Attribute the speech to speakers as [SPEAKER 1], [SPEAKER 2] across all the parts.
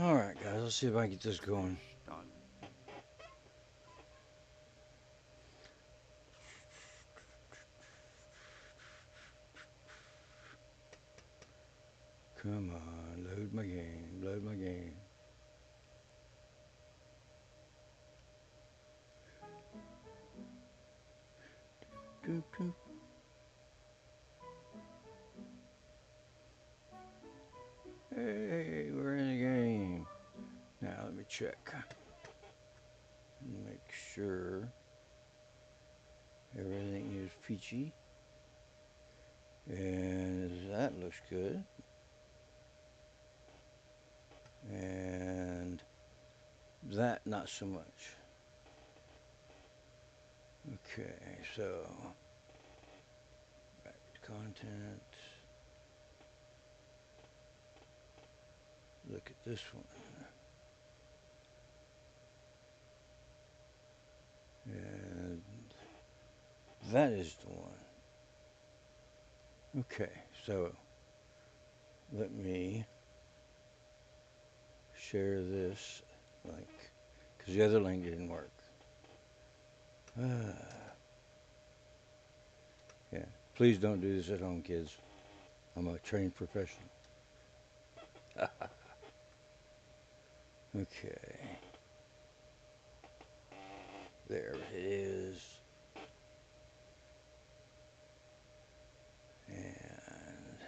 [SPEAKER 1] Alright guys, let's see if I can get this going.
[SPEAKER 2] Fishton.
[SPEAKER 1] Come on, load my game, load my game. Doop, doop. Hey, we're in the game. Now let me check. Make sure everything is peachy. And that looks good. And that not so much. Okay, so back to content. Look at this one. And that is the one. Okay, so let me share this link because the other link didn't work. Yeah, please don't do this at home, kids. I'm a trained professional. Okay, there it is. And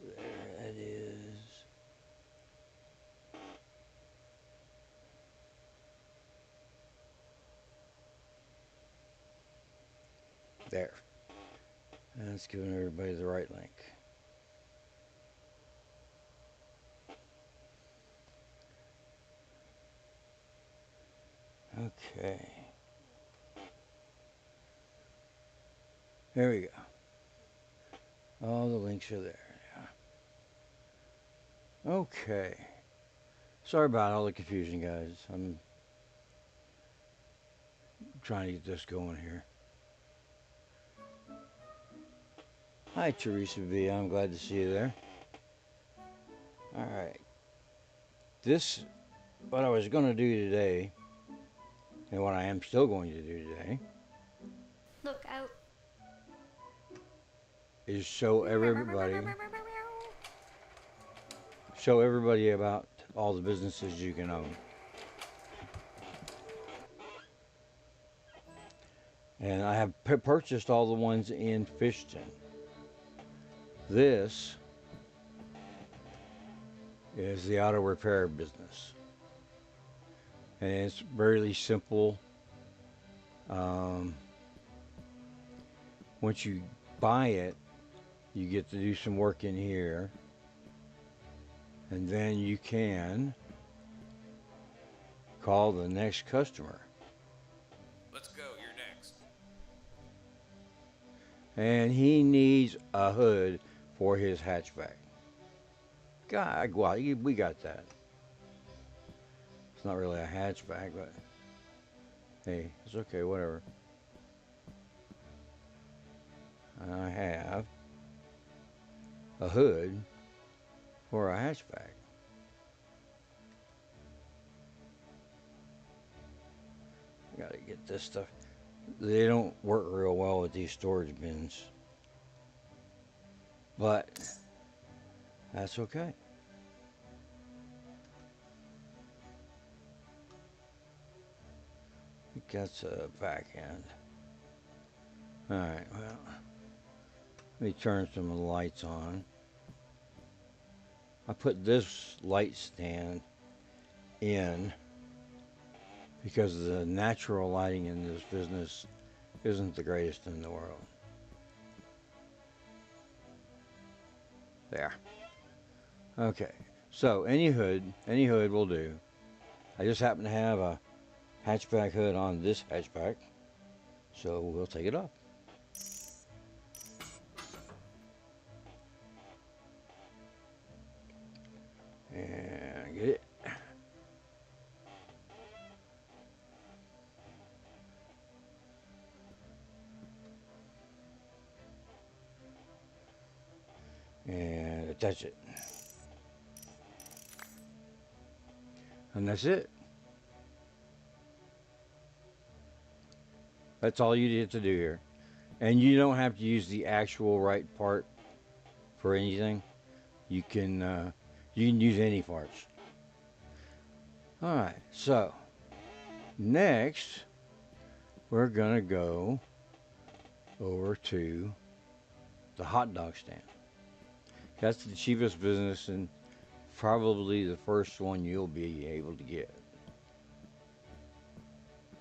[SPEAKER 1] there it is. There. And it's giving everybody the right link. Okay. There we go. All the links are there. Yeah. Okay. Sorry about all the confusion, guys. I'm trying to get this going here. Hi, Teresa V. I'm glad to see you there. All right. This, what I was going to do today, and what I am still going to do today,
[SPEAKER 3] Look out.
[SPEAKER 1] is show everybody about all the businesses you can own. And I have purchased all the ones in Fishton. This is the auto repair business. And it's really simple. Once you buy it, you get to do some work in here. And then you can call the next customer.
[SPEAKER 2] Let's go, you're next.
[SPEAKER 1] And he needs a hood for his hatchback. God, well, we got that. It's not really a hatchback, but hey, it's okay, whatever. I have a hood for a hatchback. I gotta get this stuff. They don't work real well with these storage bins, but that's okay. It gets a back end. Alright, well, let me turn some of the lights on. I put this light stand in because the natural lighting in this business isn't the greatest in the world. There. Okay, so any hood will do. I just happen to have a hatchback hood on this hatchback, so we'll take it off. And get it. And attach it. And that's it. That's all you need to do here. And you don't have to use the actual right part for anything. You can use any parts. All right. So next, we're gonna go over to the hot dog stand. That's the cheapest business and probably the first one you'll be able to get.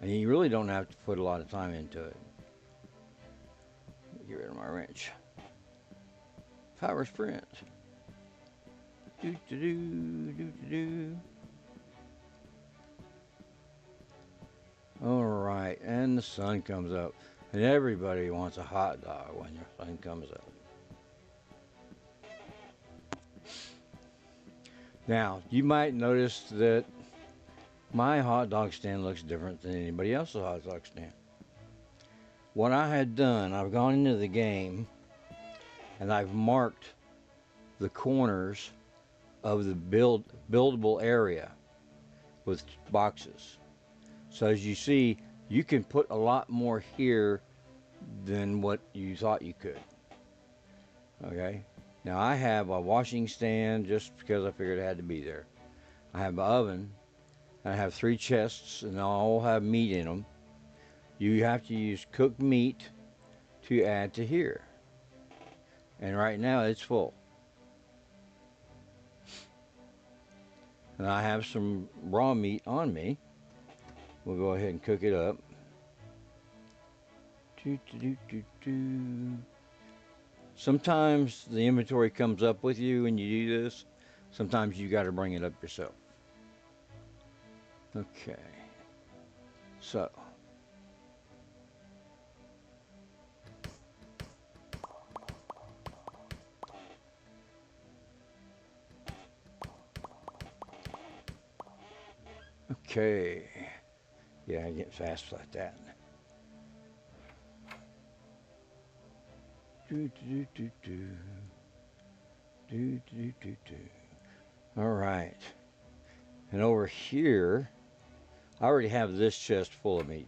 [SPEAKER 1] And you really don't have to put a lot of time into it. Get rid of my wrench. Power sprint. Do do do do do do. All right, and the sun comes up, and everybody wants a hot dog when the sun comes up. Now, you might notice that my hot dog stand looks different than anybody else's hot dog stand. What I had done, I've gone into the game and I've marked the corners of the buildable area with boxes. So as you see, you can put a lot more here than what you thought you could. Okay. Now I have a washing stand just because I figured it had to be there. I have an oven. I have 3 chests and they all have meat in them. You have to use cooked meat to add to here. And right now it's full. And I have some raw meat on me. We'll go ahead and cook it up. Sometimes the inventory comes up with you when you do this. Sometimes you got to bring it up yourself. Okay. So. Okay. Yeah, I get fast like that. Do, do, do, do. Do, do, do, do. All right. And over here, I already have this chest full of meat.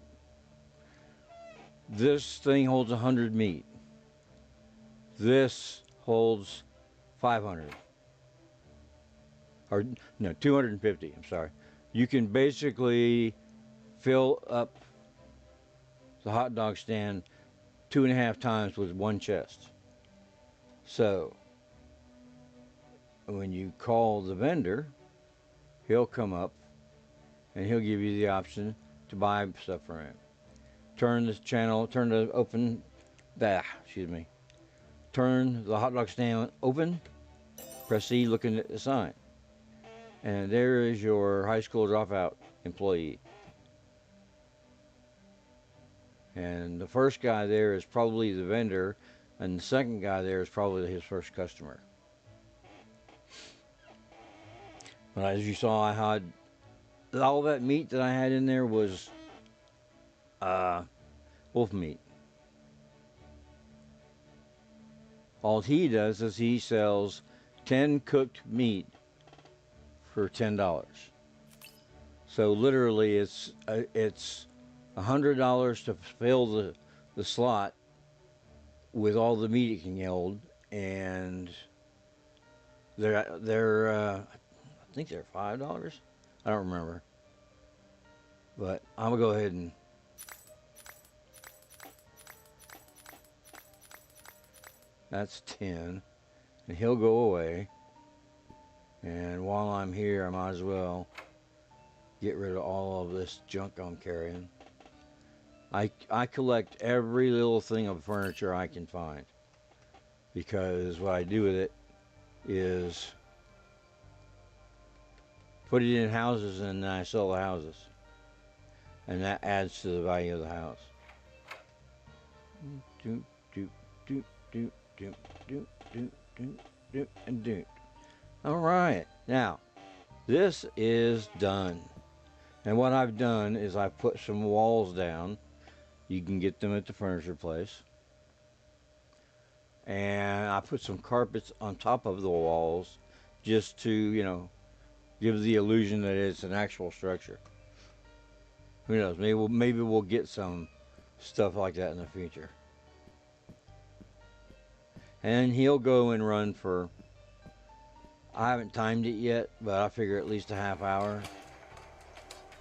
[SPEAKER 1] This thing holds 100 meat. This holds 500. Or, no, 250, I'm sorry. You can basically fill up the hot dog stand 2.5 times with one chest. So when you call the vendor, he'll come up and he'll give you the option to buy stuff from him. Turn the hot dog stand open, press C looking at the sign. And there is your high school dropout employee. And the first guy there is probably the vendor, and the second guy there is probably his first customer. But as you saw, I had all that meat that I had in there was wolf meat. All he does is he sells 10 cooked meat for $10. So literally it's $100 to fill the slot with all the meat it can hold, and they're I think they're $5. I don't remember, but I'm gonna go ahead and that's 10, and he'll go away. And while I'm here, I might as well get rid of all of this junk I'm carrying. I collect every little thing of furniture I can find, because what I do with it is put it in houses and then I sell the houses, and that adds to the value of the house. Do do do do do do do do do and do. All right, now this is done, and what I've done is I've put some walls down. You can get them at the furniture place, and I put some carpets on top of the walls just to, gives the illusion that it's an actual structure. Who knows? Maybe we'll get some stuff like that in the future. And he'll go and run for, I haven't timed it yet, but I figure at least a half hour.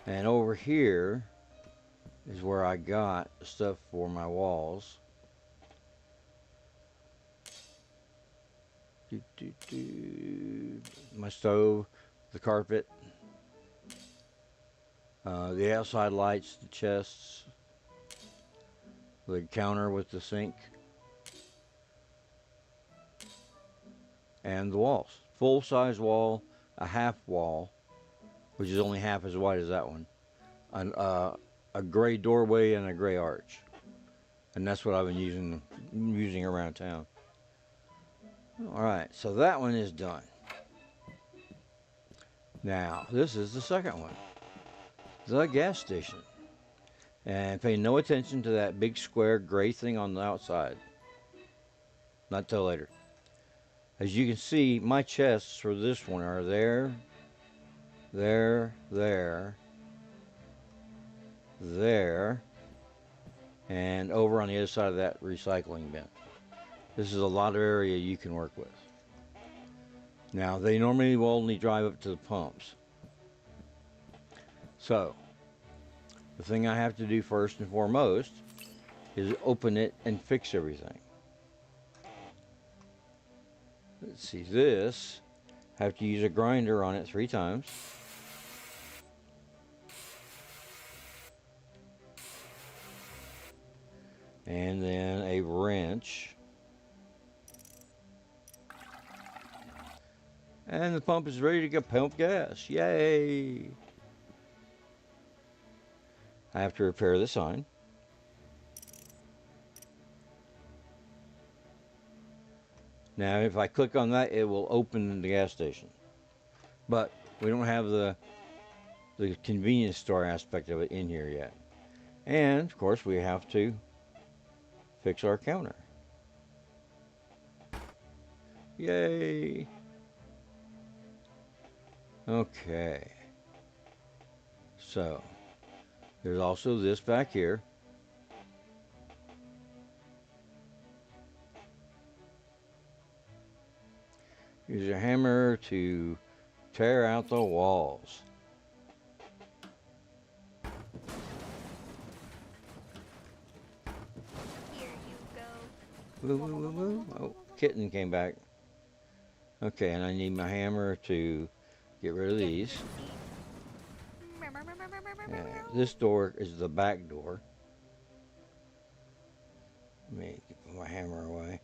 [SPEAKER 1] And over here is where I got the stuff for my walls. My stove, the carpet, the outside lights, the chests, the counter with the sink, and the walls. Full size wall, a half wall, which is only half as wide as that one, a gray doorway and a gray arch, and that's what I've been using around town. All right, so that one is done. Now this is the second one, the gas station, and pay no attention to that big square gray thing on the outside. Not till later. As you can see, my chests for this one are there, and over on the other side of that recycling bin. This is a lot of area you can work with. Now, they normally will only drive up to the pumps. So, the thing I have to do first and foremost is open it and fix everything. Let's see, this, I have to use a grinder on it 3 times. And then a wrench. And the pump is ready to go pump gas. Yay! I have to repair the sign. Now, if I click on that, it will open the gas station. But we don't have the convenience store aspect of it in here yet. And, of course, we have to fix our counter. Yay! Okay. So, there's also this back here. Use a hammer to tear out the walls.
[SPEAKER 3] Here you go.
[SPEAKER 1] Woo, woo, woo, woo. Oh, kitten came back. Okay, and I need my hammer to get rid of these. And this door is the back door. Let me put my hammer away.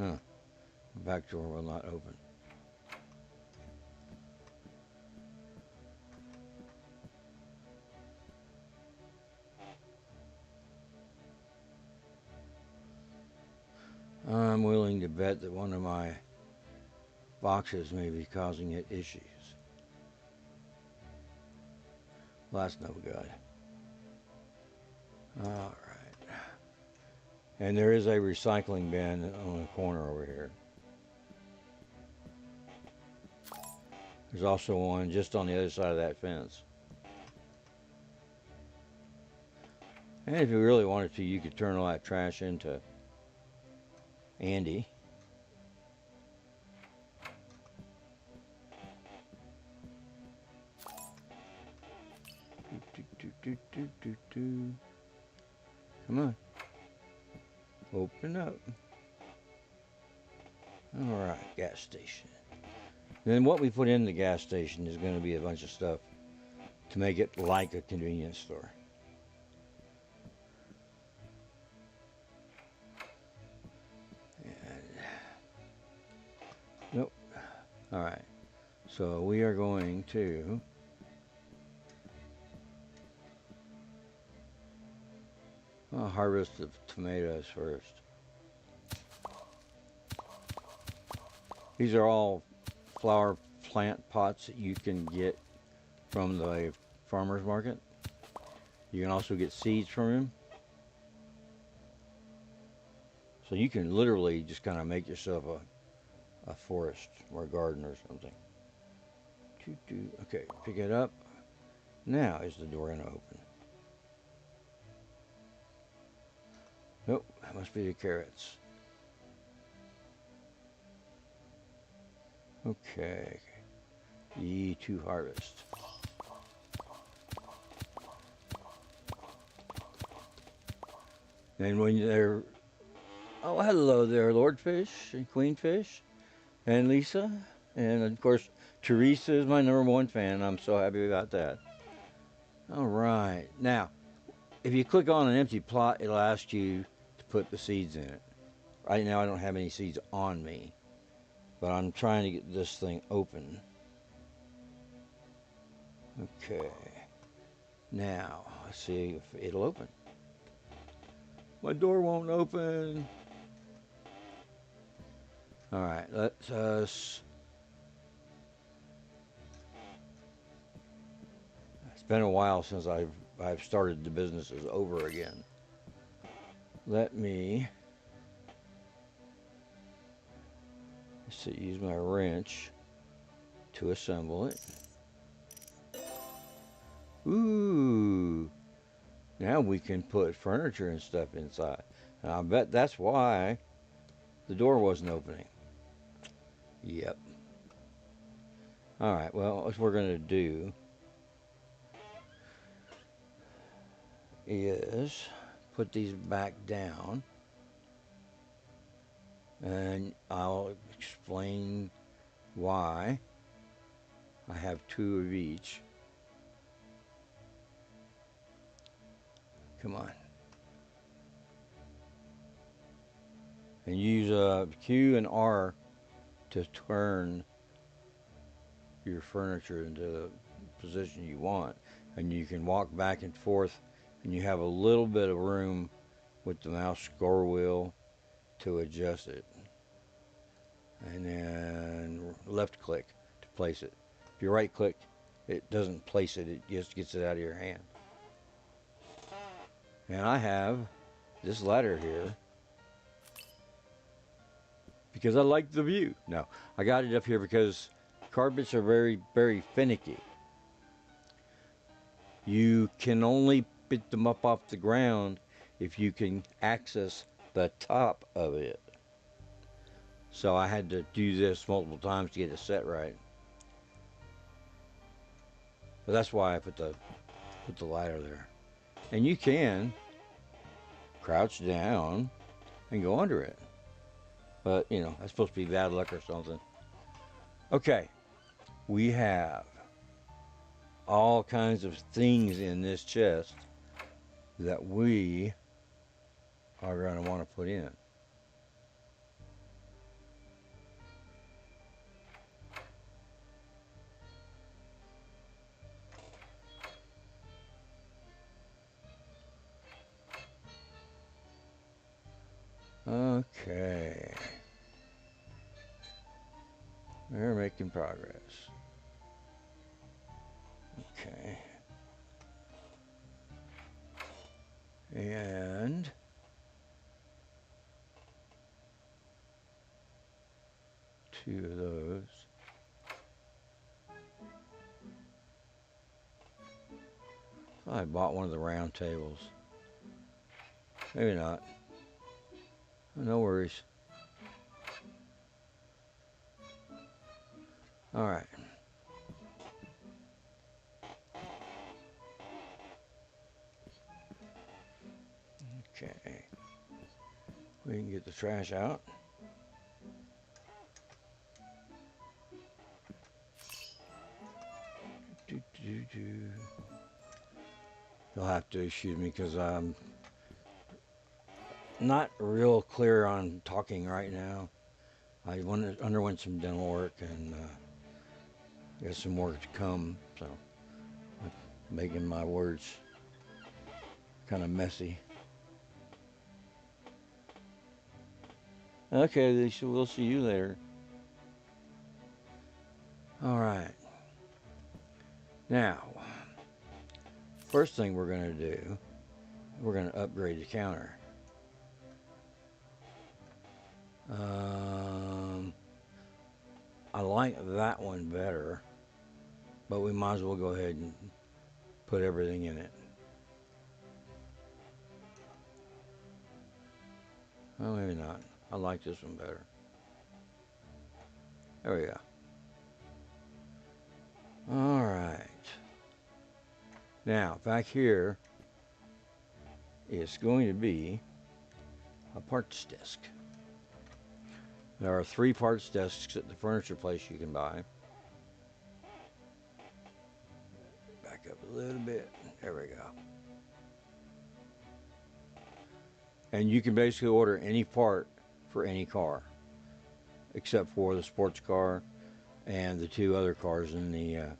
[SPEAKER 1] Huh. The back door will not open. I'm willing to bet that one of my boxes may be causing it issues. Well, that's no good. All right. And there is a recycling bin on the corner over here. There's also one just on the other side of that fence. And if you really wanted to, you could turn all that trash into Andy. Come on. Open up. All right, gas station. Then what we put in the gas station is going to be a bunch of stuff to make it like a convenience store. Nope. All right. So we are going to harvest the tomatoes first. These are all flower plant pots that you can get from the farmer's market. You can also get seeds from him. So you can literally just kind of make yourself a forest or a garden or something. Okay, pick it up. Now is the door gonna open? Nope, that must be the carrots. Okay, ye to harvest. And when they're, oh, hello there, Lord Fish and Queen Fish and Lisa. And of course, Teresa is my #1 fan. I'm so happy about that. All right. Now, if you click on an empty plot, it'll ask you to put the seeds in it. Right now, I don't have any seeds on me, but I'm trying to get this thing open. Okay. Now, let's see if it'll open. My door won't open. All right, let's it's been a while since I've started the businesses over again. Let me use my wrench to assemble it. Ooh, now we can put furniture and stuff inside. And I bet that's why the door wasn't opening. Yep. All right, well, what we're going to do is put these back down, and I'll explain why I have 2 of each. Come on. And use Q and R to turn your furniture into the position you want. And you can walk back and forth, and you have a little bit of room with the mouse scroll wheel to adjust it. And then left click to place it. If you right click, it doesn't place it, it just gets it out of your hand. And I have this ladder here because I like the view. No, I got it up here because carpets are very, very finicky. You can only pick them up off the ground if you can access the top of it. So I had to do this multiple times to get it set right. But that's why I put the ladder there. And you can crouch down and go under it. But, you know, that's supposed to be bad luck or something. Okay, we have all kinds of things in this chest that we are going to want to put in. Okay. We're making progress. Okay. And two of those. I bought one of the round tables. Maybe not. No worries. All right. Okay. We can get the trash out. You'll have to excuse me because I'm not real clear on talking right now. I underwent some dental work and got some work to come, so I'm making my words kind of messy. Okay, Lisa, we'll see you later. All right. Now, first thing we're going to do, we're going to upgrade the counter. Um, I like that one better, but we might as well go ahead and put everything in it. Well, maybe not. I like this one better. There we go. All right. Now, back here is going to be a parts desk. There are 3 parts desks at the furniture place you can buy. Back up a little bit. There we go. And you can basically order any part for any car, except for the sports car and the 2 other cars in the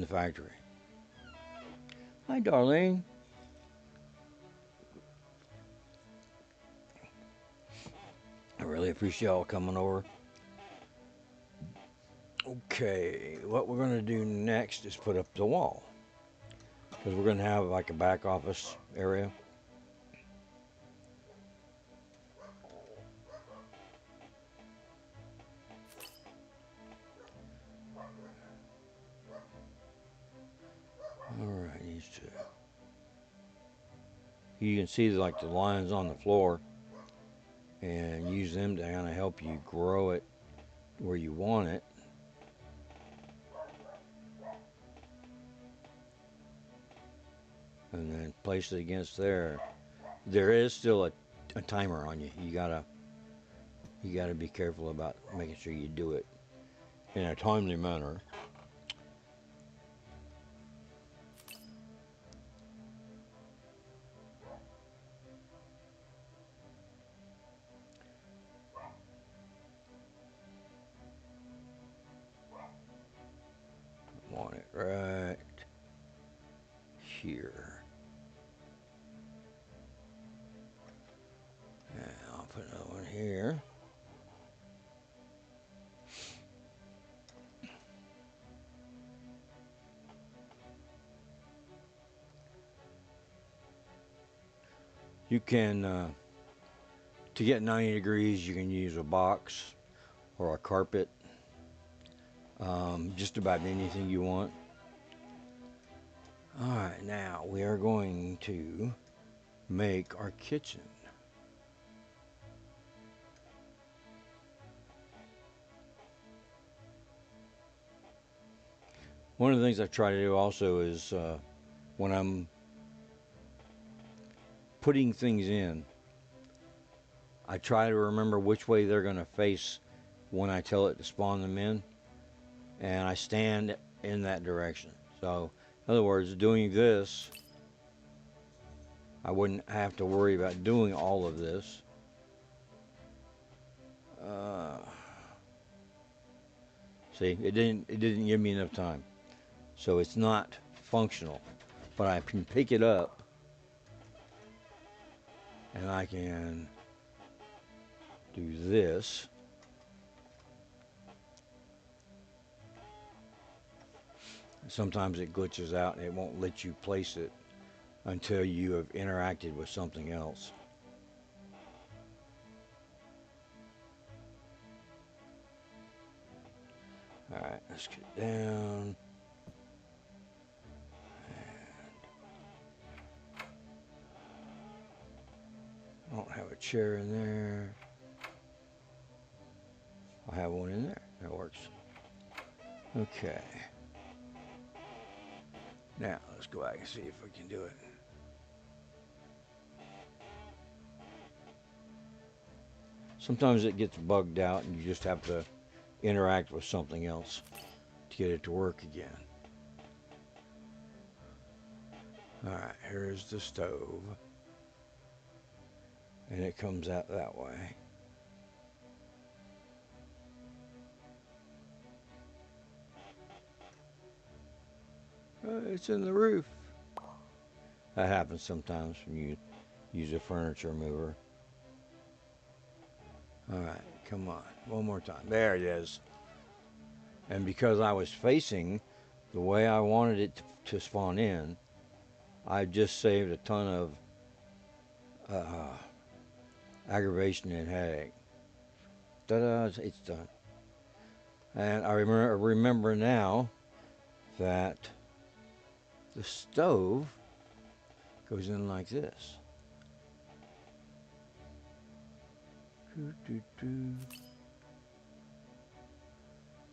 [SPEAKER 1] factory. Hi, darling. I really appreciate y'all coming over. Okay, what we're going to do next is put up the wall, because we're going to have like a back office area. All right, these 2. You can see like the lines on the floor, and use them to kind of help you grow it where you want it. And then place it against there. There is still a timer on you. You gotta be careful about making sure you do it in a timely manner. I want it right here. And I'll put another one here. You can, to get 90 degrees, you can use a box or a carpet. Just about anything you want. All right, now we are going to make our kitchen. One of the things I try to do also is when I'm putting things in, I try to remember which way they're going to face when I tell it to spawn them in, and I stand in that direction. So, in other words, doing this, I wouldn't have to worry about doing all of this. See, it didn't give me enough time, so it's not functional. But I can pick it up, and I can do this. Sometimes it glitches out and it won't let you place it until you have interacted with something else. All right, let's get down. I don't have a chair in there. I'll have one in there. That works. Okay. Now, let's go back and see if we can do it. Sometimes it gets bugged out and you just have to interact with something else to get it to work again. All right, here's the stove. And it comes out that way. It's in the roof. That happens sometimes when you use a furniture mover. All right, come on, one more time. There it is. And because I was facing the way I wanted it to spawn in, I just saved a ton uh, aggravation and headache. Ta-da! It's done. And I remember now that the stove goes in like this.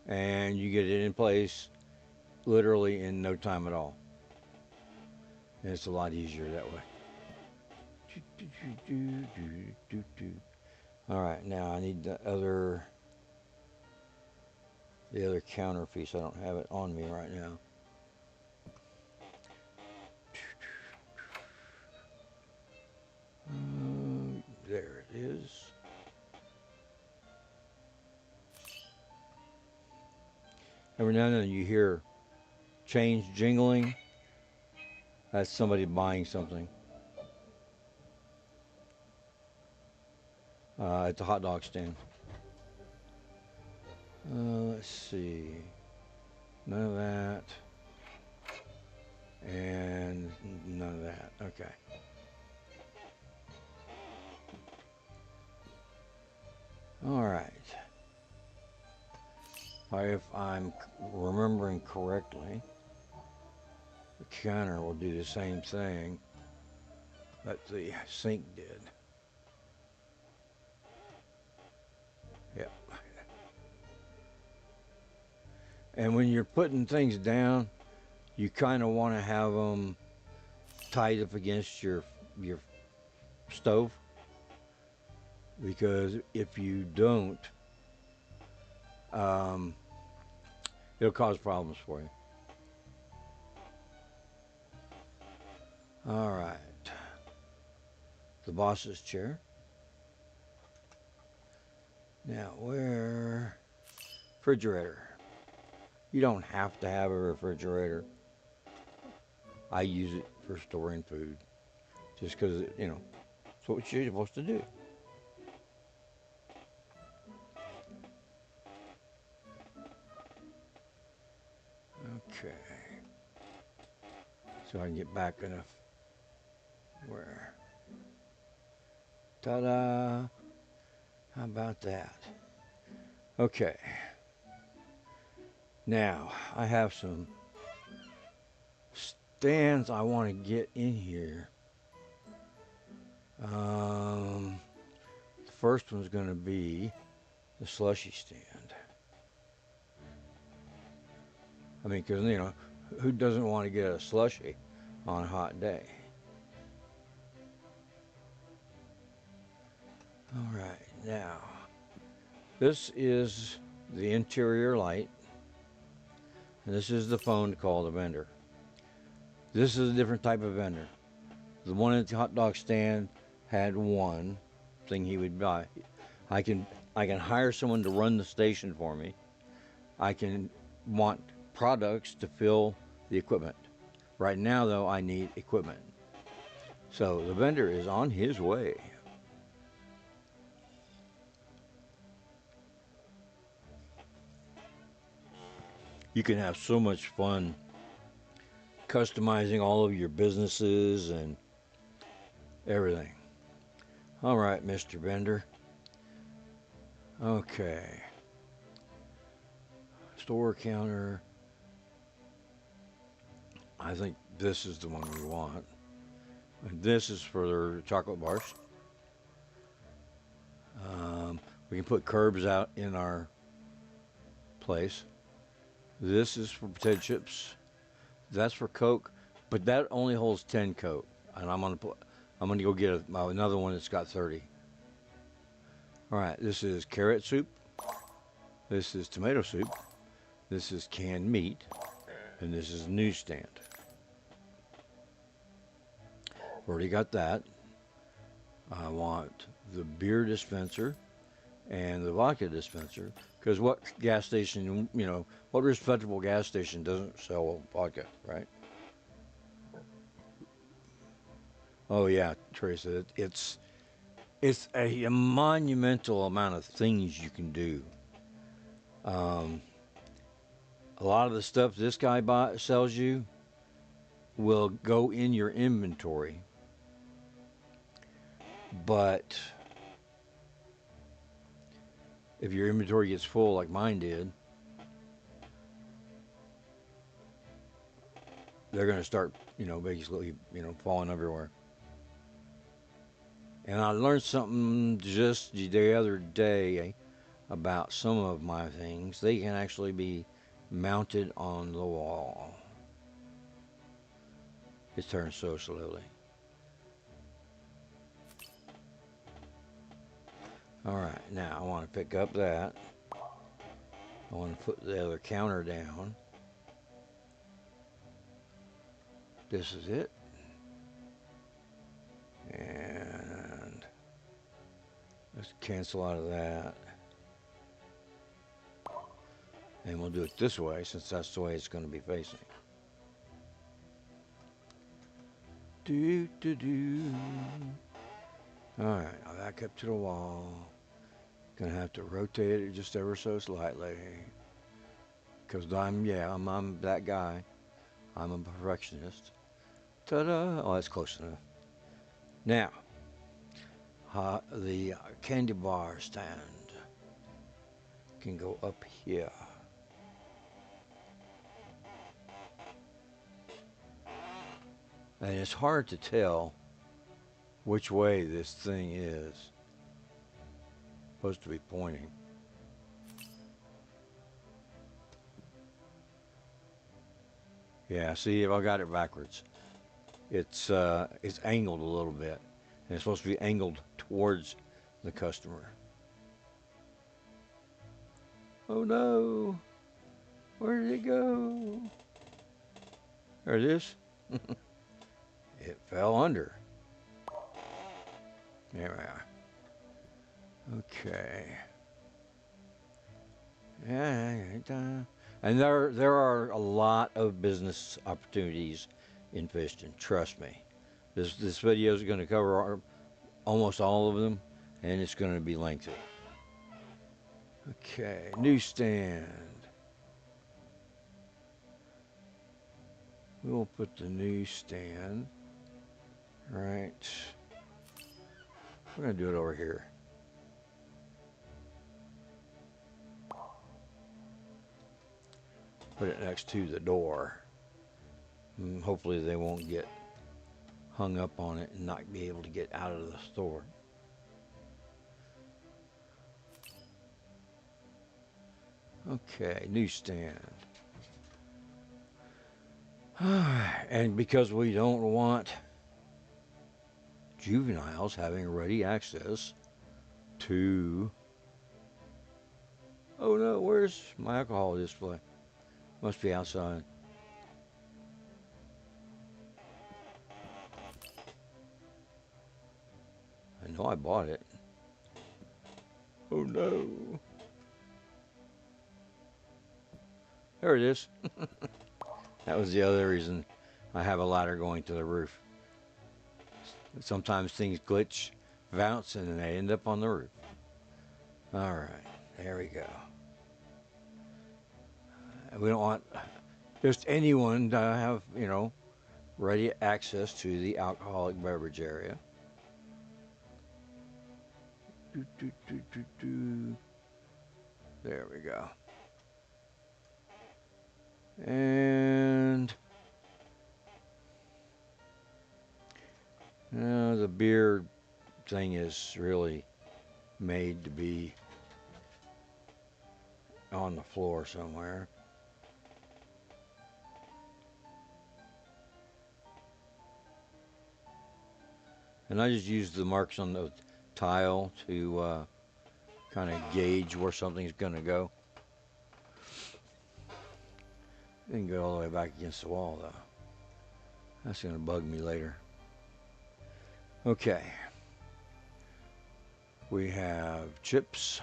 [SPEAKER 1] And you get it in place literally in no time at all. And it's a lot easier that way. All right, now I need the other counter piece. I don't have it on me right now. There it is. Every now and then you hear chains jingling. That's somebody buying something. At the hot dog stand. Let's see. None of that. And none of that. Okay. All right. If I'm remembering correctly, the counter will do the same thing that the sink did. Yep. And when you're putting things down, you kind of want to have them tied up against your stove, because if you don't, it'll cause problems for you. All right. The boss's chair. Now, refrigerator. You don't have to have a refrigerator. I use it for storing food, just because, it's what you're supposed to do. Okay. So I can get back enough. Where? Ta-da! How about that? Okay. Now, I have some stands I want to get in here. The first one's going to be the slushy stand. I mean, because, who doesn't want to get a slushy on a hot day? All right, now, this is the interior light, and this is the phone to call the vendor. This is a different type of vendor. The one at the hot dog stand had one thing he would buy. I can hire someone to run the station for me. I can want products to fill the equipment. Right now, though, I need equipment. So the vendor is on his way. You can have so much fun customizing all of your businesses and everything. All right, Mr. Vendor. Okay. Store counter. I think this is the one we want. And this is for their chocolate bars. We can put curbs out in our place. This is for potato chips. That's for Coke, but that only holds 10 Coke, and I'm gonna go get another one that's got 30. All right, this is carrot soup. This is tomato soup. This is canned meat, and this is newsstand. Already got that. I want the beer dispenser and the vodka dispenser, because what gas station, what respectable gas station doesn't sell vodka, right? Oh yeah, Teresa, it's a monumental amount of things you can do. A lot of the stuff this guy sells you will go in your inventory But if your inventory gets full like mine did, they're going to start, basically, falling everywhere. And I learned something just the other day about some of my things. They can actually be mounted on the wall. It turns so slowly. All right, now I want to pick up that. I want to put the other counter down. This is it. And let's cancel out of that. And we'll do it this way since that's the way it's going to be facing. Do, do, do. All right, I'll back up to the wall. Gonna have to rotate it just ever so slightly. Because I'm that guy. I'm a perfectionist. Ta-da! Oh, that's close enough. Now, the candy bar stand can go up here. And it's hard to tell which way this thing is supposed to be pointing. Yeah, see, if I got it backwards, it's angled a little bit, and it's supposed to be angled towards the customer. Oh no! Where did it go? There it is. It fell under. There we are. Okay. And there are a lot of business opportunities in Fishton. Trust me. This video is going to cover almost all of them, and it's going to be lengthy. Okay, newsstand. We'll put the newsstand right. We're going to do it over here. Put it next to the door. And hopefully they won't get hung up on it and not be able to get out of the store. Okay, newsstand. And because we don't want juveniles having ready access to... Oh no, where's my alcohol display? Must be outside. I know I bought it. Oh no. There it is. That was the other reason I have a ladder going to the roof. Sometimes things glitch, bounce, and then they end up on the roof. All right, there we go. We don't want just anyone to have, ready access to the alcoholic beverage area. There we go. And the beer thing is really made to be on the floor somewhere. And I just use the marks on the tile to kind of gauge where something's going to go. Didn't go all the way back against the wall, though. That's going to bug me later. Okay. We have chips.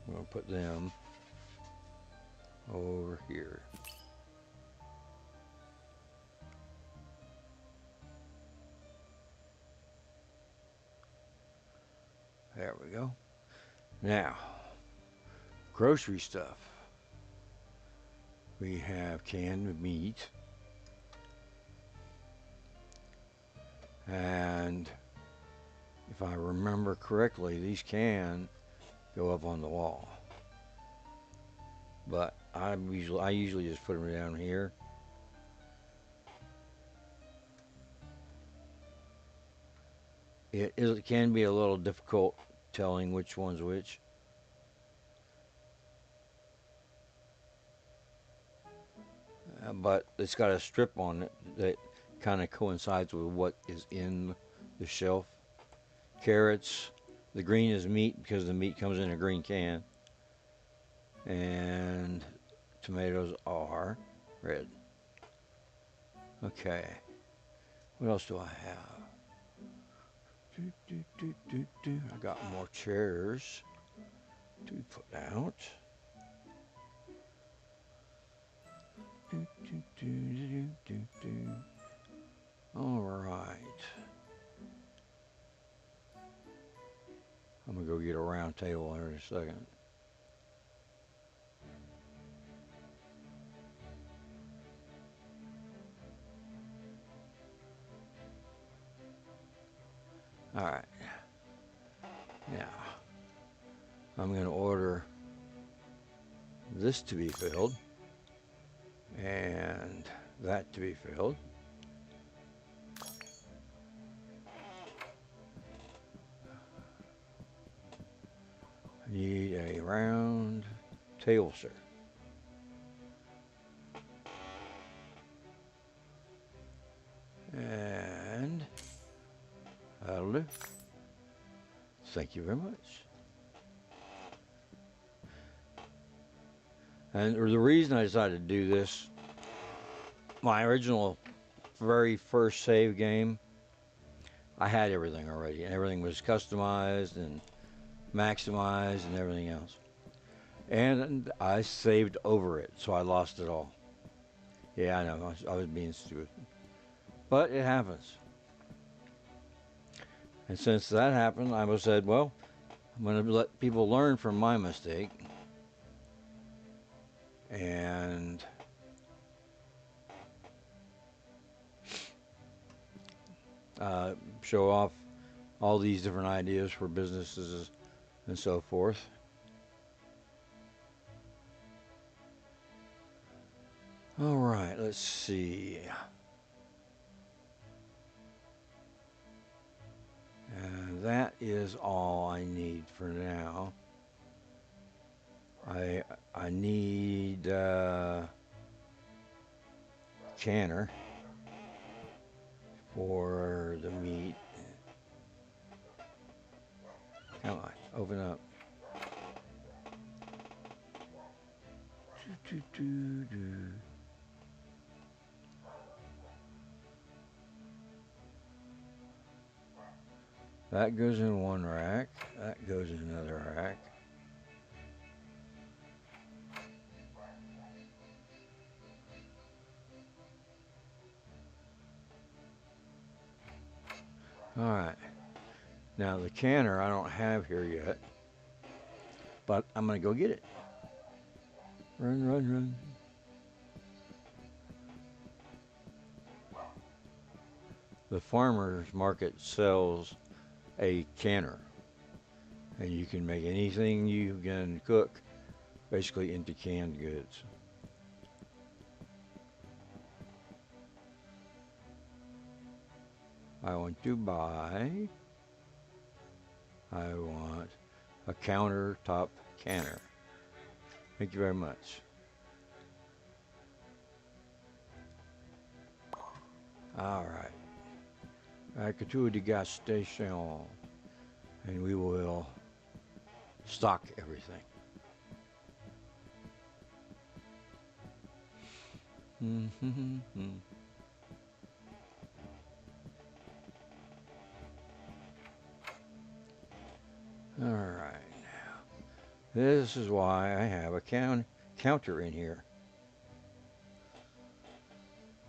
[SPEAKER 1] We'll put them over here. There we go. Now, grocery stuff. We have canned meat. And if I remember correctly, these can go up on the wall. But I usually just put them down here. It can be a little difficult telling which one's which. But it's got a strip on it that kind of coincides with what is in the shelf. Carrots, the green is meat because the meat comes in a green can. And tomatoes are red. Okay. What else do I have? I got more chairs to put out. All right. I'm going to go get a round table here in a second. All right. Now, I'm going to order this to be filled and that to be filled. I need a round table, sir. And that'll do. Thank you very much. And the reason I decided to do this, my original very first save game, I had everything already. And everything was customized and maximized and everything else. And I saved over it, so I lost it all. Yeah, I know, I was being stupid. But it happens. And since that happened, I said, well, I'm going to let people learn from my mistake. And show off all these different ideas for businesses and so forth. All right, let's see. And that is all I need for now. I need canner for the meat. Come on, open up. That goes in one rack. That goes in another rack. All right. Now the canner I don't have here yet, but I'm going to go get it. Run, run, run. The farmer's market sells a canner, and you can make anything you can cook basically into canned goods. I want a countertop canner. Thank you very much. All right. Back to the gas station, and we will stock everything. All right. This is why I have a counter in here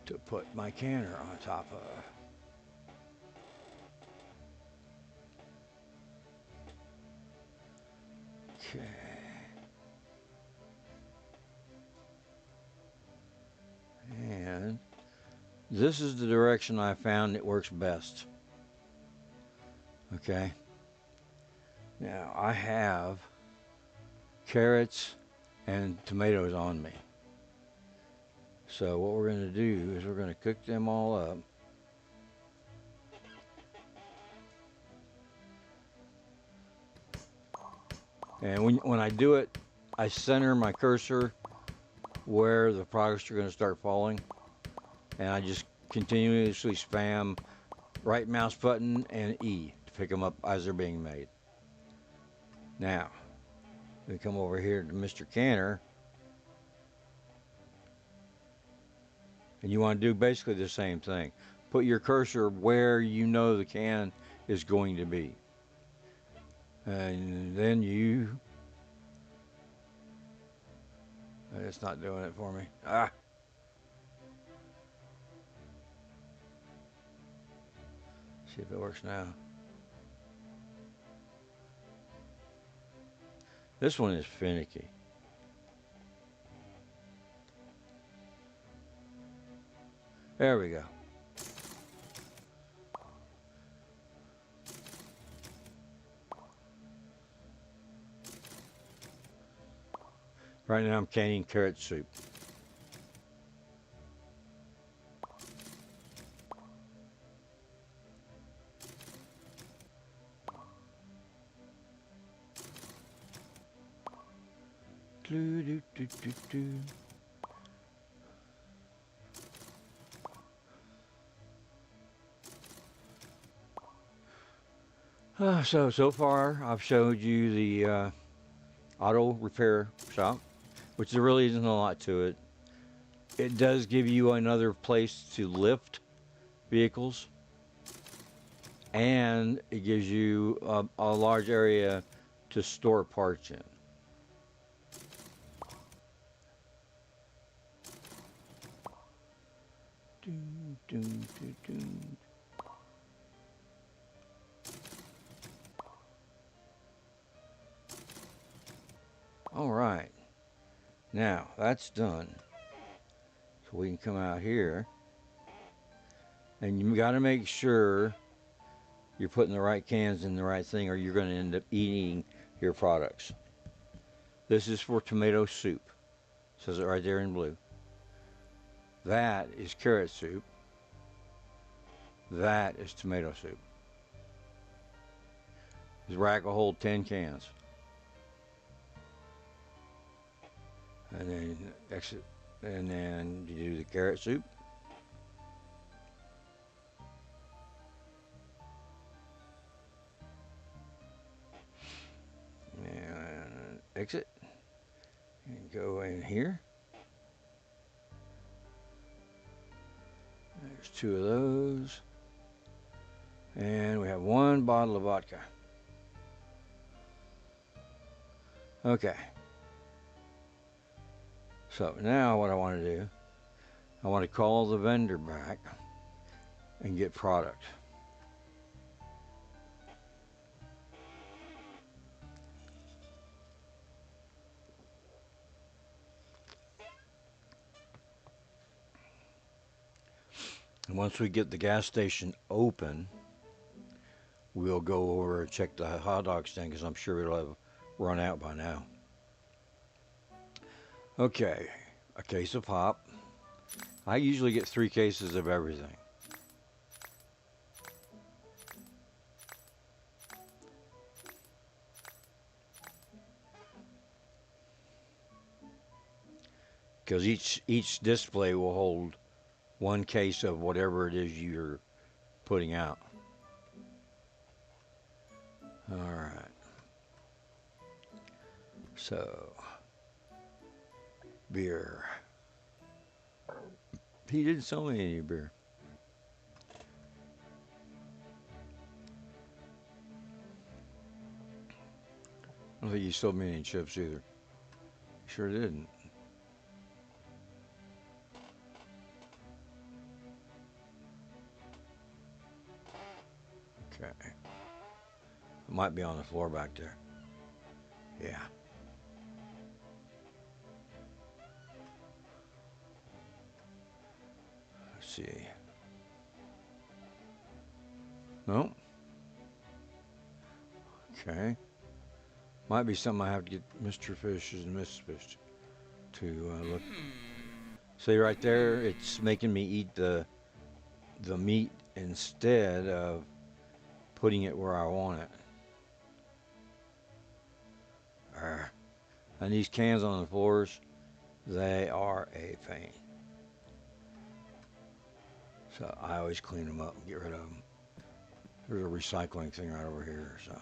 [SPEAKER 1] to put my canner on top of. Okay. And this is the direction I found it works best. Okay. Now I have carrots and tomatoes on me. So what we're going to do is we're going to cook them all up. And when I do it, I center my cursor where the products are going to start falling. And I just continuously spam right mouse button and E to pick them up as they're being made. Now, we come over here to Mr. Canner. And you want to do basically the same thing. Put your cursor where you know the can is going to be. And then you... It's not doing it for me. Ah! See if it works now. This one is finicky. There we go. Right now I'm canning carrot soup. Do, do, do, do, do. So far I've showed you the auto repair shop, which there really isn't a lot to it. It does give you another place to lift vehicles, and it gives you a large area to store parts in. Dun, dun, dun, dun. All right, now that's done. So we can come out here, and you got to make sure you're putting the right cans in the right thing, or you're going to end up eating your products. This is for tomato soup. Says it right there in blue. That is carrot soup. That is tomato soup. This rack will hold 10 cans. And then exit, and then you do the carrot soup. And exit. And go in here. There's 2 of those. And we have 1 bottle of vodka. Okay. So now what I want to do, I want to call the vendor back and get product. And once we get the gas station open, we'll go over and check the hot dog stand, because I'm sure it'll have run out by now. Okay, a case of pop. I usually get 3 cases of everything. Because each display will hold 1 case of whatever it is you're putting out. All right. So, beer. He didn't sell me any beer. I don't think he sold me any chips either. Sure didn't. Okay. It might be on the floor back there. Yeah. Let's see. No. Okay. Might be something I have to get Mr. Fish and Miss Fish to look. See right there, it's making me eat the meat instead of putting it where I want it. Arr. And these cans on the floors, they are a pain. So I always clean them up and get rid of them. There's a recycling thing right over here, so.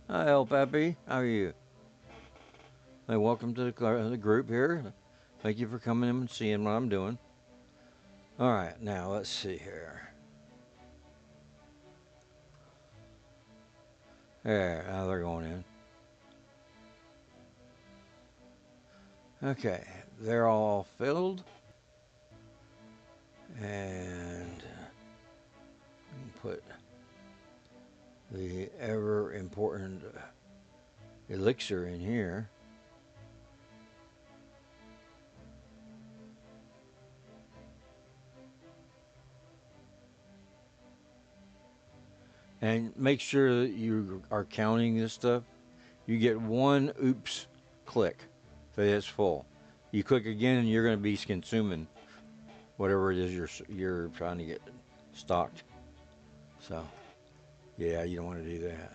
[SPEAKER 1] Hi, El Pappy. How are you? Hey, welcome to the group here. Thank you for coming in and seeing what I'm doing. All right, now let's see here. There, now they're going in. Okay, they're all filled. And put the ever important elixir in here. And make sure that you are counting this stuff. You get one oops click that it's full. You click again and you're going to be consuming whatever it is you're trying to get stocked. So, yeah, you don't want to do that.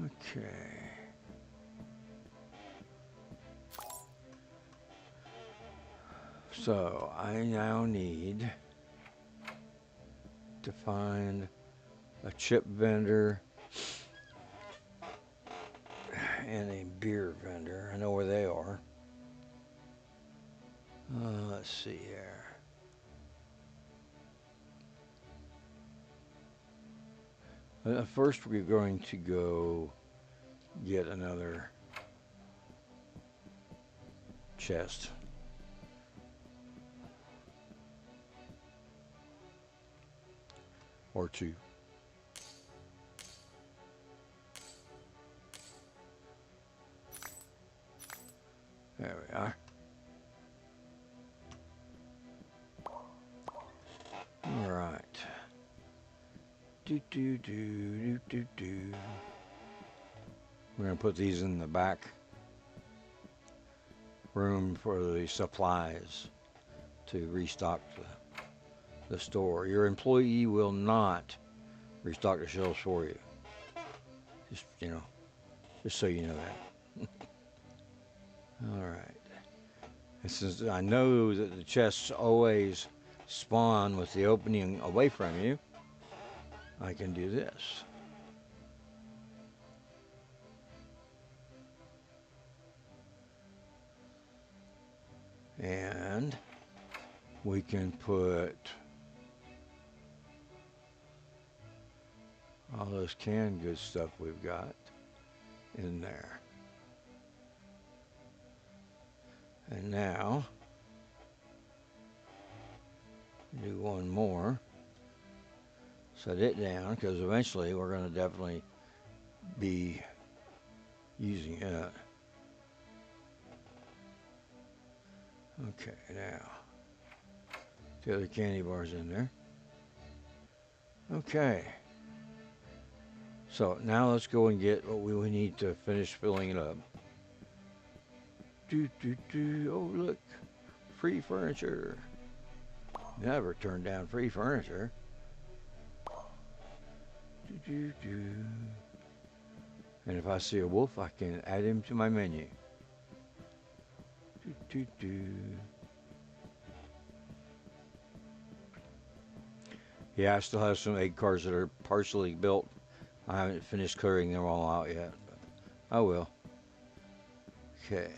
[SPEAKER 1] Okay. So, I now need to find a chip vendor and a beer vendor. I know where they are. Let's see here. First, we're going to go get another chest. Or two. There we are. All right. We're going to put these in the back room for the supplies to restock the store. Your employee will not restock the shelves for you. Just, just so you know that. All right. And since I know that the chests always spawn with the opening away from you, I can do this. And we can put all this canned good stuff we've got in there. And now, do one more. Set it down, because eventually we're going to definitely be using it. Okay, now, the other candy bars in there. Okay. So now let's go and get what we need to finish filling it up. Oh, look. Free furniture. Never turn down free furniture. And if I see a wolf, I can add him to my menu. Yeah, I still have some egg cards that are partially built. I haven't finished clearing them all out yet, but I will. Okay.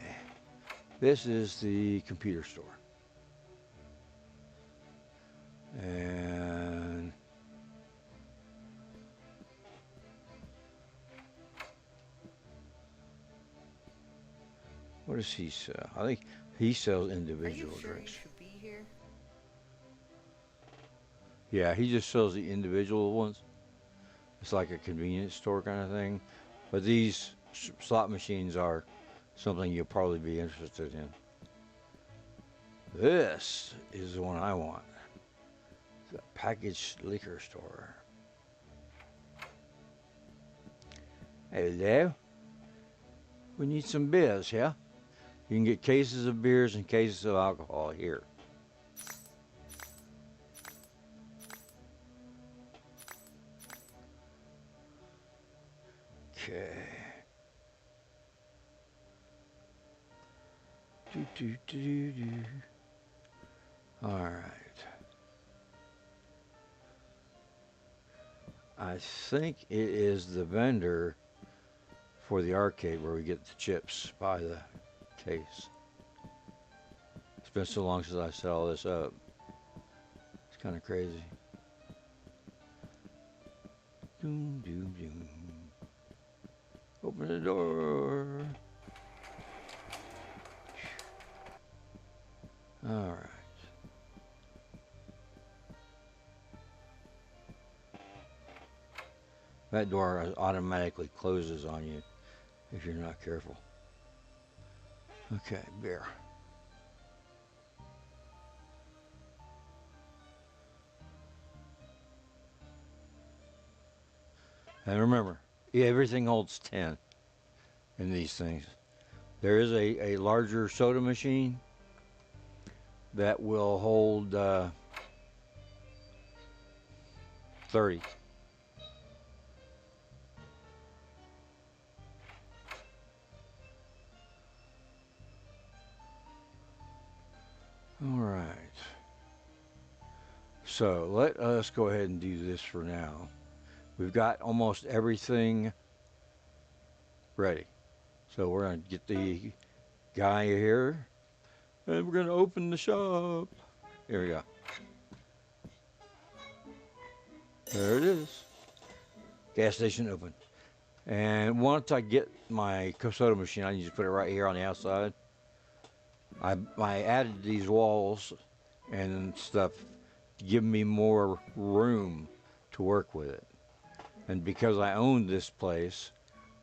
[SPEAKER 1] This is the computer store. And what does he sell? I think he sells individual drinks.
[SPEAKER 3] You should be here?
[SPEAKER 1] Yeah, he just sells the individual ones. It's like a convenience store kind of thing. But these slot machines are something you'll probably be interested in. This is the one I want. It's a packaged liquor store. Hello? We need some beers, yeah? You can get cases of beers and cases of alcohol here. Okay. All right. I think it is the vendor for the arcade where we get the chips by the case. It's been so long since I set all this up. It's kind of crazy. Doom, doom, doom. Open the door. All right. That door automatically closes on you if you're not careful. Okay, beer. And remember, everything holds 10 in these things. There is a larger soda machine that will hold 30. All right. So let us go ahead and do this for now. We've got almost everything ready. So we're going to get the guy here and we're going to open the shop. Here we go. There it is. Gas station open. And once I get my soda machine, I need to put it right here on the outside. I added these walls and stuff to give me more room to work with it. And because I own this place,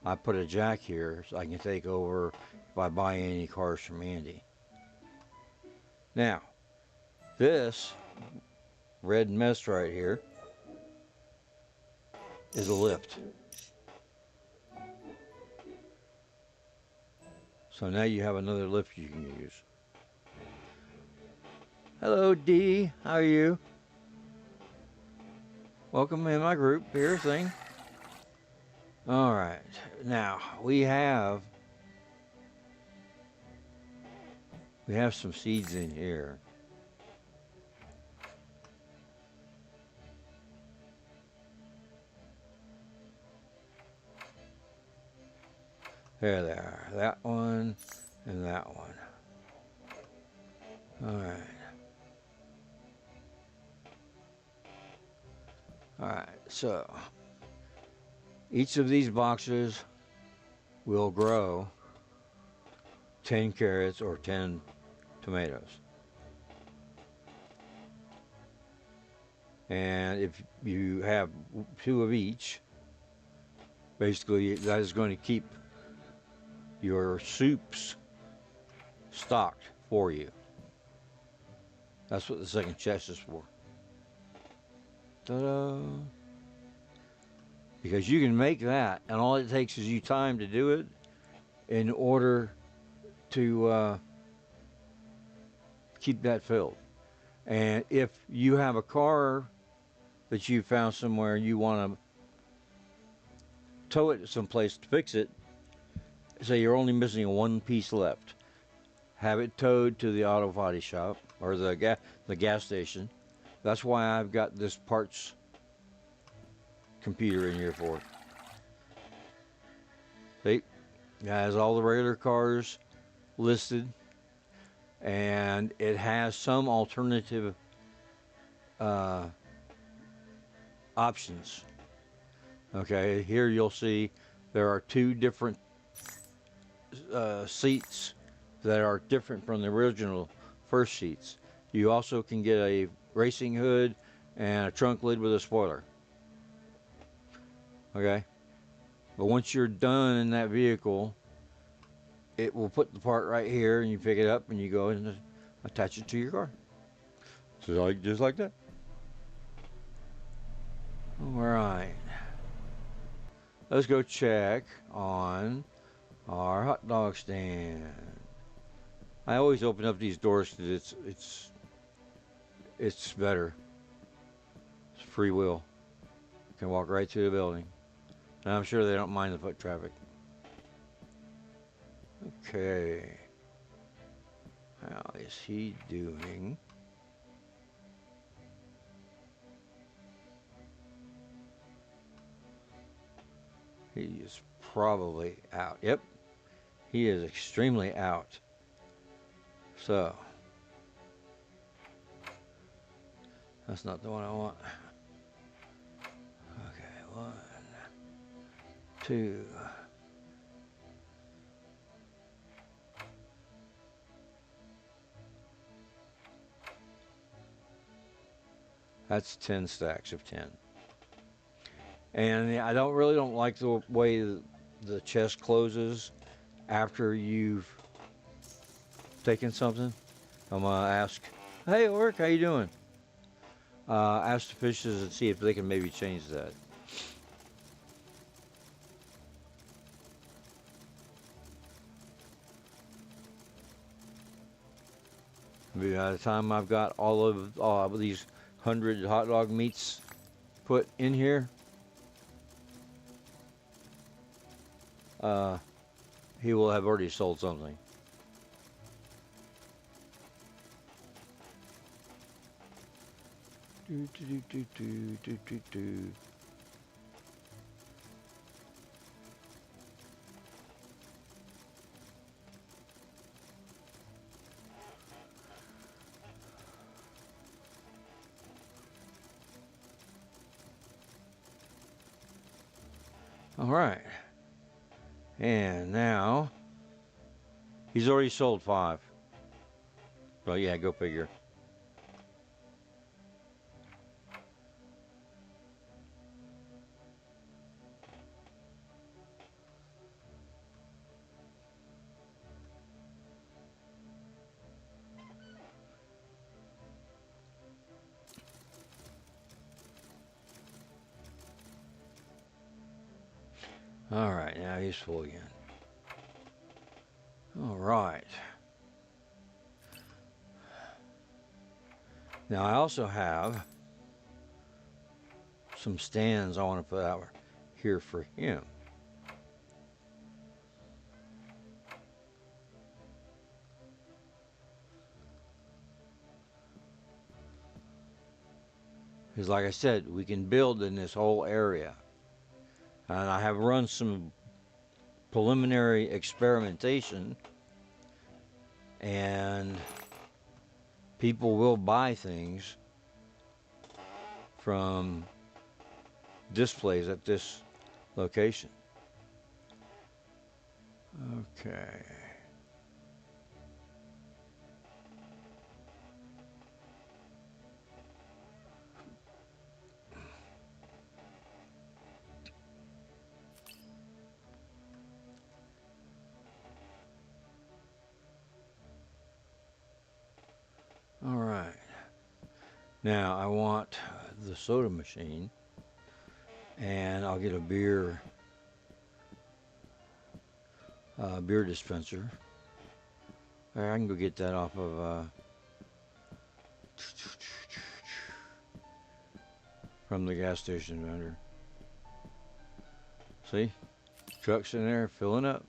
[SPEAKER 1] I put a jack here so I can take over if I buy any cars from Andy. Now, this red mess right here is a lift. So now you have another lift you can use. Hello, Dee. How are you? Welcome in my group here thing. All right. Now, we have some seeds in here. There they are. That one and that one. All right. All right. So each of these boxes will grow 10 carrots or 10 tomatoes. And if you have 2 of each, basically that is going to keep your soups stocked for you. That's what the second chest is for. Ta-da! Because you can make that, and all it takes is you time to do it in order to keep that filled. And if you have a car that you found somewhere and you want to tow it someplace to fix it, say you're only missing one piece left, have it towed to the auto body shop or the gas station. That's why I've got this parts computer in here for it. See, it has all the regular cars listed, and it has some alternative options. Okay, here you'll see there are 2 different seats that are different from the original first seats. You also can get a racing hood and a trunk lid with a spoiler. Okay, but once you're done in that vehicle, it will put the part right here, and you pick it up and you go and attach it to your car. So just like that. All right. Let's go check on our hot dog stand. I always open up these doors because it's better. It's free will. You can walk right through the building, and I'm sure they don't mind the foot traffic. Okay. How is he doing? He is probably out. Yep. He is extremely out. So, that's not the one I want. Okay, 1, 2. That's 10 stacks of 10. And I don't like the way the chest closes after you've taken something. I'm gonna ask, hey, Orc, how you doing? Ask the fishes and see if they can maybe change that. By the time I've got all of these 100 hot dog meats put in here, he will have already sold something. All right. And now he's already sold 5. Well, yeah, go figure. All right, now he's full again. All right. Now I also have some stands I want to put out here for him. Because like I said, we can build in this whole area. And I have run some preliminary experimentation, and people will buy things from displays at this location. Okay. All right. Now I want the soda machine, and I'll get a beer dispenser. I can go get that off of from the gas station vendor. See, trucks in there filling up.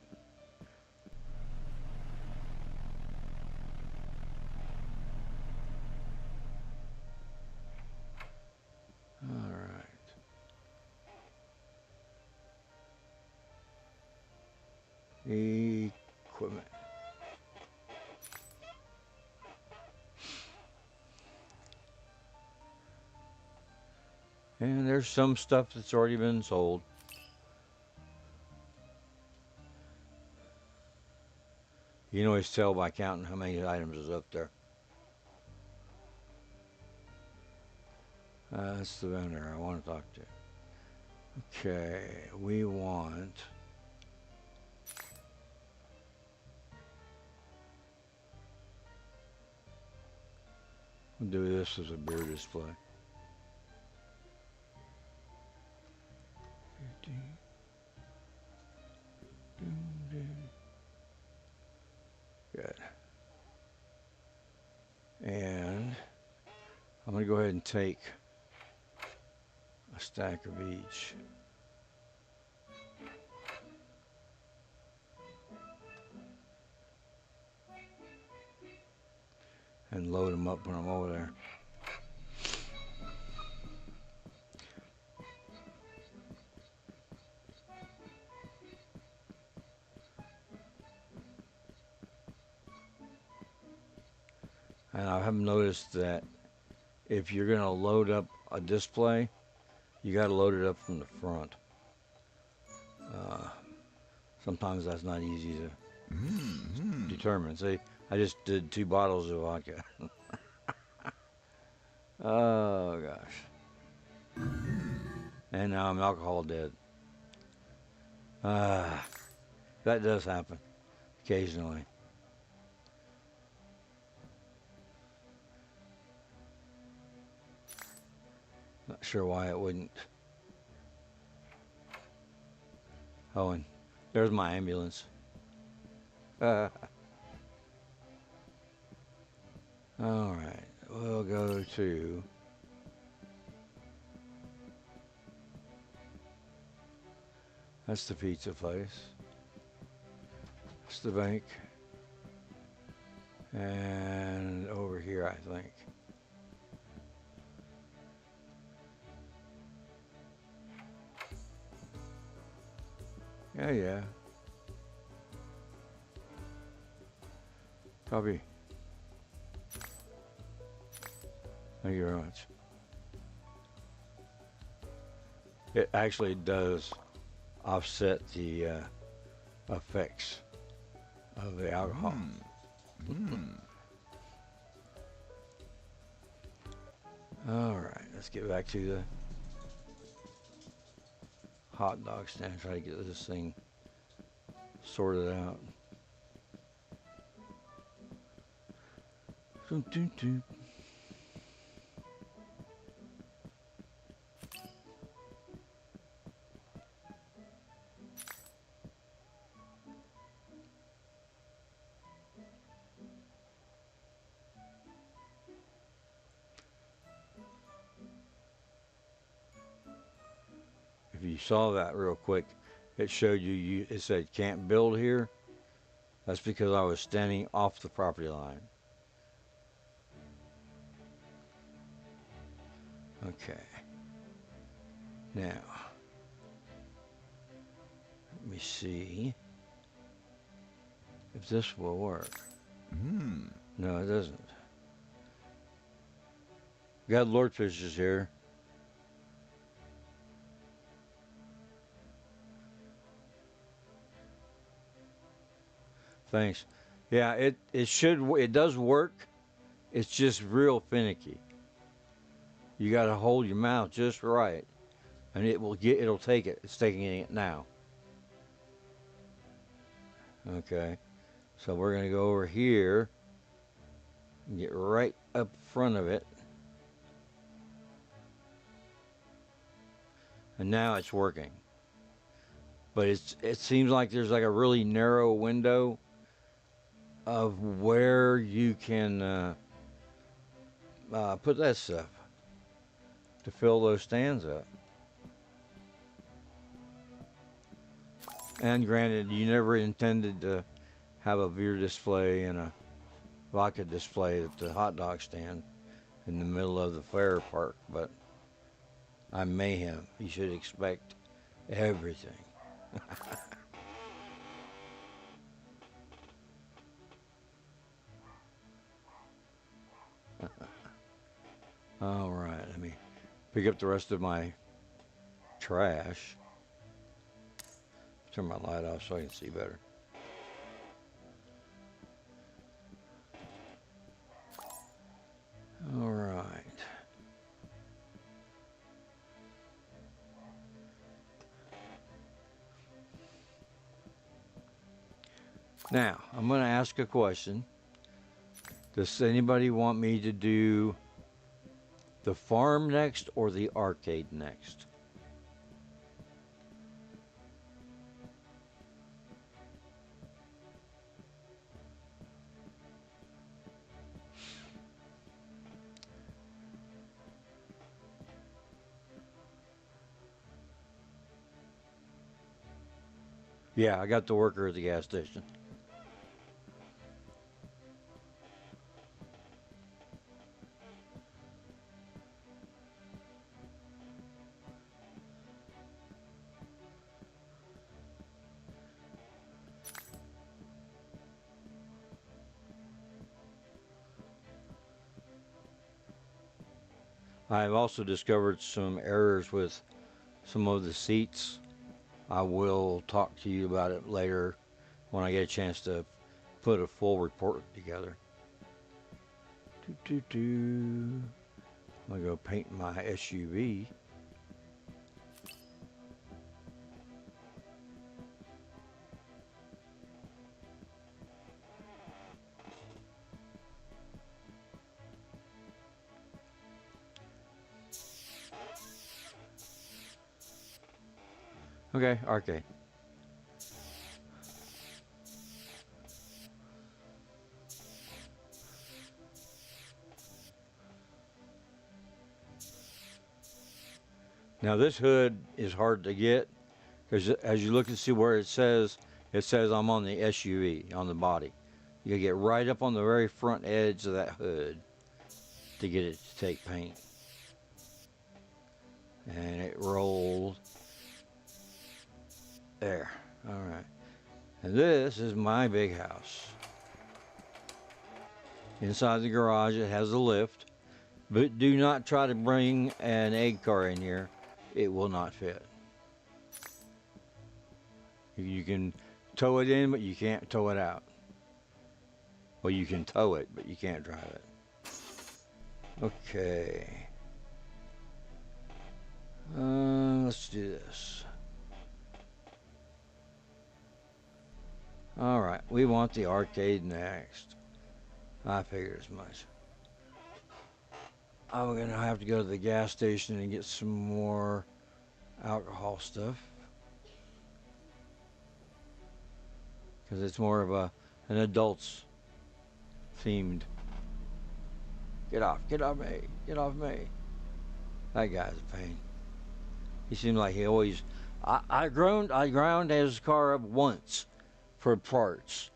[SPEAKER 1] All right. Equipment. And there's some stuff that's already been sold. You can always tell by counting how many items is up there. That's the vendor I want to talk to. Okay, we want We'll do this as a beer display. Good. And I'm going to go ahead and take a stack of each. And load them up when I'm over there. And I have noticed that if you're going to load up a display, you got to load it up from the front. Sometimes that's not easy to determine. See, I just did 2 bottles of vodka. Oh, gosh. And now I'm alcohol dead. That does happen occasionally. Not sure why it wouldn't. Oh, and there's my ambulance. All right, we'll go to that's the pizza place. That's the bank. And over here, I think. Yeah. Copy. Thank you very much. It actually does offset the effects of the alcohol. All right, let's get back to the hot dog stand. Try to get this thing sorted out. If you saw that real quick, it showed you, it said can't build here. That's because I was standing off the property line. Okay. Now, let me see if this will work. No, it doesn't. Got Lord Fishes here. Thanks. Yeah, it does work. It's just real finicky. You got to hold your mouth just right, and it'll take it. It's taking it now. Okay. So we're going to go over here and get right up front of it. And now it's working. But it seems like there's like a really narrow window of where you can put that stuff to fill those stands up. And granted, you never intended to have a beer display and a vodka display at the hot dog stand in the middle of the fair park, but I'm mayhem. You should expect everything. All right, let me pick up the rest of my trash. Turn my light off so I can see better. All right. Now, I'm going to ask a question. Does anybody want me to do The farm next or the arcade next? Yeah, I got the worker at the gas station. I've also discovered some errors with some of the seats. I will talk to you about it later when I get a chance to put a full report together. I'm gonna go paint my SUV. Okay, arcade. Now this hood is hard to get because as you look and see where it says I'm on the SUV on the body. You gotta get right up on the very front edge of that hood to get it to take paint. And it rolled. There. All right. And this is my big house. Inside the garage, it has a lift. But do not try to bring an egg car in here. It will not fit. You can tow it in, but you can't tow it out. Well, you can tow it, but you can't drive it. Okay. Let's do this. All right, we want the arcade next. I figured as much. I'm gonna have to go to the gas station and get some more alcohol stuff because it's more of an adults themed. Get off me, get off me. That guy's a pain. He seemed like he always. I ground his car up once for parts,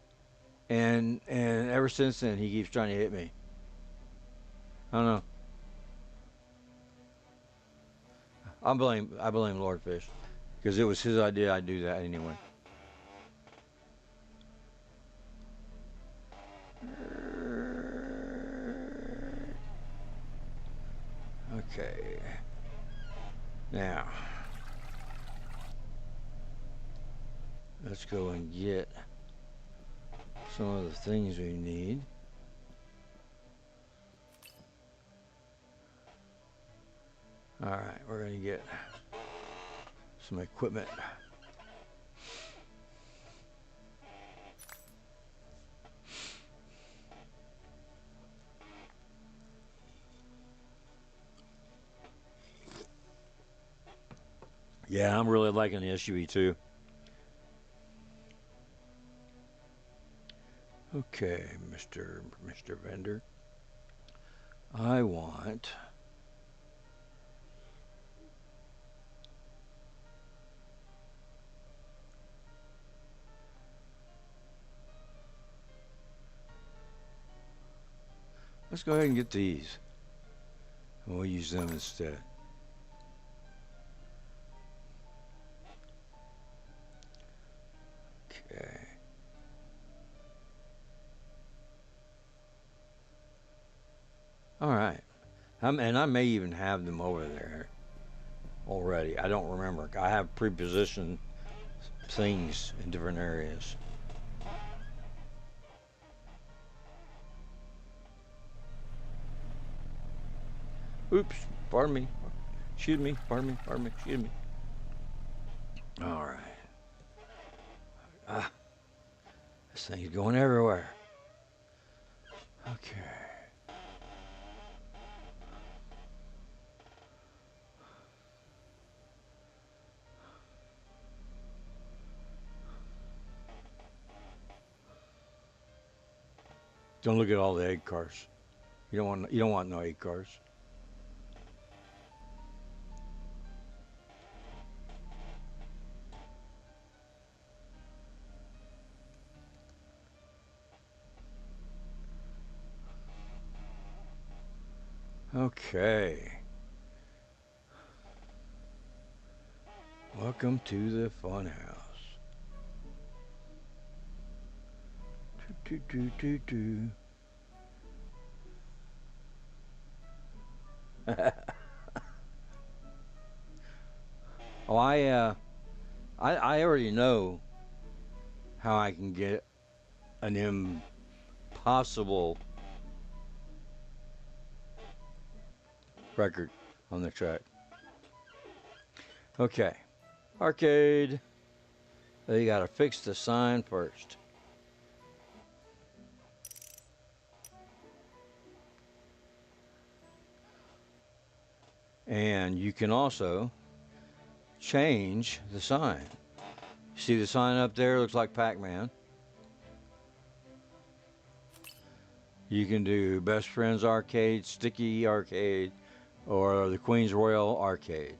[SPEAKER 1] and ever since then he keeps trying to hit me. I don't know. I blame Lord Fish because it was his idea. I'd do that anyway. Okay. Now, let's go and get some of the things we need. All right, we're going to get some equipment. Yeah, I'm really liking the SUV too. Okay, Mr. Vendor. I want let's go ahead and get these. And we'll use them instead. Okay. All right. And I may even have them over there already. I don't remember. I have pre-positioned things in different areas. Oops, pardon me. Excuse me, pardon me, excuse me. All right. Ah, this thing's going everywhere. Okay. Don't look at all the egg cars. You don't want no egg cars. Okay. Welcome to the fun house. Do, do, do, do, do. Oh, I already know how I can get an impossible record on the track. Okay, arcade. You gotta fix the sign first. And you can also change the sign. See the sign up there? Looks like Pac-Man. You can do Best Friends Arcade, Sticky Arcade, or the Queen's Royal Arcade.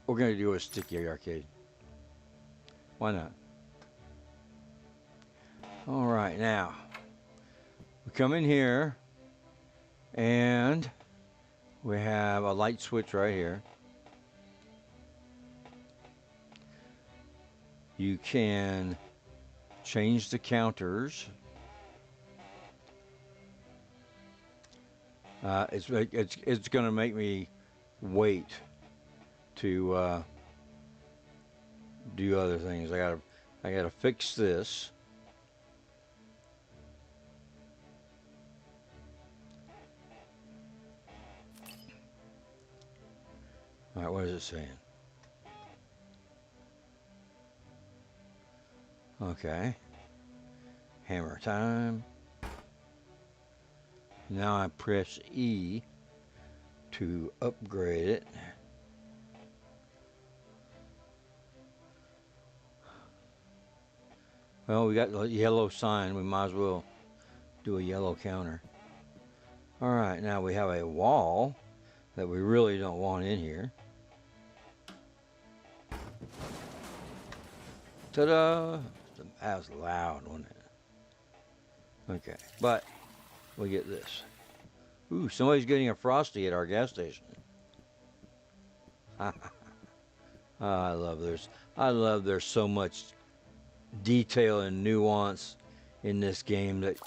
[SPEAKER 1] We're going to do a Sticky Arcade. Why not? All right, now we come in here and we have a light switch right here. You can change the counters. It's going to make me wait to do other things. I gotta fix this. All right, what is it saying? Okay. Hammer time. Now I press E to upgrade it. Well, we got the yellow sign. We might as well do a yellow counter. All right, now we have a wall that we really don't want in here. Ta-da! That was loud, wasn't it? Okay, but we get this. Ooh, somebody's getting a Frosty at our gas station. I love there's so much detail and nuance in this game that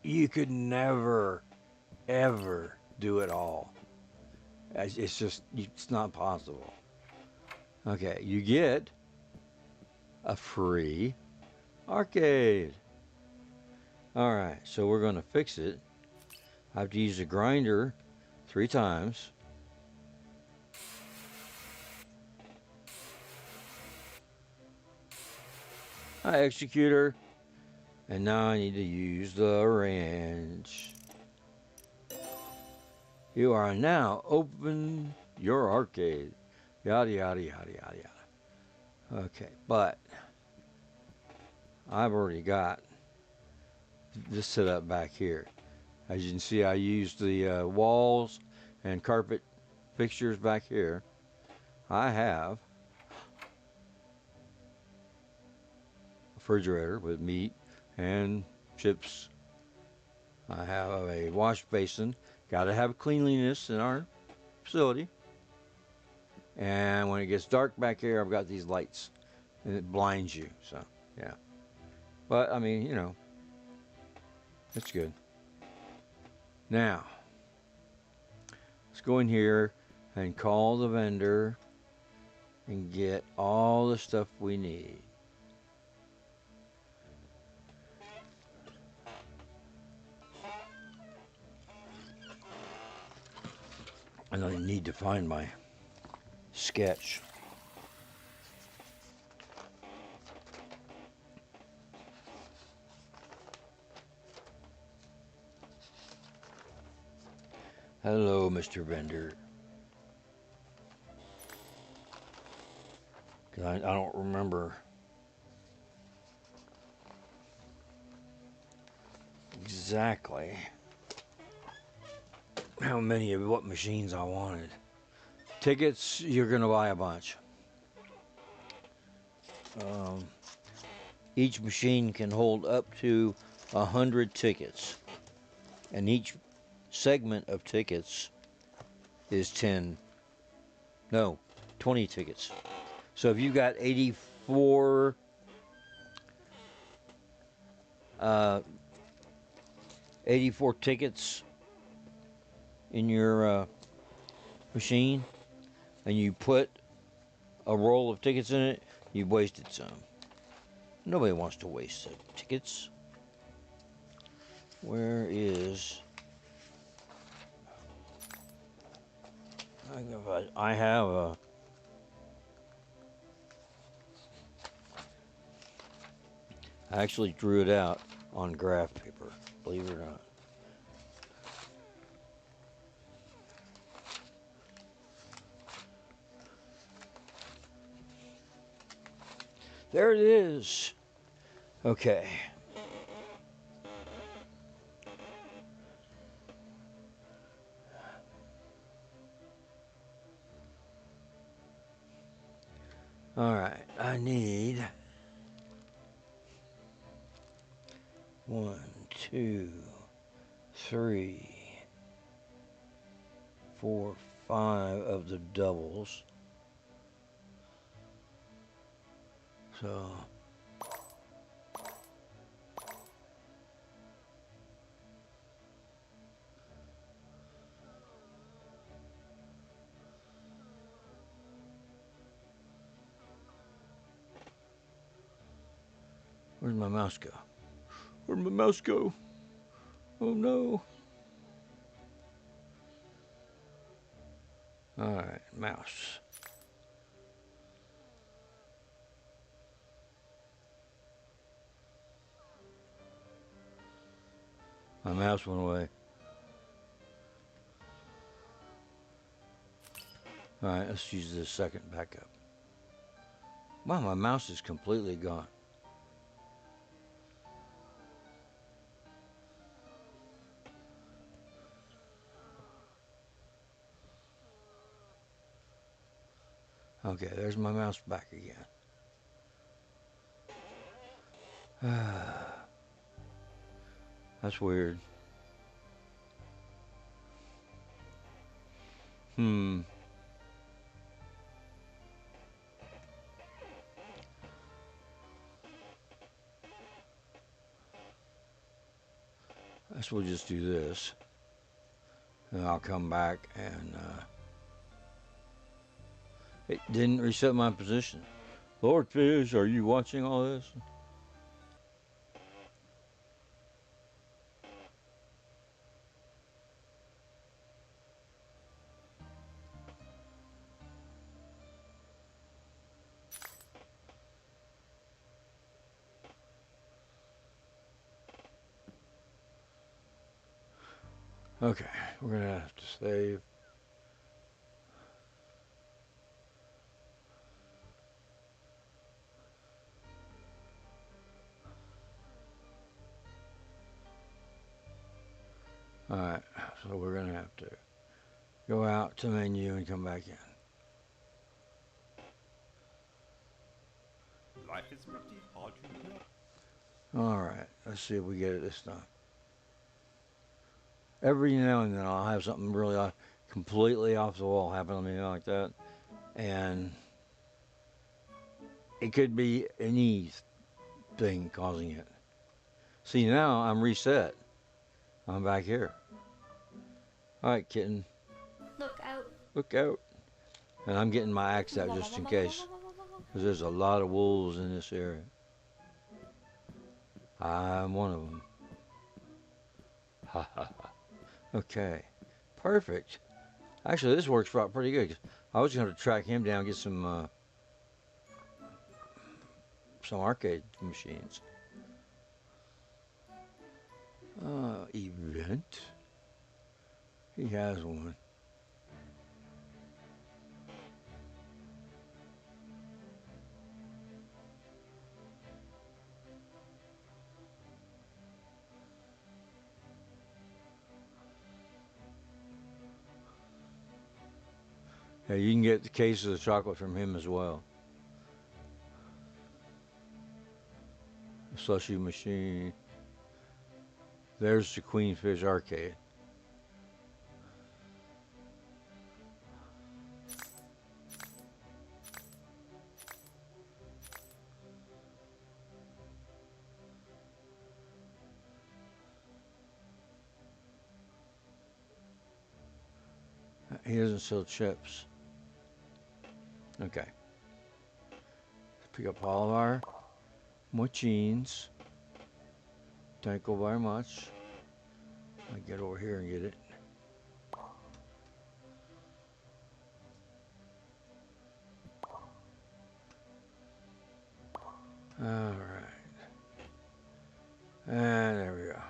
[SPEAKER 1] you could never, ever do it all. It's just, it's not possible. Okay, you get a free arcade. All right, so we're going to fix it. I have to use the grinder 3 times. Executor. And now I need to use the wrench. You are now open your arcade. Yada, yada, yada, yada, yada. Okay, but I've already got this set up back here. As you can see, I used the walls and carpet fixtures back here. I have a refrigerator with meat and chips. I have a wash basin. Got to have cleanliness in our facility. And when it gets dark back here, I've got these lights, and it blinds you. So, yeah. But I mean, you know, it's good. Now, let's go in here and call the vendor and get all the stuff we need. And I need to find my sketch. Hello, Mr. Vendor. Cause I don't remember exactly how many of what machines I wanted. Tickets, you're going to buy a bunch. Um, each machine can hold up to 100 tickets, and each segment of tickets is 20 tickets. So if you got 84 84 tickets in your machine, and you put a roll of tickets in it, you've wasted some. Nobody wants to waste tickets. Where is... I have a... I actually drew it out on graph paper, believe it or not. There it is. Okay. All right, I need 1, 2, 3, 4, 5 of the doubles. So where'd my mouse go? Where'd my mouse go? Oh no. All right, mouse. My mouse went away. All right, let's use this second backup. Wow, my mouse is completely gone. Okay, there's my mouse back again. That's weird. I guess we'll just do this. And I'll come back and it didn't reset my position. Lord Fish, are you watching all this? Okay, we're gonna have to save. All right, so we're gonna have to go out to menu and come back in.
[SPEAKER 4] Life is pretty hard to know.
[SPEAKER 1] All right, let's see if we get it this time. Every now and then I'll have something really completely off the wall happen to me like that, and it could be any thing causing it. See, now I'm reset. I'm back here. All right, kitten,
[SPEAKER 3] Look out.
[SPEAKER 1] look out. And I'm getting my axe out just in case, because there's a lot of wolves in this area. I'm one of them. Ha ha ha. Okay, perfect. Actually, this works out pretty good. I was going to track him down and get some arcade machines. Event. He has one. Yeah, you can get the cases of chocolate from him as well. Slushy machine. There's the Queenfish Arcade. He doesn't sell chips. Okay. Let's pick up all of our machines. Thank you very much. I get over here and get it. All right. And there we go.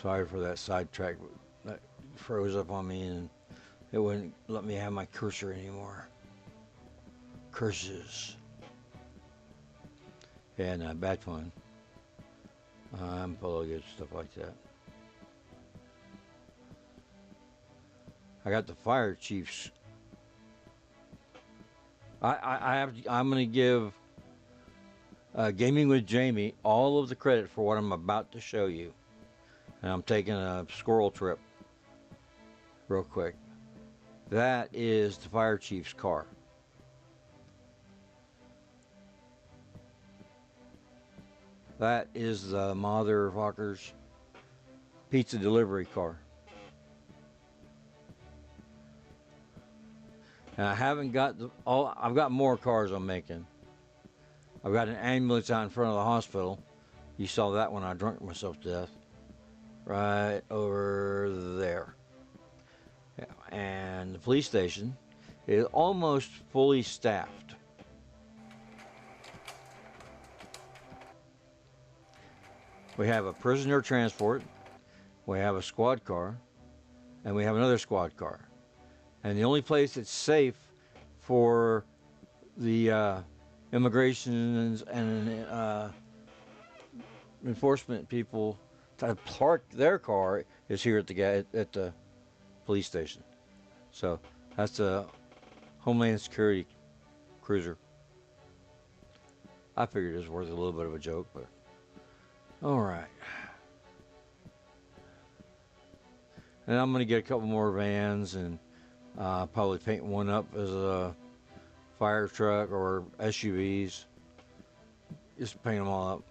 [SPEAKER 1] Sorry for that sidetrack. That froze up on me and it wouldn't let me have my cursor anymore. Curses. Yeah, no, bad fun. I'm full of good stuff like that. I got the fire chiefs. I'm gonna give Gaming with Jamie all of the credit for what I'm about to show you. And I'm taking a squirrel trip real quick. That is the fire chief's car. That is the motherfucker's pizza delivery car. And I haven't got I've got more cars I'm making. I've got an ambulance out in front of the hospital. You saw that when I drunk myself to death. Right over there. Yeah. And the police station is almost fully staffed. We have a prisoner transport, we have a squad car, and we have another squad car. And the only place that's safe for the immigration and enforcement people to park their car is here at the police station. So that's a Homeland Security cruiser. I figured it was worth a little bit of a joke, but all right. And I'm going to get a couple more vans and probably paint one up as a fire truck or SUVs. Just paint them all up.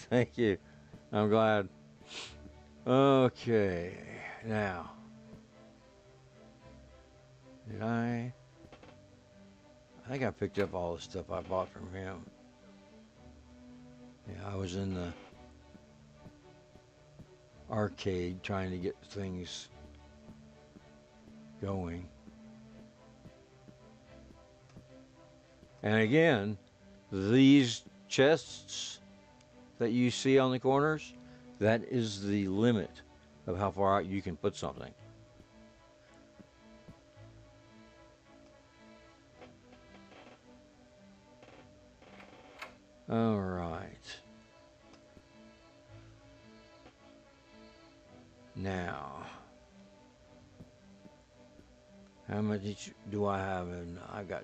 [SPEAKER 1] Thank you. I'm glad. Okay. Now. Did I think I picked up all the stuff I bought from him. Yeah, I was in the arcade trying to get things going. And again, these chests that you see on the corners, that is the limit of how far out you can put something. All right. Now, how much do I have in? I got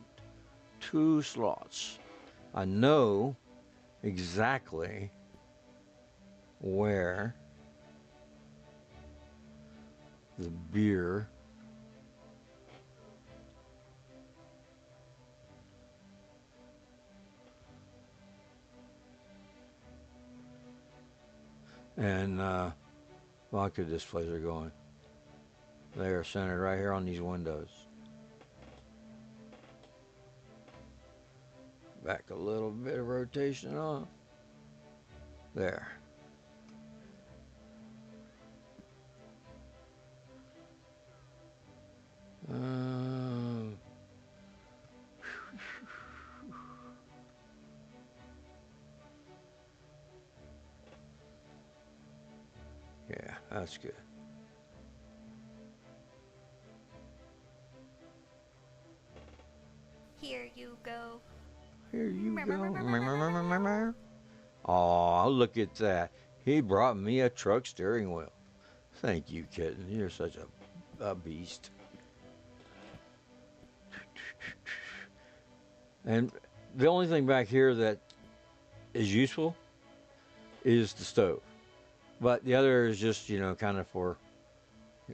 [SPEAKER 1] 2 slots. I know exactly where the beer and vodka displays are going. They are centered right here on these windows. Back a little bit of rotation off. There. Yeah, that's good.
[SPEAKER 3] Here, you you go.
[SPEAKER 1] Here you go. Aw, look at that. He brought me a truck steering wheel. Thank you, kitten. You're such a beast. And the only thing back here that is useful is the stove. But the other is just, kind of for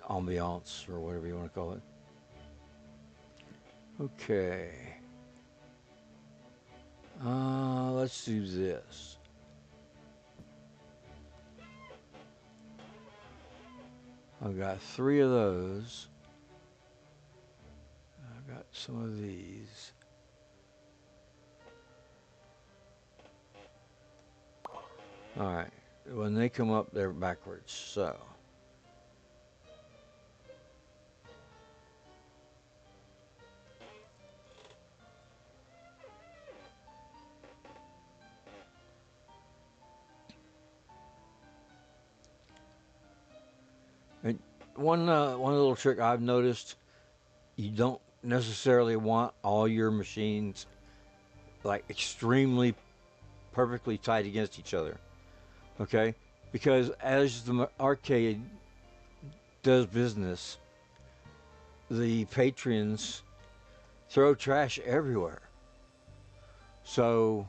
[SPEAKER 1] ambiance or whatever you want to call it. Okay. Let's do this. I've got 3 of those. I've got some of these. All right. When they come up, they're backwards. So. And one little trick I've noticed, you don't necessarily want all your machines like extremely perfectly tight against each other. Okay? Because as the arcade does business, the patrons throw trash everywhere. So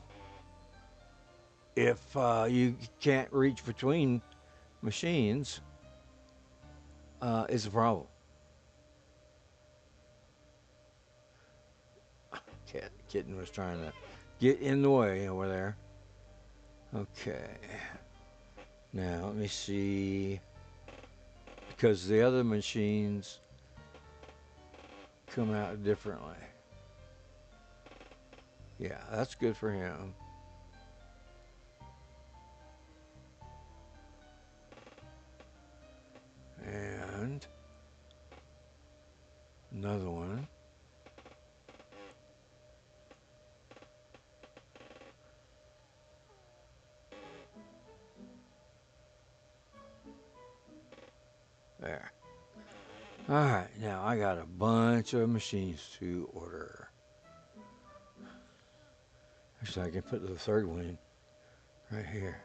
[SPEAKER 1] if you can't reach between machines, it's a problem. Kitten was trying to get in the way over there. Okay. Now let me see. Because the other machines come out differently. Yeah, that's good for him. And another one. There. All right, now I got a bunch of machines to order. Actually, I can put the third one in right here.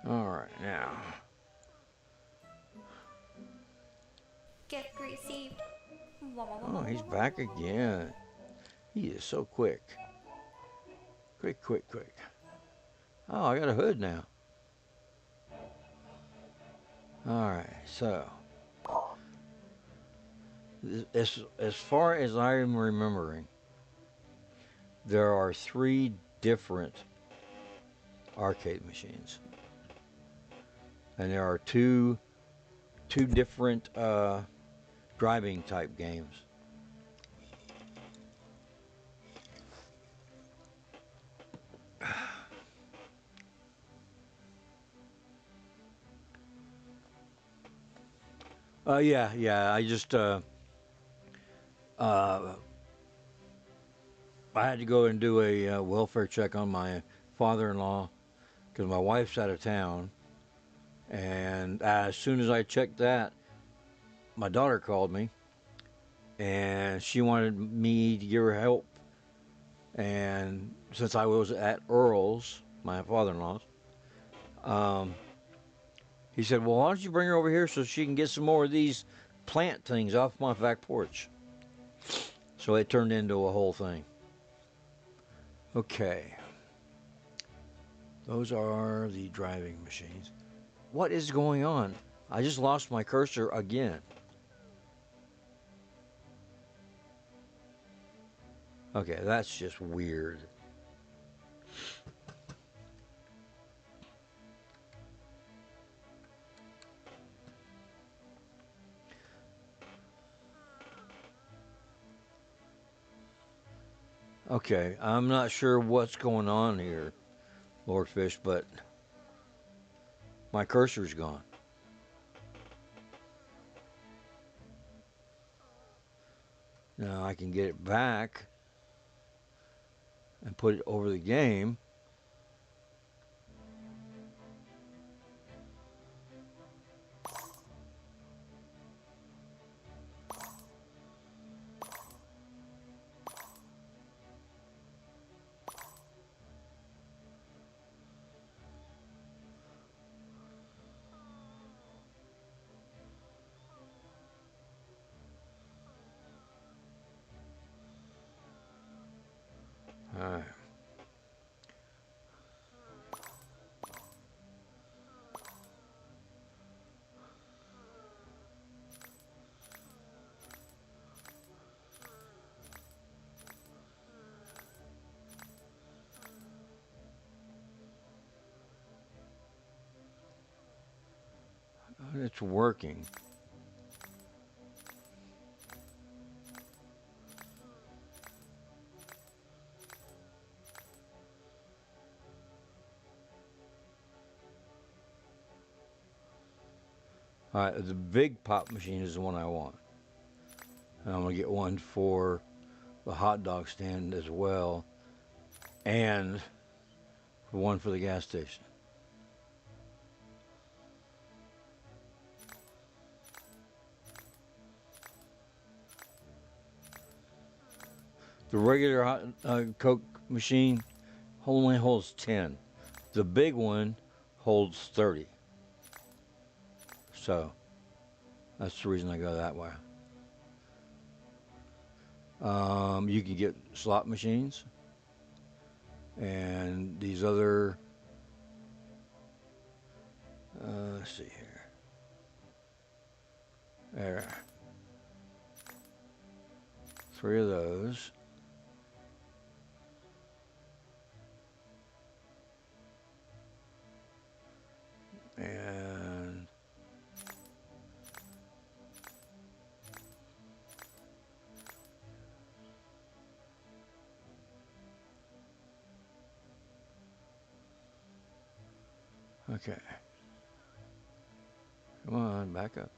[SPEAKER 1] All right, now.
[SPEAKER 3] Gift received.
[SPEAKER 1] Oh, he's back again. He is so quick. Quick, quick, quick. Oh, I got a hood now. All right, so as far as I'm remembering, there are 3 different arcade machines, and there are two different driving type games. Yeah. I just I had to go and do a welfare check on my father-in-law because my wife's out of town, and as soon as I checked that, my daughter called me, and she wanted me to give her help. And since I was at Earl's, my father-in-law's, he said, "Well, why don't you bring her over here so she can get some more of these plant things off my back porch?" So it turned into a whole thing. Okay. Those are the driving machines. What is going on? I just lost my cursor again. Okay, that's just weird. Okay, I'm not sure what's going on here, Lord Fish, but my cursor's gone. Now I can get it back and put it over the game. Alright. It's working. Alright, the big pop machine is the one I want. And I'm going to get one for the hot dog stand as well. And one for the gas station. The regular hot Coke machine only holds 10. The big one holds 30. So that's the reason I go that way. You can get slot machines and these other. Let's see here. There. 3 of those. And okay. Come on, back up.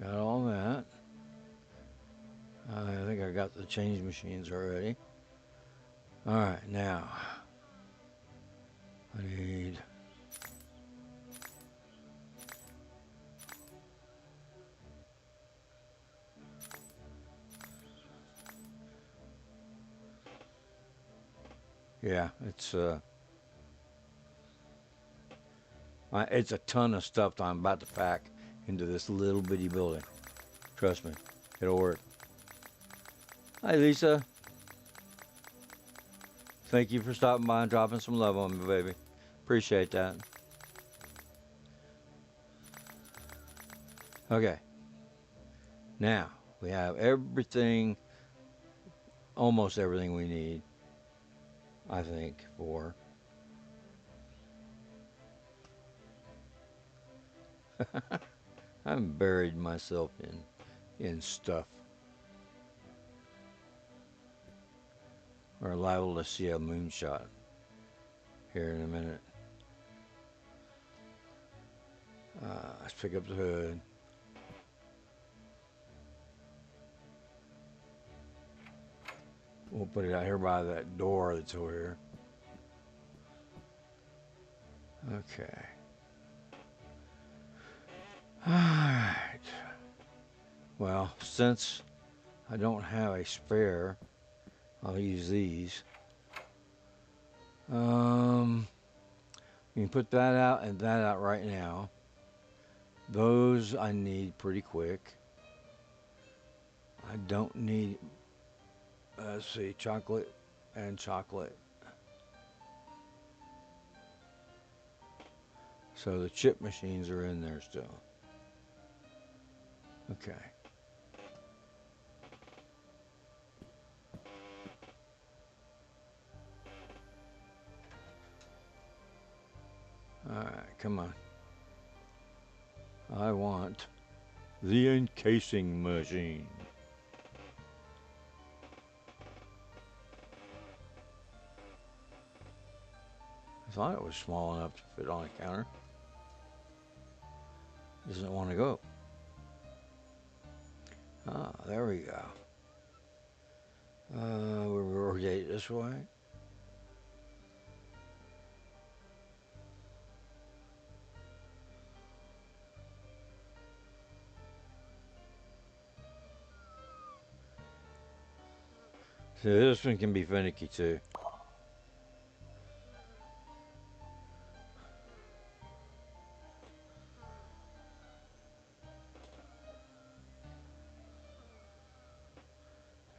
[SPEAKER 1] Got all that. I think I got the change machines already. All right, now I need it's a ton of stuff that I'm about to pack into this little bitty building. Trust me, it'll work. Hi, Lisa. Thank you for stopping by and dropping some love on me, baby. Appreciate that. Okay. Now, we have everything, almost everything we need, I think, for... I'm buried myself in stuff. We're liable to see a moonshot here in a minute. Let's pick up the hood. We'll put it out here by that door that's over here. Okay. Alright. Well, since I don't have a spare, I'll use these. You can put that out and that out right now. Those I need pretty quick. I don't need, let's see, chocolate and chocolate. So the chip machines are in there still. Okay. All right, come on. I want the encasing machine. I thought it was small enough to fit on a counter. Doesn't want to go. Ah, there we go. We'll rotate this way. So this one can be finicky too.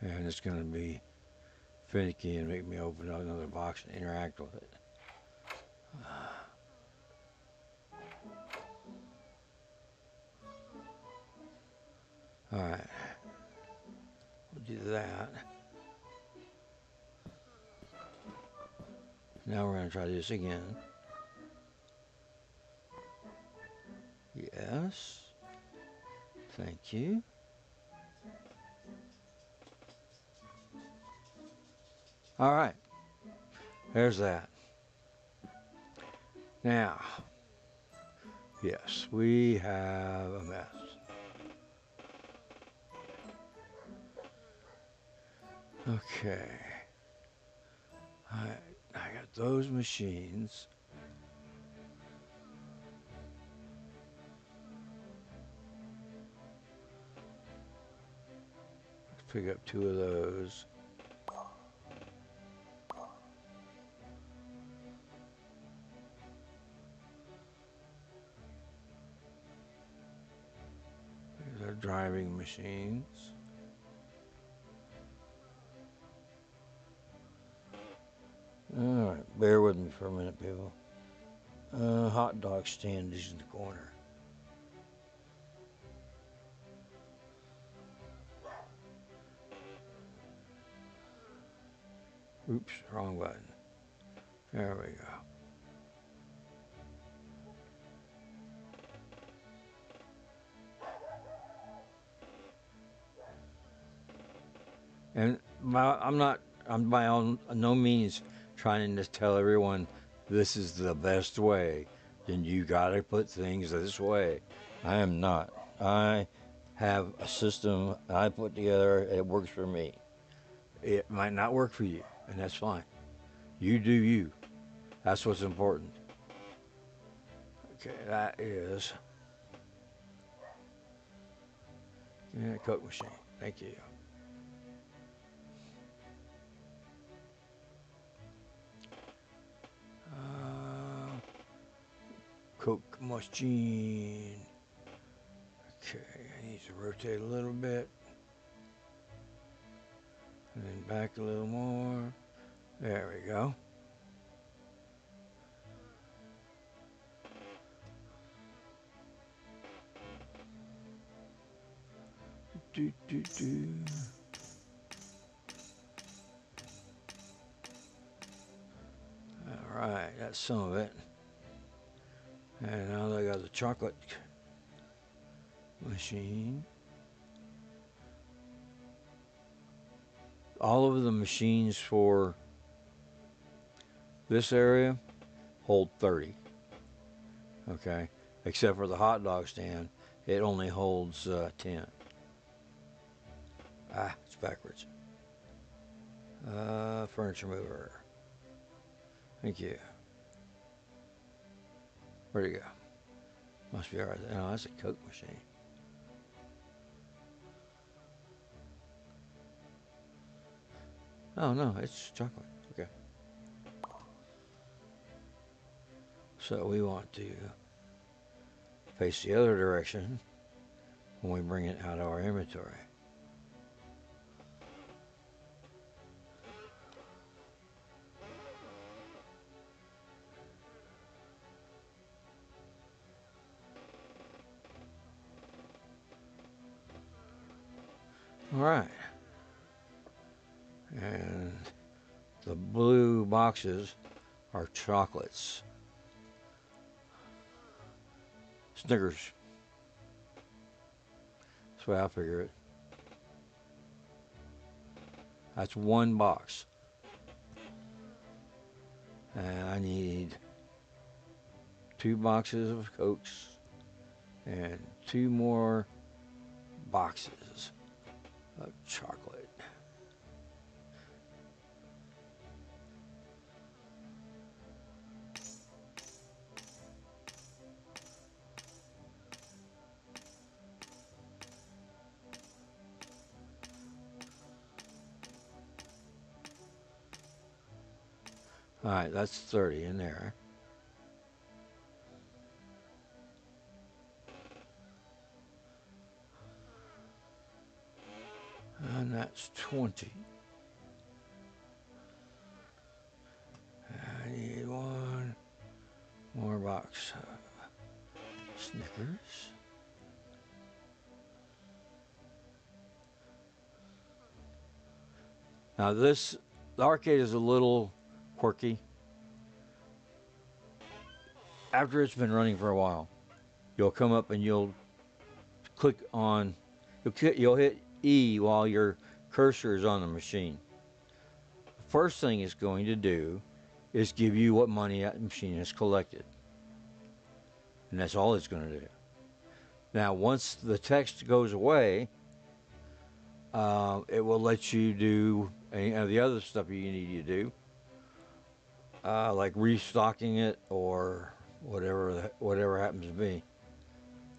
[SPEAKER 1] And it's going to be finicky and make me open up another box and interact with it. Alright. We'll do that. Now we're going to try this again. Yes. Thank you. Alright. There's that. Now, yes, we have a mess. Okay. I got those machines. Let's pick up 2 of those. These are driving machines. Alright, bear with me for a minute, people. Hot dog stand is in the corner. Oops, wrong button. There we go. And I'm by no means trying to tell everyone this is the best way. Then you gotta put things this way. I am not. I have a system I put together. It works for me. It might not work for you, and that's fine. You do you. That's what's important. Okay, that is. Give me that Coke machine. Thank you. Coke machine. Okay, I need to rotate a little bit. And then back a little more. There we go. Do, do, do. All right, that's some of it. And now I got the chocolate machine. All of the machines for this area hold 30. Okay, except for the hot dog stand, it only holds 10. It's backwards. Furniture mover. Thank you. Where'd it go? Must be alright. No, that's a Coke machine. Oh no, it's chocolate. Okay. So we want to face the other direction when we bring it out of our inventory. All right. And the blue boxes are chocolates. Snickers. That's the way I figure it. That's one box. And I need 2 boxes of Cokes and 2 more boxes of chocolate. All right, that's 30 in there. And that's 20. I need one more box of Snickers. Now the arcade is a little quirky. After it's been running for a while, you'll come up and you'll click on, you'll hit E while your cursor is on the machine. The first thing it's going to do is give you what money that machine has collected. And that's all it's going to do. Now, once the text goes away, it will let you do any of the other stuff you need to do, like restocking it or whatever happens to be.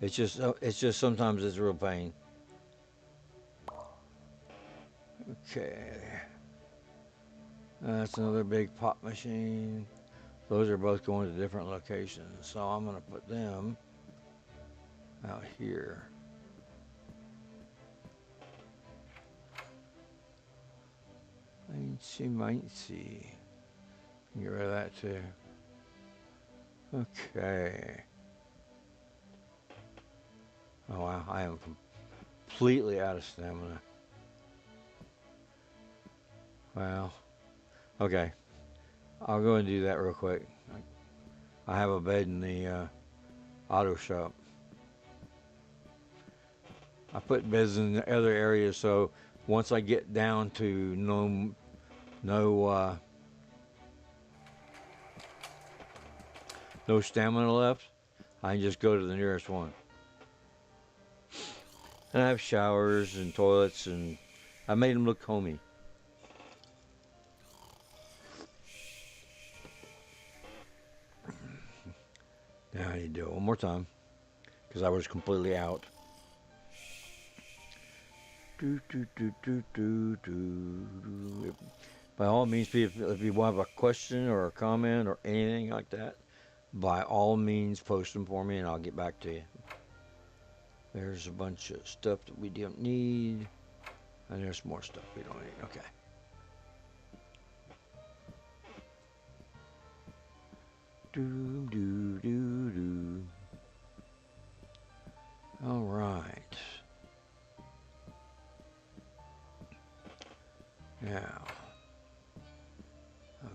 [SPEAKER 1] It's just sometimes it's a real pain. Okay, that's another big pop machine. Those are both going to different locations, so I'm going to put them out here. Might see. Get rid of that too. Okay. Oh wow, I am completely out of stamina. Well, okay. I'll go and do that real quick. I have a bed in the auto shop. I put beds in the other areas so once I get down to no stamina left, I can just go to the nearest one. And I have showers and toilets, and I made them look homey. Now I need to do it one more time because I was completely out. By all means, if you have a question or a comment or anything like that, by all means post them for me and I'll get back to you. There's a bunch of stuff that we don't need, and there's more stuff we don't need. Okay. All right. Now,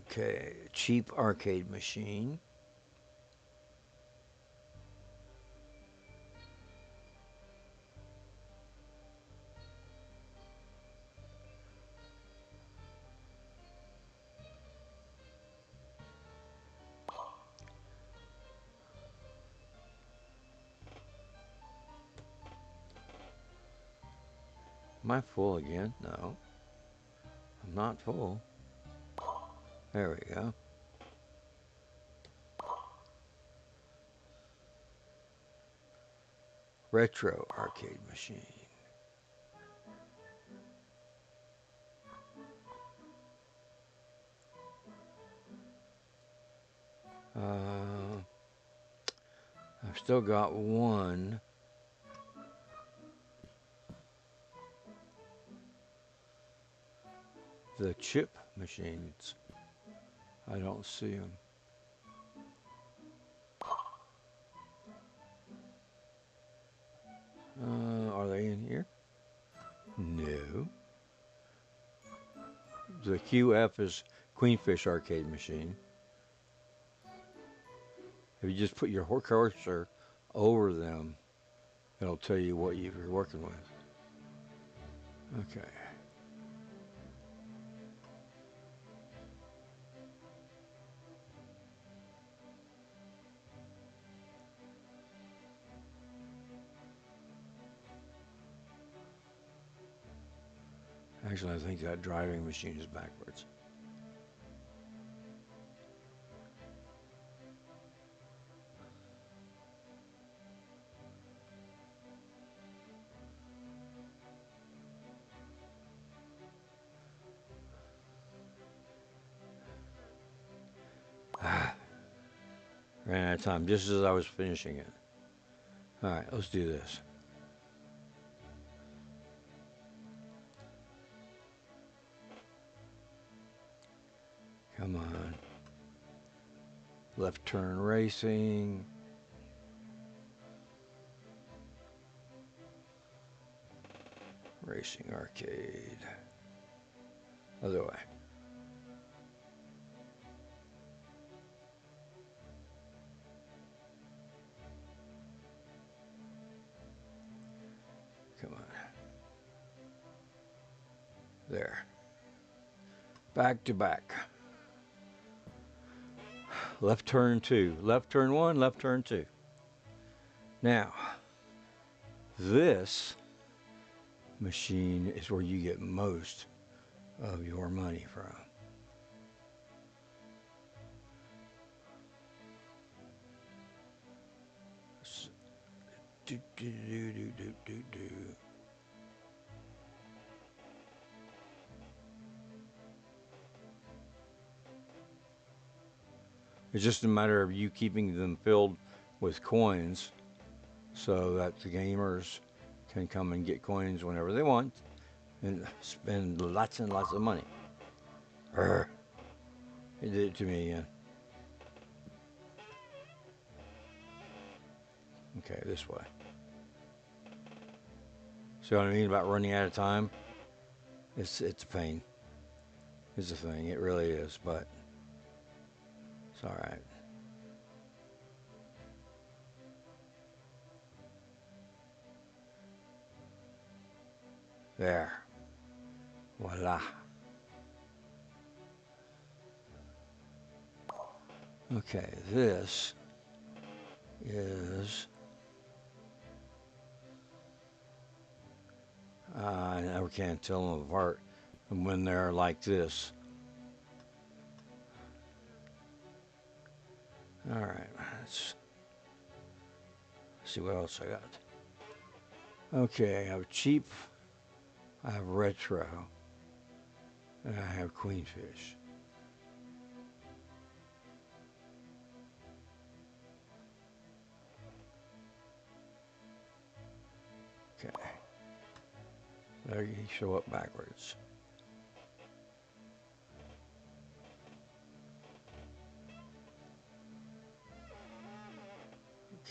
[SPEAKER 1] okay, cheap arcade machine. Am I full again? No. I'm not full. There we go. Retro arcade machine. I've still got one. The chip machines. I don't see them. Are they in here? No. The QF is Queenfish arcade machine. If you just put your cursor over them, it'll tell you what you're working with. Okay. Actually, I think that driving machine is backwards. Ran out of time just as I was finishing it. All right, let's do this. Come on. Left turn racing. Racing arcade. Other way. Come on. There. Back to back. Left turn 2. Left turn 1, left turn 2. Now, this machine is where you get most of your money from. Do, do, do, do, do, do, do. It's just a matter of you keeping them filled with coins so that the gamers can come and get coins whenever they want and spend lots and lots of money. Urgh. It did it to me again. Okay, this way. See what I mean about running out of time? It's a pain. It's a thing. It really is, but it's all right. There. Voila. Okay, this is... I never can tell them apart when they're like this. All right, let's see what else I got. Okay, I have cheap, I have retro, and I have queenfish. Okay, there you show up backwards.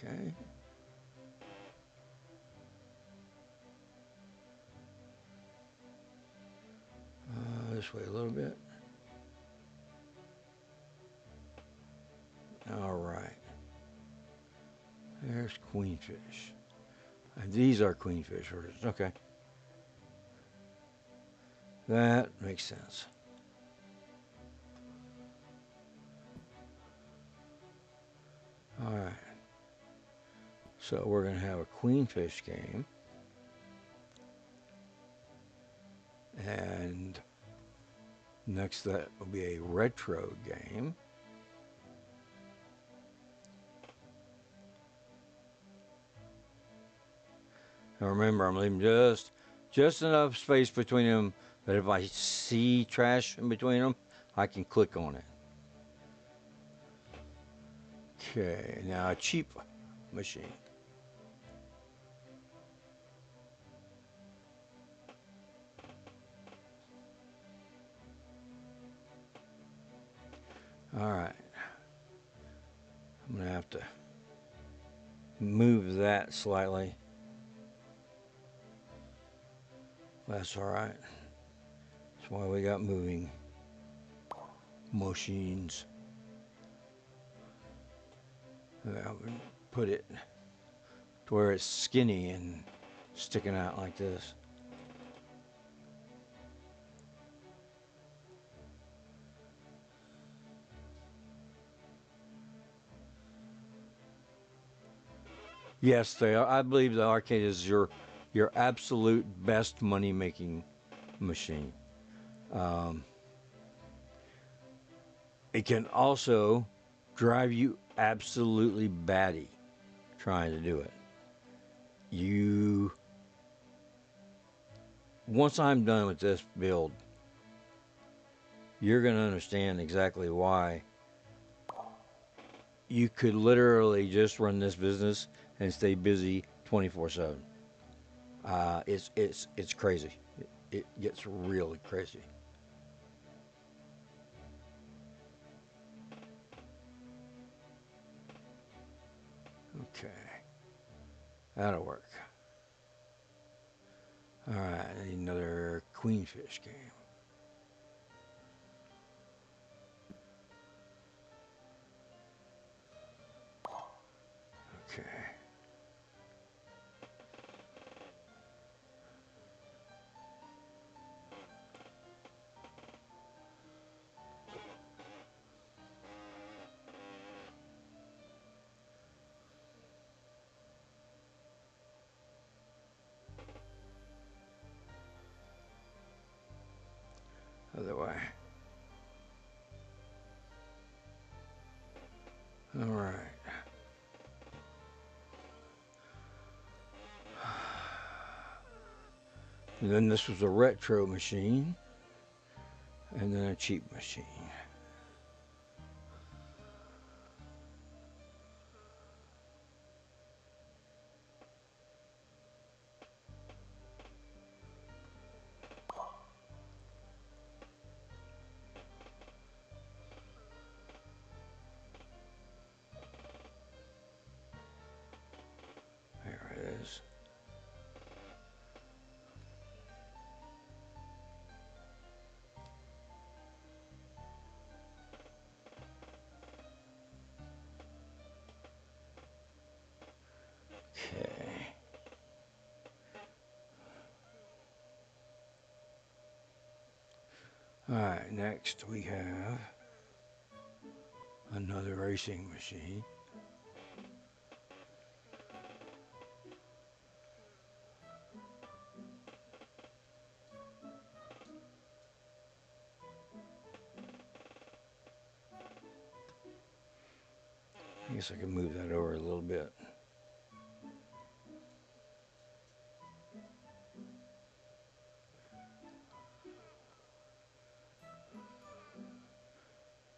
[SPEAKER 1] Okay. This way a little bit. All right. There's queenfish. And these are queenfish versions. Okay. That makes sense. All right. So we're going to have a queenfish game. And next that will be a retro game. Now remember, I'm leaving just enough space between them that if I see trash in between them, I can click on it. Okay, now a cheap machine. All right. I'm going to have to move that slightly. That's all right. That's why we got moving machines. I would put it to where it's skinny and sticking out like this. Yes, they are. I believe the arcade is your absolute best money making machine. It can also drive you absolutely batty trying to do it. Once I'm done with this build, you're going to understand exactly why you could literally just run this business and stay busy 24/7. It's crazy. It gets really crazy. Okay. That'll work. Alright, I need another queenfish game. Okay. Other way. Alright. And then this was a retro machine. And then a cheap machine. There it is. Okay. Alright, next we have another racing machine. I guess I can move that over a little bit.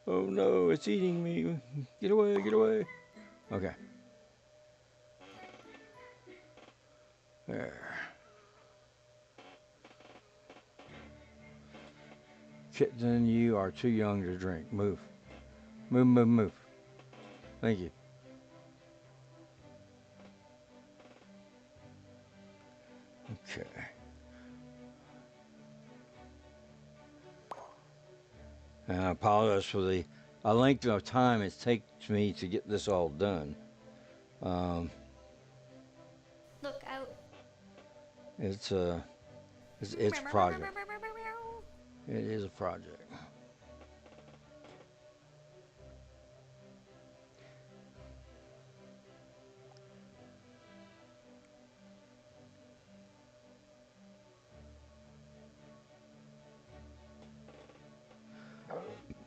[SPEAKER 1] Oh no, it's eating me. Get away, get away. Okay. There. Kitten, you are too young to drink. Move. Move, move, move. Thank you. Okay. And I apologize for the length of time it takes me to get this all done.
[SPEAKER 3] Look out.
[SPEAKER 1] It's a project. It is a project.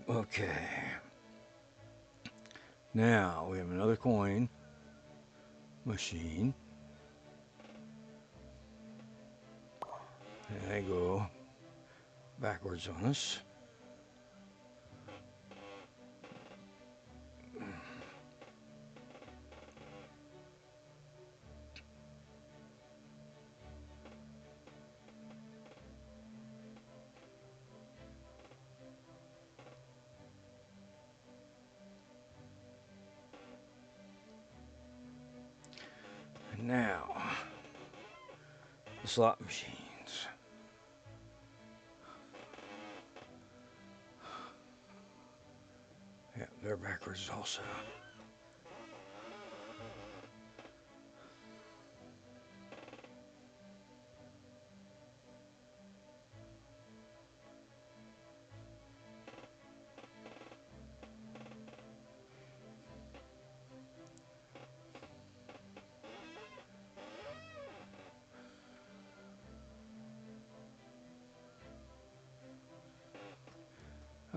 [SPEAKER 1] Okay. Now we have another coin machine. And they go backwards on us. And now the slot machines. Yeah, they're backwards also.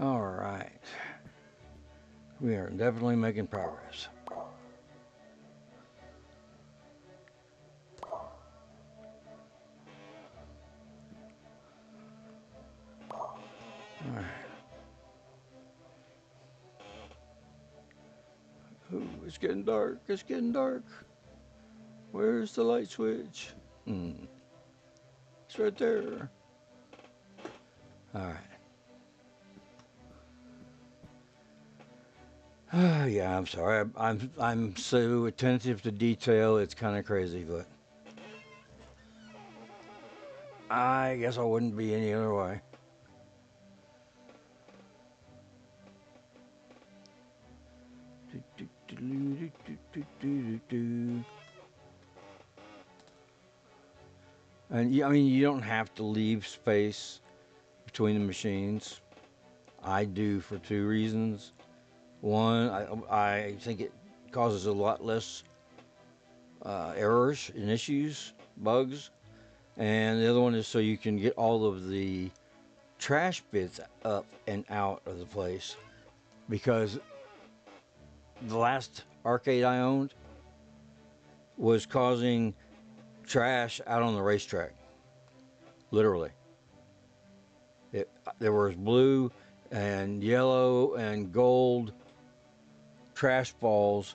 [SPEAKER 1] All right. We are definitely making progress. All right. Ooh, it's getting dark. It's getting dark. Where's the light switch? It's right there. All right. Yeah, I'm sorry. I'm so attentive to detail. It's kind of crazy, but I guess I wouldn't be any other way. And I mean, you don't have to leave space between the machines. I do for two reasons. One, I think it causes a lot less errors and issues, bugs. And the other one is so you can get all of the trash bits up and out of the place. Because the last arcade I owned was causing trash out on the racetrack. Literally. There was blue and yellow and gold trash balls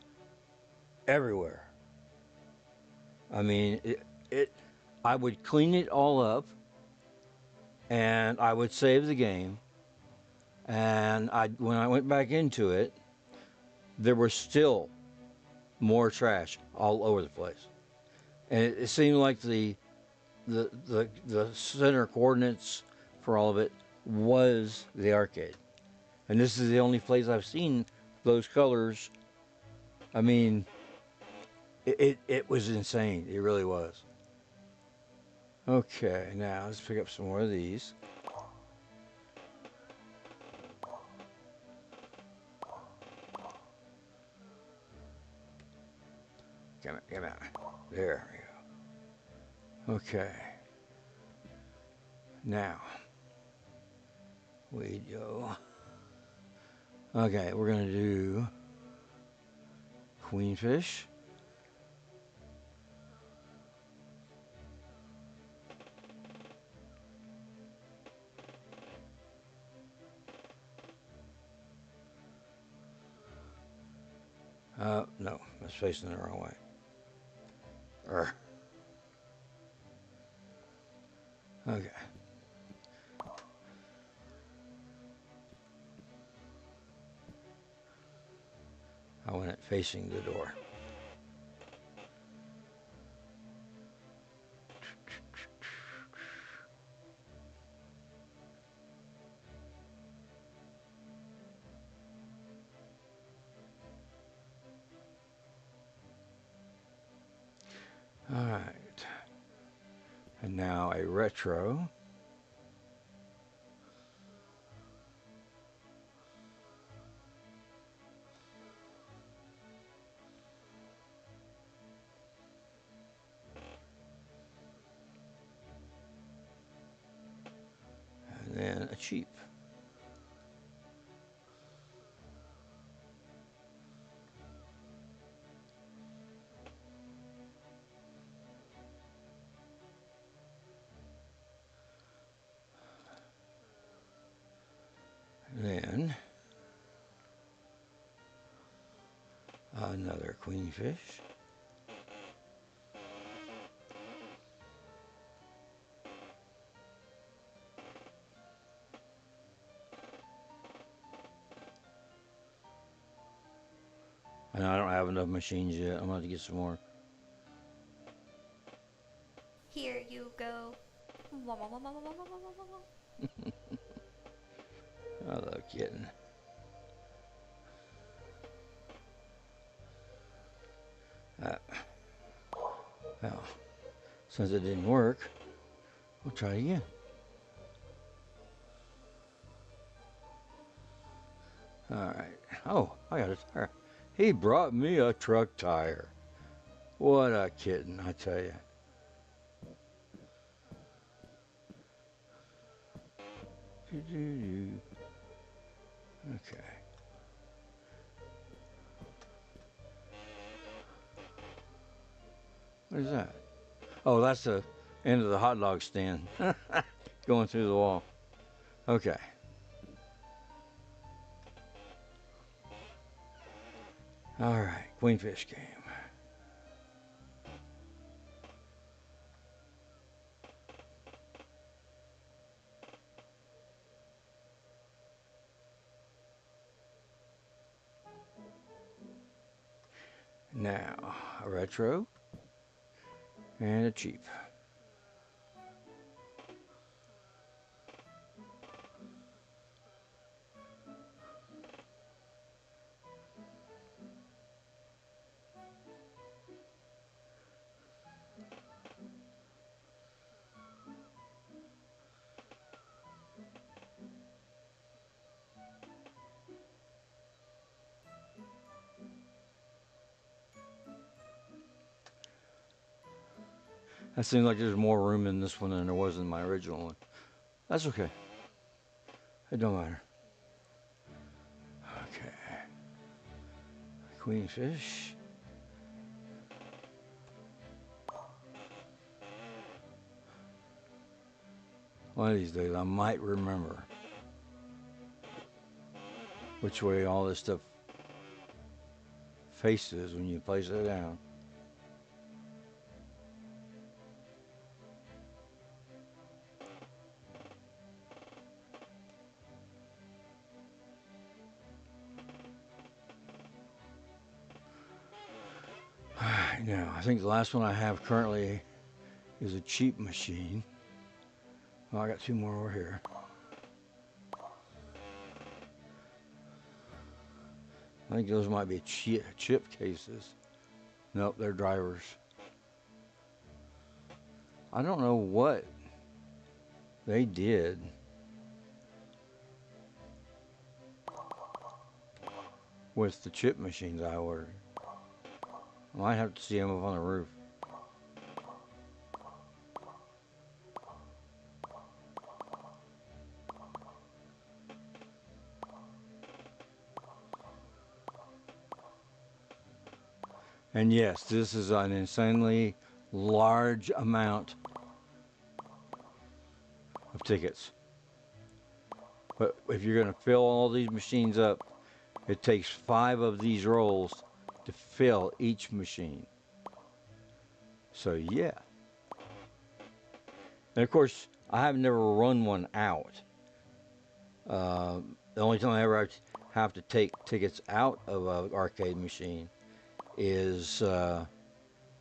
[SPEAKER 1] everywhere. I mean, I would clean it all up and I would save the game. And when I went back into it, there was still more trash all over the place. And it seemed like the center coordinates for all of it was the arcade. And this is the only place I've seen those colors. I mean, it was insane. It really was. Okay, now let's pick up some more of these. Come on. There we go. Okay. Now, we go. Okay, we're going to do queenfish. No, that's facing the wrong way. Okay. I want it facing the door. All right. And now a retro. And then a cheap. Then another queenfish. And I don't have enough machines yet. I'm going to get some more.
[SPEAKER 3] Here you go.
[SPEAKER 1] I love kidding. Well, since it didn't work, we'll try it again. All right. Oh, I got a tire. He brought me a truck tire. What a kitten, I tell you. Okay. What is that? Oh, that's the end of the hot dog stand going through the wall. Okay. All right, queenfish game. Now, a retro and a cheap. That seems like there's more room in this one than there was in my original one. That's okay. It don't matter. Okay. Queen fish. One of these days I might remember which way all this stuff faces when you place it down. Now, I think the last one I have currently is a cheap machine. Oh, I got two more over here. I think those might be chip cases. Nope, they're drivers. I don't know what they did with the chip machines I ordered. I might have to see them up on the roof. And yes, this is an insanely large amount of tickets. But if you're going to fill all these machines up, it takes 5 of these rolls to fill each machine. So yeah. And of course, I have never run one out. The only time I ever have to take tickets out of an arcade machine is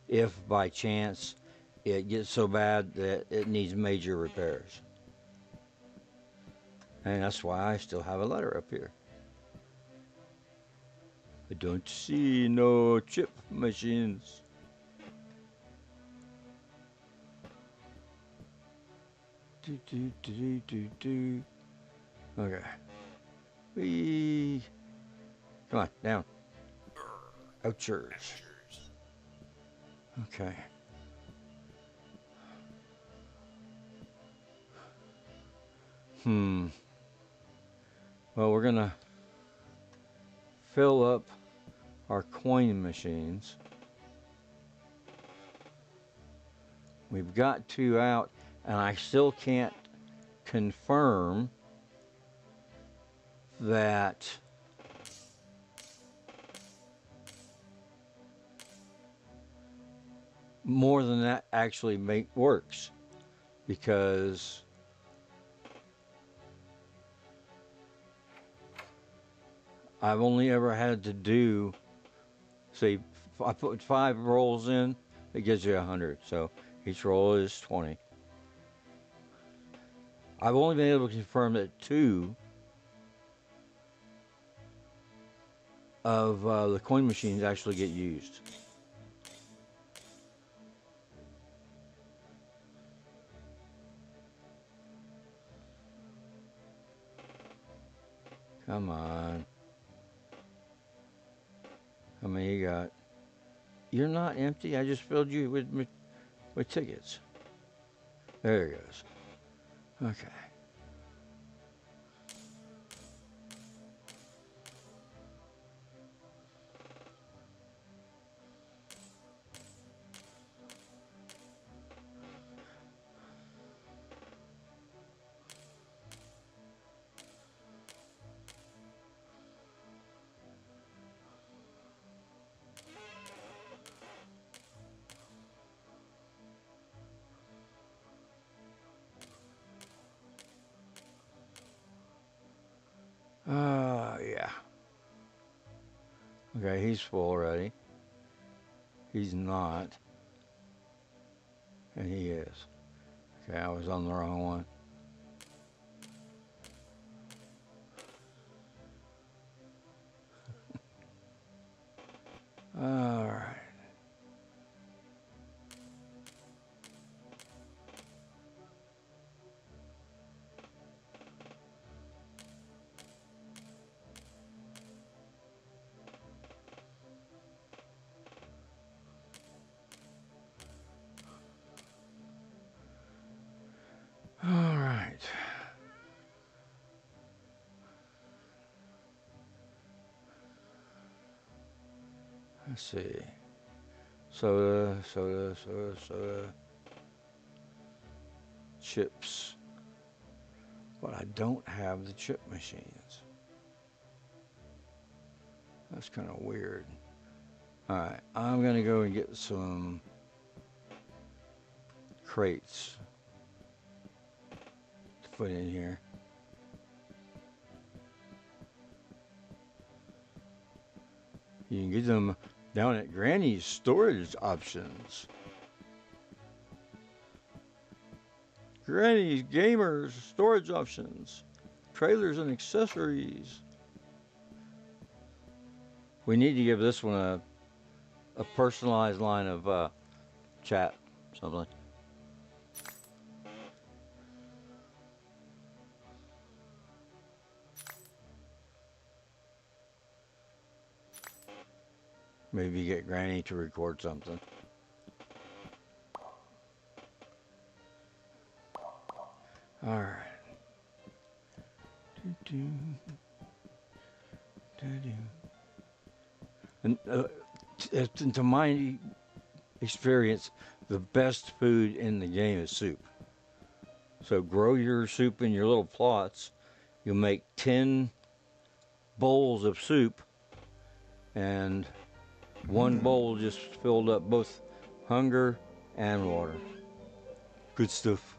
[SPEAKER 1] if by chance it gets so bad that it needs major repairs. And that's why I still have a letter up here. I don't see no chip machines. Okay. Come on, down. Ouchers. Okay. Well, we're gonna fill up our coin machines. We've got 2 out, and I still can't confirm that more than that actually works, because I've only ever had to do, say, I put 5 rolls in, it gives you 100. So each roll is 20. I've only been able to confirm that 2 of the coin machines actually get used. Come on. How many you got? You're not empty. I just filled you with tickets. There it goes. Okay. Yeah. Okay, he's full already. He's not. And he is. Okay, I was on the wrong one. All right. All right. Let's see. Soda, soda, soda, soda. Chips. But I don't have the chip machines. That's kind of weird. All right. I'm going to go and get some crates to put in here. You can get them down at Granny's storage options. Granny's Gamers storage options. Trailers and accessories. We need to give this one a personalized line of chat. Something. Maybe get Granny to record something. All right. And to my experience, the best food in the game is soup. So grow your soup in your little plots. You'll make 10 bowls of soup, and one bowl just filled up both hunger and water. Good stuff.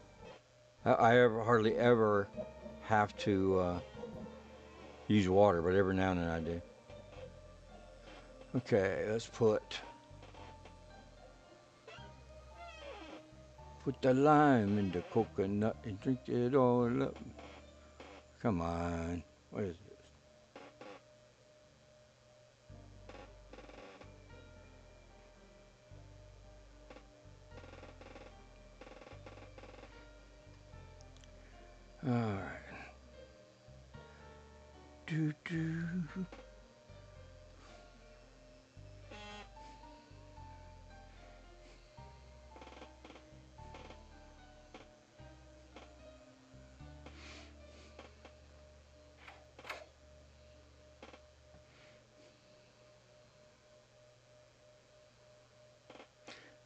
[SPEAKER 1] I hardly ever have to use water, but every now and then I do. Okay, let's put the lime in the coconut and drink it all up. Come on. What is this? All right. Do do.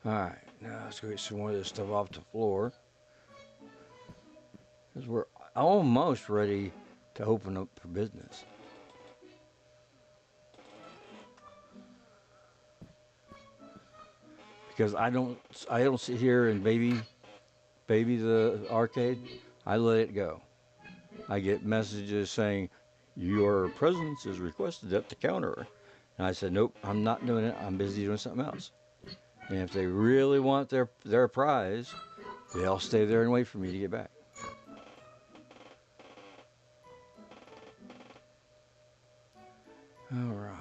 [SPEAKER 1] All right, now let's go get some more of this stuff off the floor. Because we're almost ready to open up for business. Because I don't sit here and baby the arcade. I let it go. I get messages saying your presence is requested at the counter. And I said, nope, I'm not doing it. I'm busy doing something else. And if they really want their prize, they'll stay there and wait for me to get back. All right.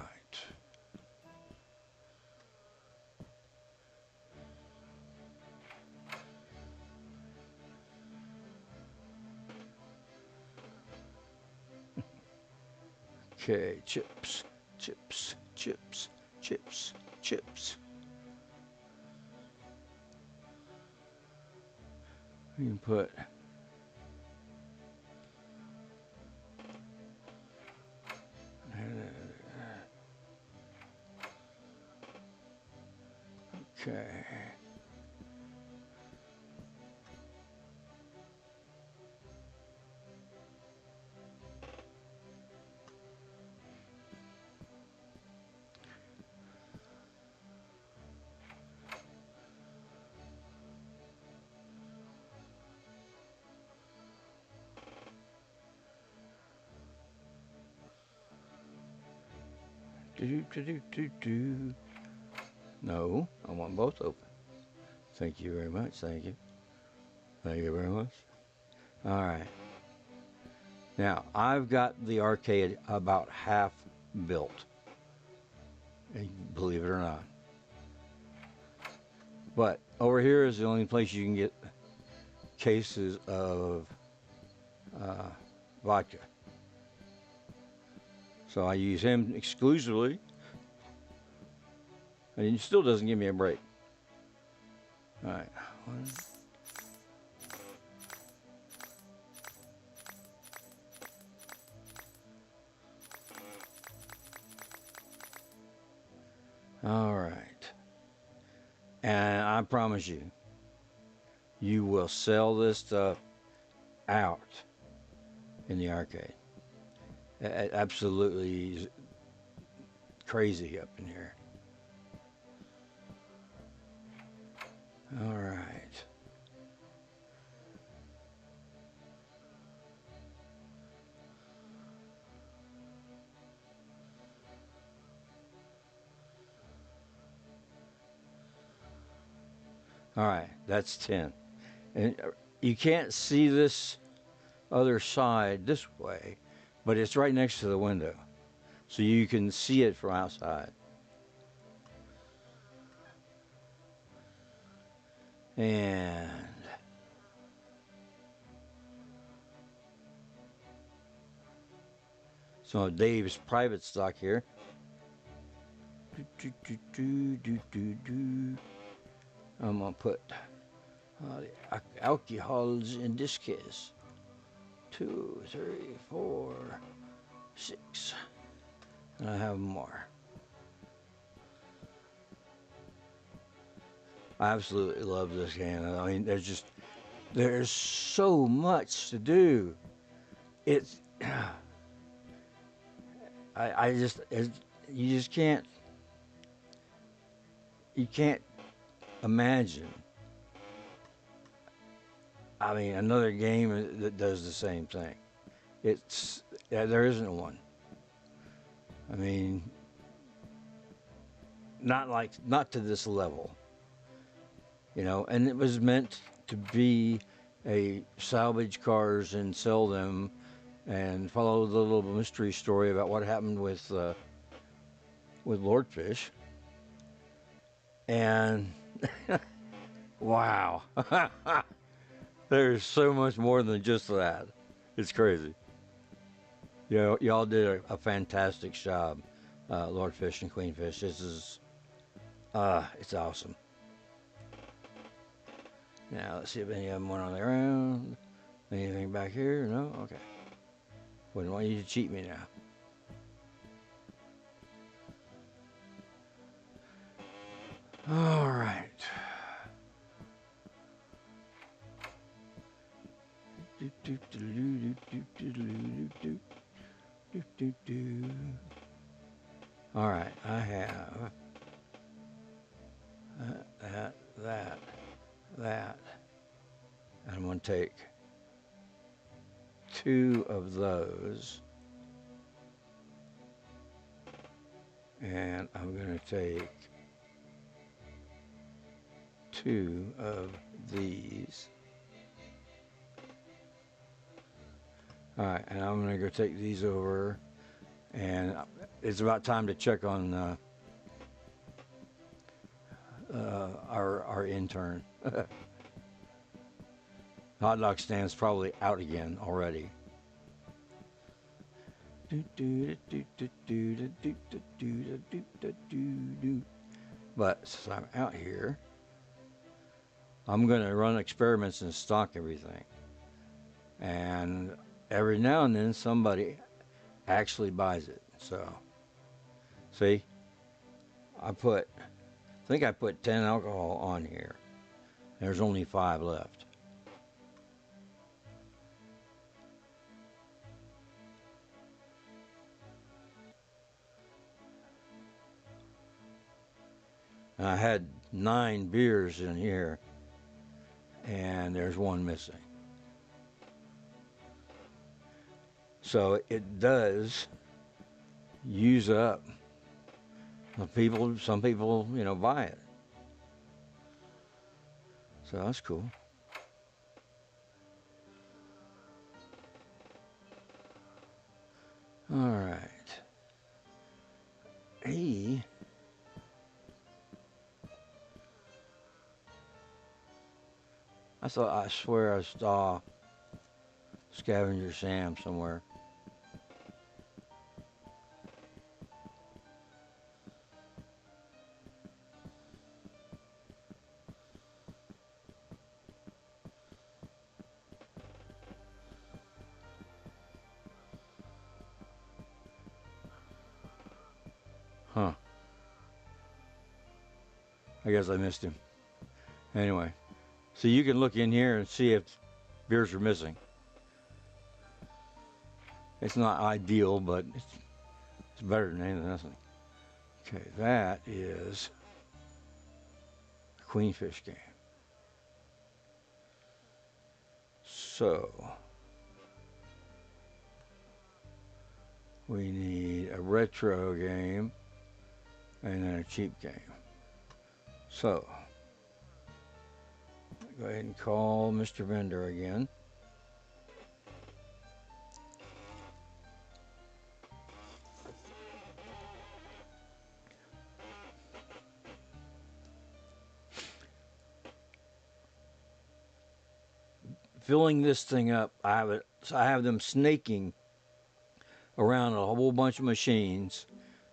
[SPEAKER 1] Okay, chips, chips, chips, chips, chips. You can put okay. Do do do do do. No, I want both open. Thank you very much. Thank you. Thank you very much. All right. Now, I've got the arcade about half built. Believe it or not. But over here is the only place you can get cases of vodka. So I use him exclusively. And he still doesn't give me a break. All right. One. All right. And I promise you, you will sell this stuff out in the arcade. Absolutely crazy up in here. All right. All right, that's 10. And you can't see this other side this way, but it's right next to the window. So you can see it from outside. And so Dave's private stock here. I'm gonna put the alcohols in this case. 2, 3, 4, 6, and I have more. I absolutely love this game. I mean, there's so much to do. It's you just can't imagine. I mean, another game that does the same thing. There isn't one. I mean, not to this level. You know, and it was meant to be a salvage cars and sell them and follow the little mystery story about what happened with Lordfish. And wow, there's so much more than just that. It's crazy. You know, y'all did a fantastic job, Lordfish and Queenfish. This is, it's awesome. Now let's see if any of them went on the ground. Anything back here? No? Okay. Wouldn't want you to cheat me now. All right. All right, I have that. And I'm going to take 2 of those. And I'm going to take 2 of these. All right, and I'm going to go take these over. And it's about time to check on our intern. Hotdog stand's probably out again already. But since I'm out here, I'm going to run experiments and stock everything. And every now and then somebody actually buys it. So, see, I think I put 10 alcohol on here. There's only 5 left. And I had 9 beers in here, and there's 1 missing. So it does use up Some people, buy it. So that's cool. All right. I swear I saw Scavenger Sam somewhere. Huh. I guess I missed him. Anyway, so you can look in here and see if beers are missing. It's not ideal, but it's better than anything. Okay, that is a Queenfish game. So we need a retro game and then a cheap game. So go ahead and call Mr. Vendor again. Filling this thing up, I have them snaking around a whole bunch of machines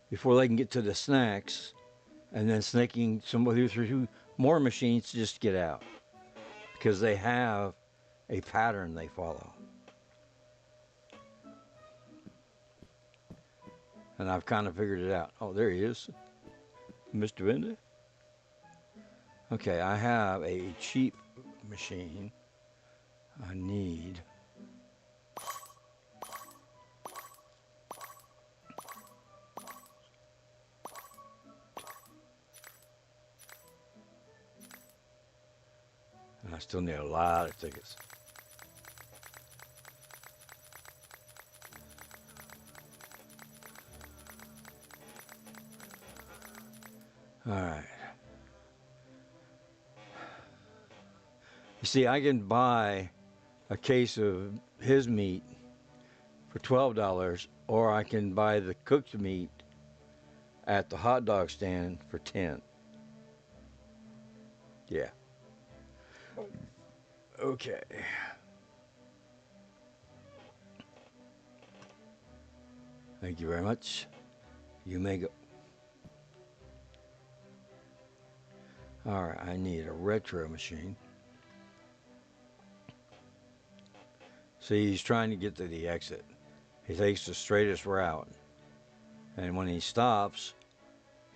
[SPEAKER 1] before they can get to the snacks, and then snaking somebody through more machines to just get out, because they have a pattern they follow. And I've kind of figured it out. Oh, there he is, Mr. Vendor. Okay, I have a cheap machine. I need and I still need a lot of tickets. All right. You see, I can buy a case of his meat for $12, or I can buy the cooked meat at the hot dog stand for $10. Yeah. Okay. Thank you very much. You may go. All right, I need a retro machine. See, he's trying to get to the exit. He takes the straightest route. And when he stops,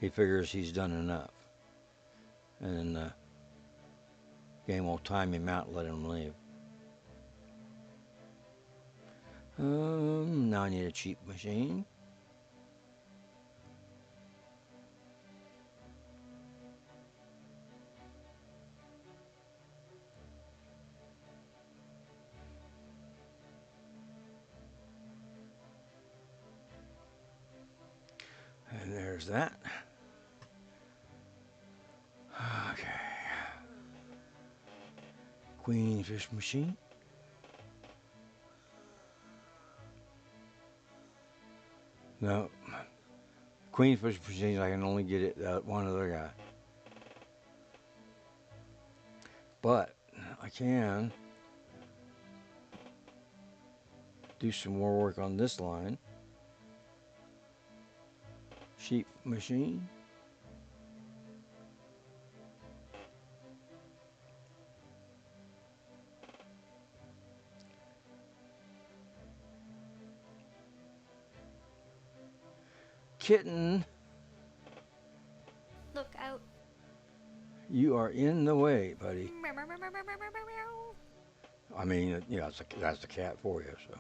[SPEAKER 1] he figures he's done enough. And then the game will time him out and let him leave. Now I need a cheap machine. And there's that. Okay. Queenfish machine. No. Queenfish machine, I can only get it one other guy. But I can do some more work on this line. Sheep machine. Kitten,
[SPEAKER 3] Look out.
[SPEAKER 1] you are in the way, buddy.
[SPEAKER 3] Meow, meow, meow, meow, meow, meow, meow, meow.
[SPEAKER 1] I mean, that's the cat for you, so.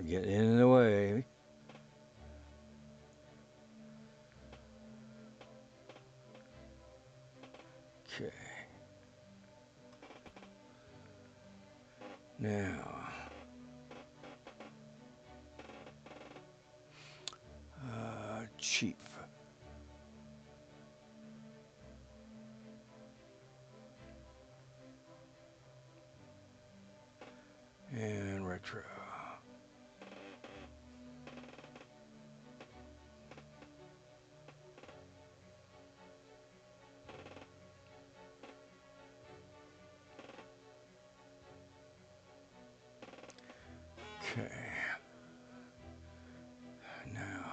[SPEAKER 1] Get in the way. Okay. Now, cheap. And retro. Okay. Now.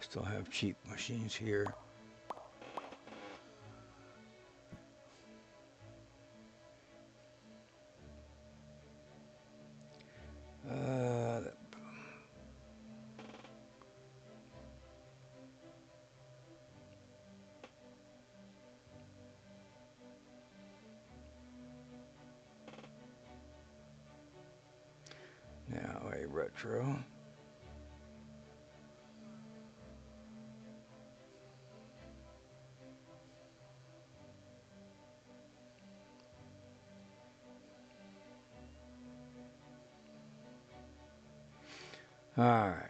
[SPEAKER 1] Still have cheap machines here. Uh, now a retro. All right.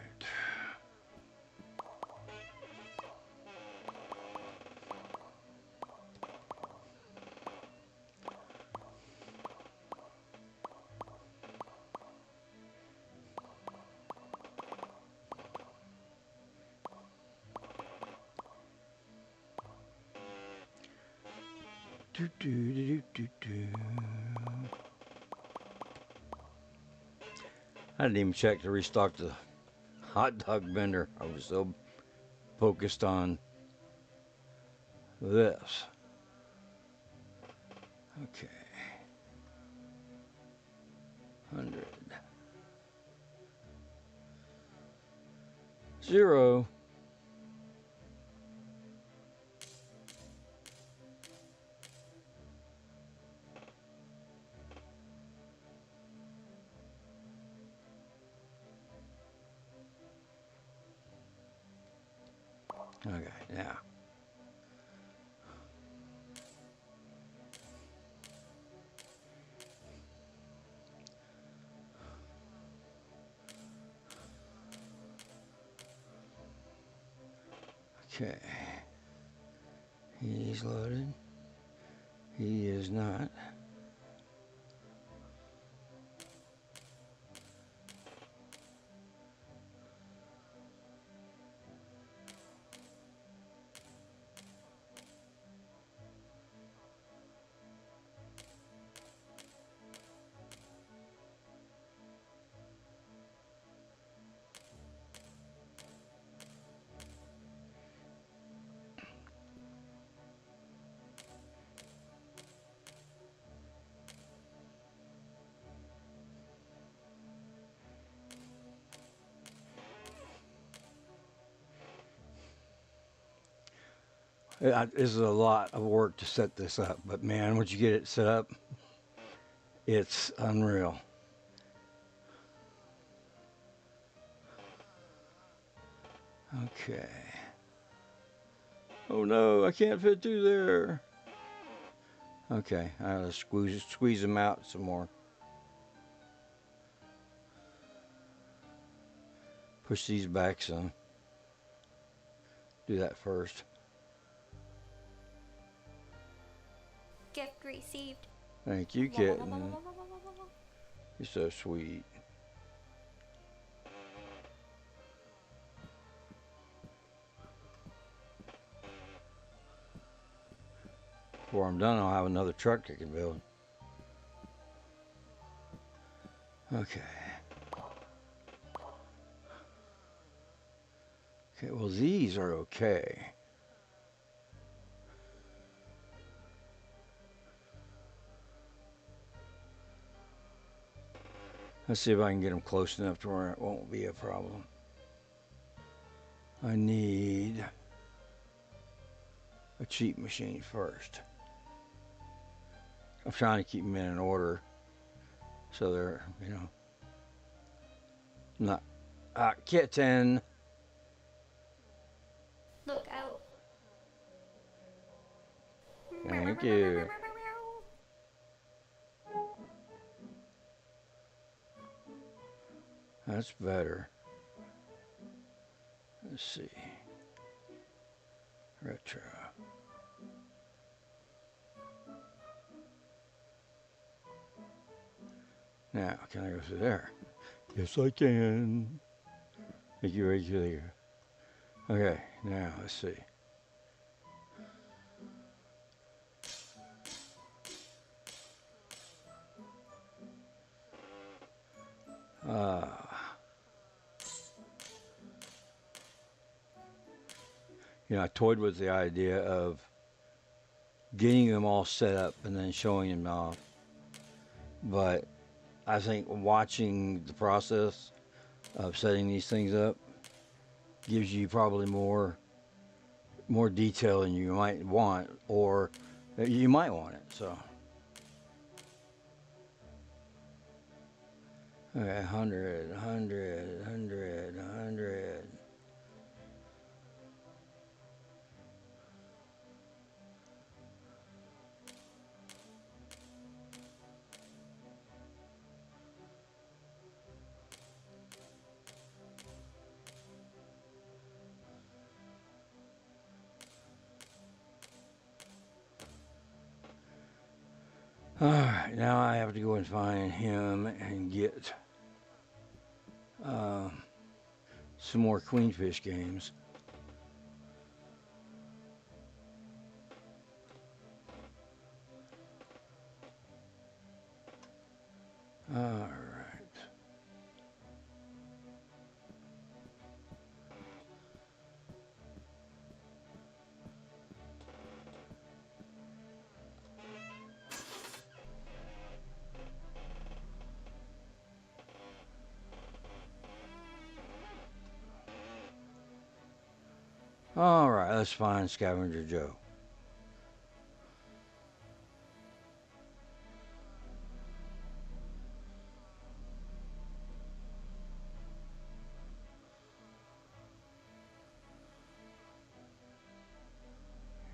[SPEAKER 1] Do, do, do, do, do. I didn't even check to restock the hot dog vendor. I was so focused on this. Okay. 100. 0. Okay, now. Okay. He's loaded. He is not. This is a lot of work to set this up, but man, once you get it set up, it's unreal. Okay. Oh no, I can't fit through there. Okay, I'll squeeze them out some more. Push these back some. Do that first.
[SPEAKER 3] Gift received.
[SPEAKER 1] Thank you, kitten. You're so sweet. Before I'm done, I'll have another truck I can build. Okay. Okay, well, these are okay. Let's see if I can get them close enough to where it won't be a problem. I need a cheap machine first. I'm trying to keep them in order so they're, not. Kitten.
[SPEAKER 3] Look out.
[SPEAKER 1] Thank you. That's better. Let's see. Retro. Now, can I go through there? Yes, I can. Thank you, right there. Okay, now let's see. Uh, I toyed with the idea of getting them all set up and then showing them off. But I think watching the process of setting these things up gives you probably more detail than you might want, or you might want it. So, okay, 100, 100, 100, 100. All right, now I have to go and find him and get some more Queenfish games. All right. All right, let's find Scavenger Joe.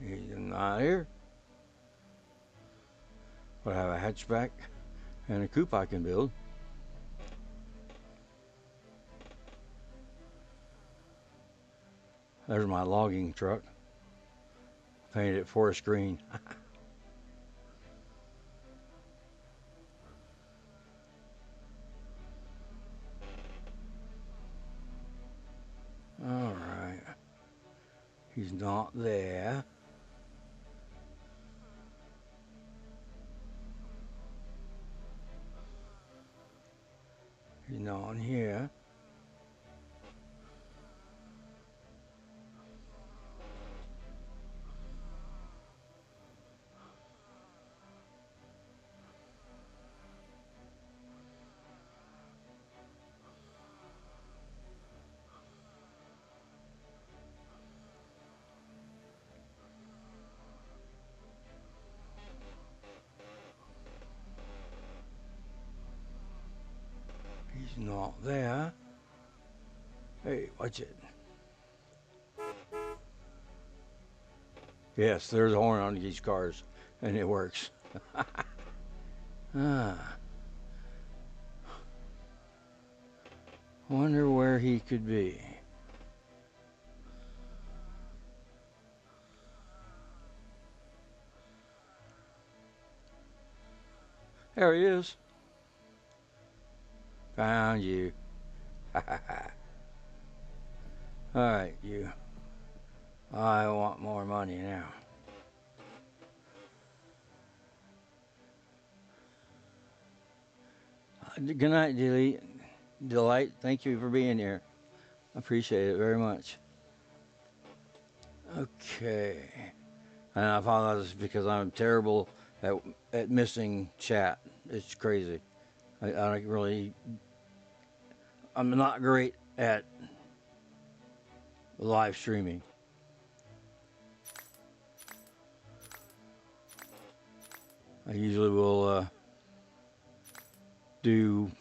[SPEAKER 1] He's not here. But I have a hatchback and a coupe I can build. There's my logging truck. Painted it forest green. All right. He's not there. He's not on here. He's not there. Hey, watch it. Yes, there's a horn on these cars, and it works. Wonder where he could be. There he is. Found you. Alright, you. I want more money now. Good night, Delight. Thank you for being here. I appreciate it very much. Okay. And I apologize because I'm terrible at missing chat. It's crazy. I'm not great at live streaming. I usually will do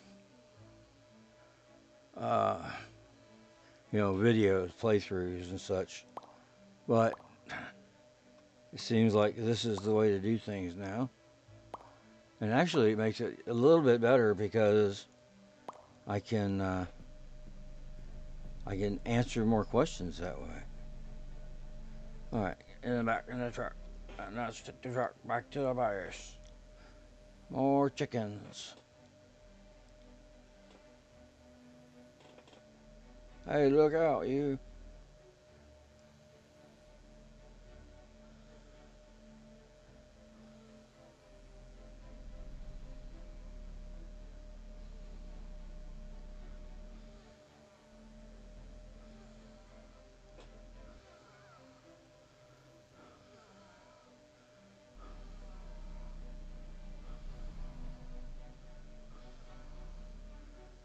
[SPEAKER 1] videos, playthroughs and such, but it seems like this is the way to do things now. And actually it makes it a little bit better because I can I can answer more questions that way. All right, in the back in the truck. And let's take the truck back to the base. More chickens. Hey, look out, you.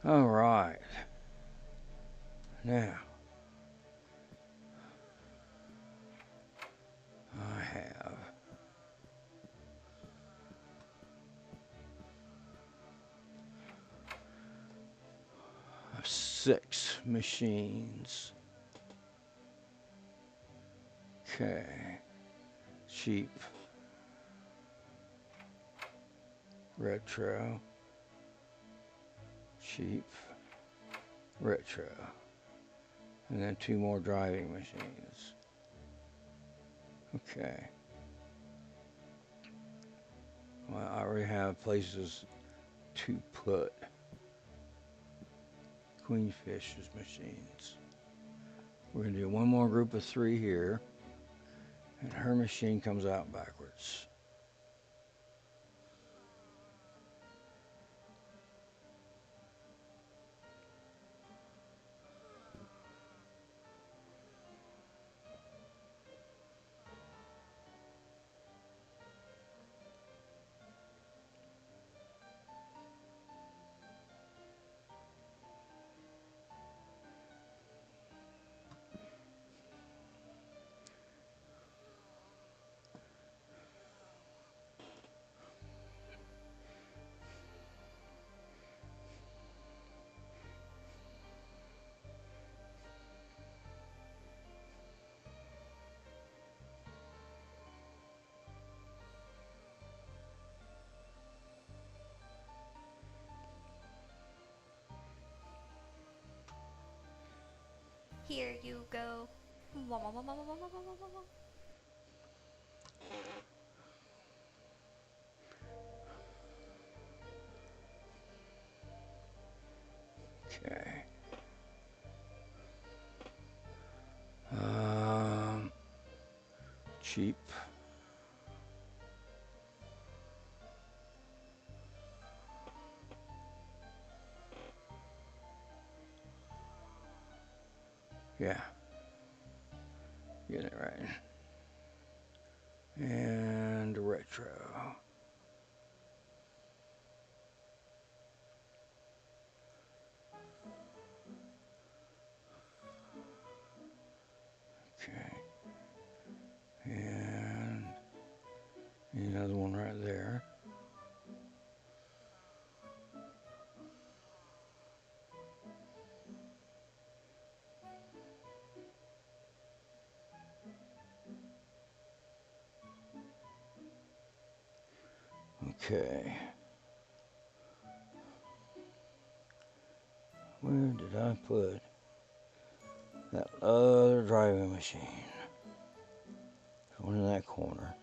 [SPEAKER 1] All right. Now, I have 6 machines. Okay. Cheap. Retro. Cheap. Retro. And then 2 more driving machines. Okay. Well, I already have places to put Queenfish's machines. We're going to do one more group of 3 here. And her machine comes out backwards.
[SPEAKER 3] Here you go.
[SPEAKER 1] Okay. Cheap. Yeah. Get it right. And retro. Okay. And another one right there. Okay. Where did I put that other driving machine? One in that corner.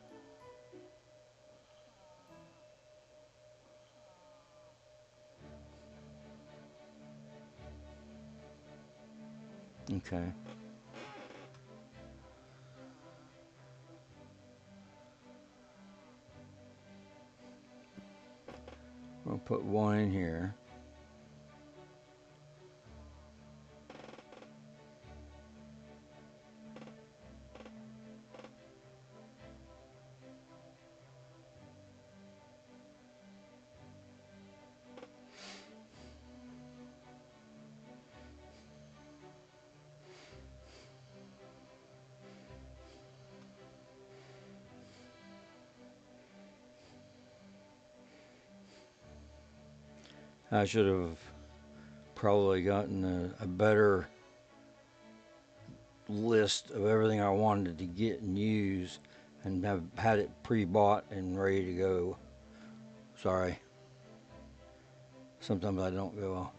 [SPEAKER 1] Okay. We'll put one in here. I should have probably gotten a better list of everything I wanted to get and use and have had it pre-bought and ready to go. Sorry. Sometimes I don't go.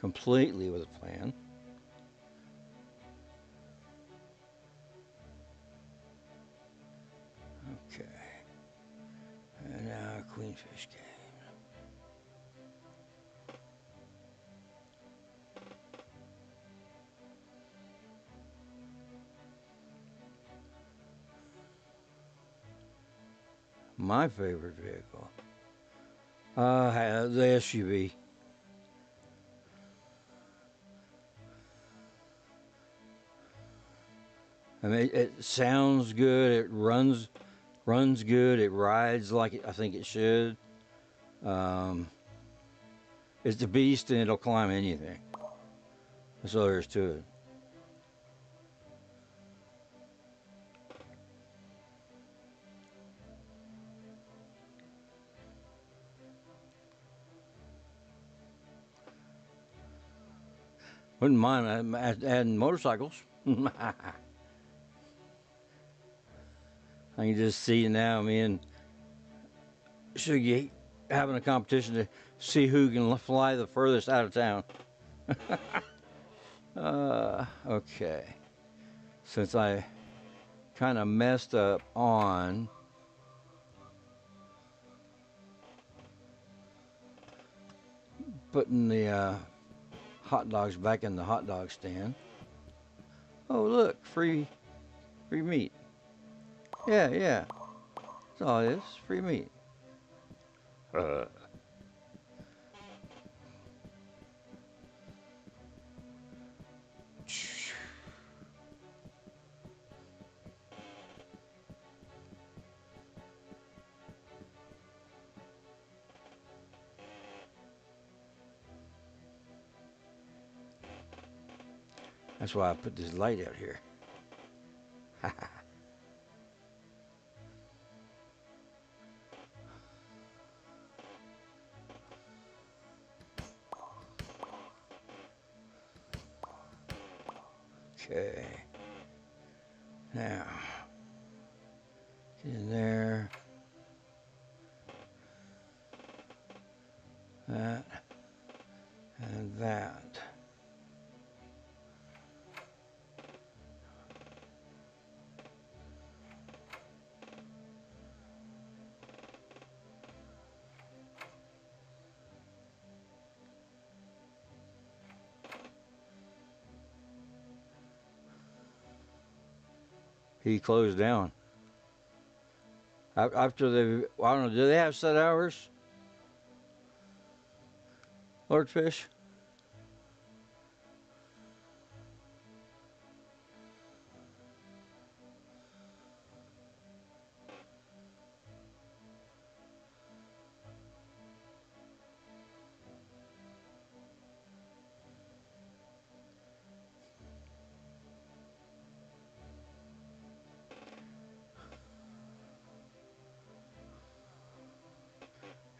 [SPEAKER 1] completely with a plan. Okay. And now Queenfish game. My favorite vehicle. The SUV. I mean, it sounds good. It runs good. It rides like I think it should. Um, it's the beast, and it'll climb anything. That's all there is to it. Wouldn't mind adding motorcycles. I can just see now me and Shuggy having a competition to see who can fly the furthest out of town. Okay. Since I kind of messed up on putting the hot dogs back in the hot dog stand. Oh, look, free meat. Yeah, yeah. That's all it is. Free meat. That's why I put this light out here. Okay. Now, get in there. That and that. He closed down. After they, I don't know, do they have set hours? Lord Fish?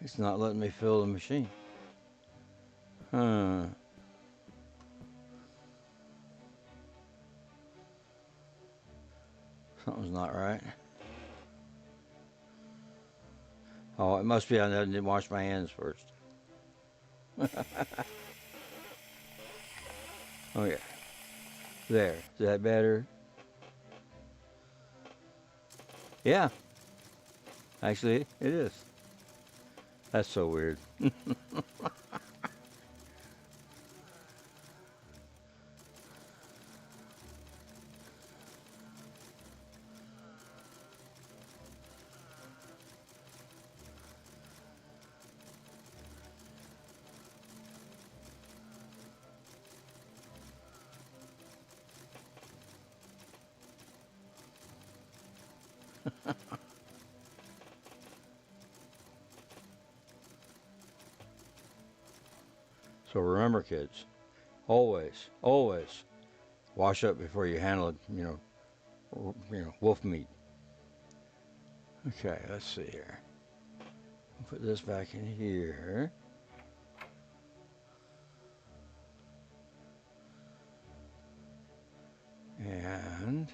[SPEAKER 1] It's not letting me fill the machine. Huh. Something's not right. Oh, it must be I didn't wash my hands first. Oh, yeah. There. Is that better? Yeah. Actually, it is. That's so weird. So remember, kids, always, always wash up before you handle it. Wolf meat. Okay, let's see here. Put this back in here. And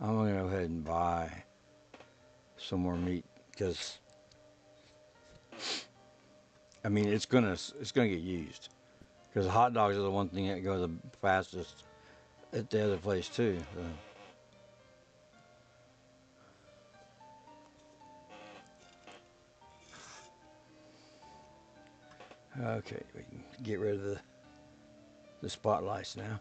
[SPEAKER 1] I'm going to go ahead and buy some more meat because I mean, it's gonna get used because hot dogs are the one thing that go the fastest at the other place too. So. Okay, we can get rid of the spotlights now.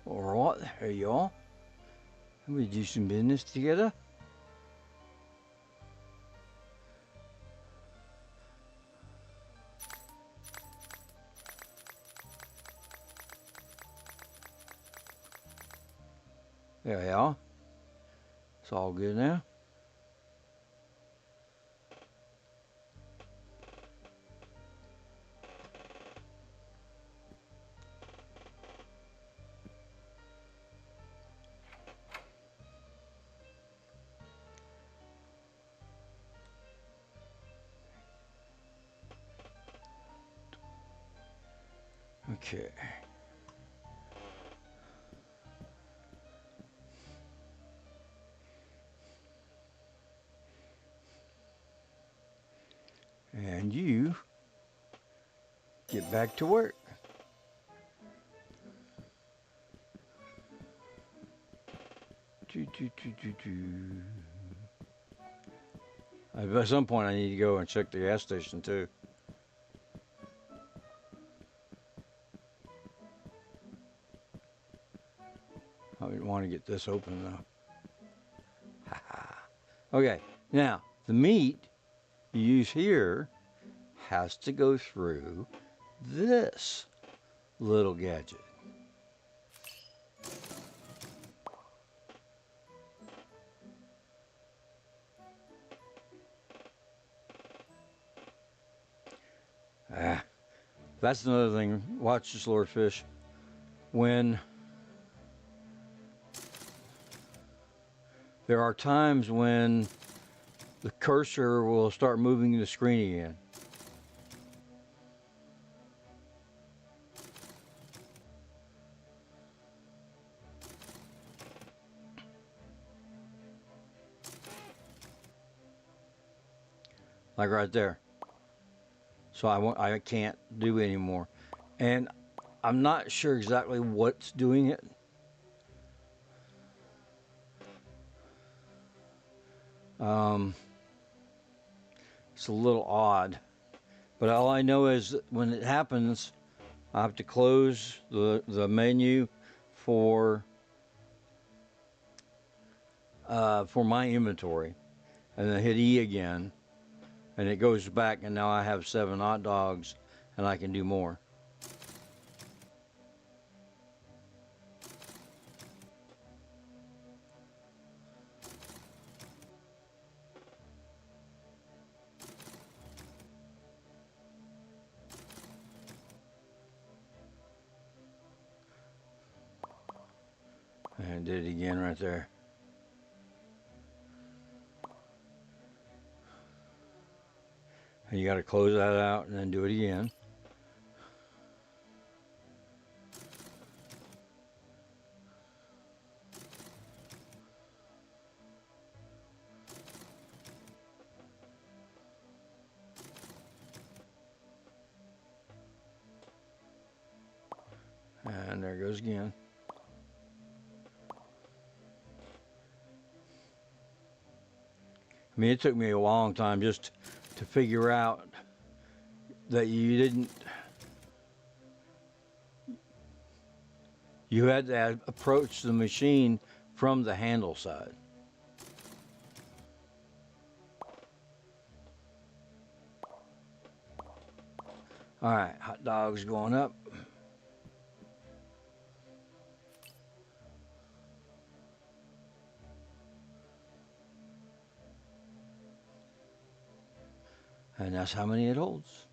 [SPEAKER 1] All right, here you are. We do some business together. There we are. It's all good now. Okay. And you get back to work. At some point, I need to go and check the gas station too. I would want to get this open though. Okay, now the meat you use here has to go through this little gadget. That's another thing. Watch this, Lord Fish. When there are times when the cursor will start moving the screen again. Like right there. So I can't do anymore. And I'm not sure exactly what's doing it. It's a little odd. But all I know is that when it happens, I have to close the menu for my inventory, and then hit E again, and it goes back, and now I have 7 hot dogs, and I can do more. And did it again right there. And you got to close that out and then do it again. And there it goes again. I mean, it took me a long time just to figure out that you had to approach the machine from the handle side. All right, hot dogs going up. And that's how many it holds.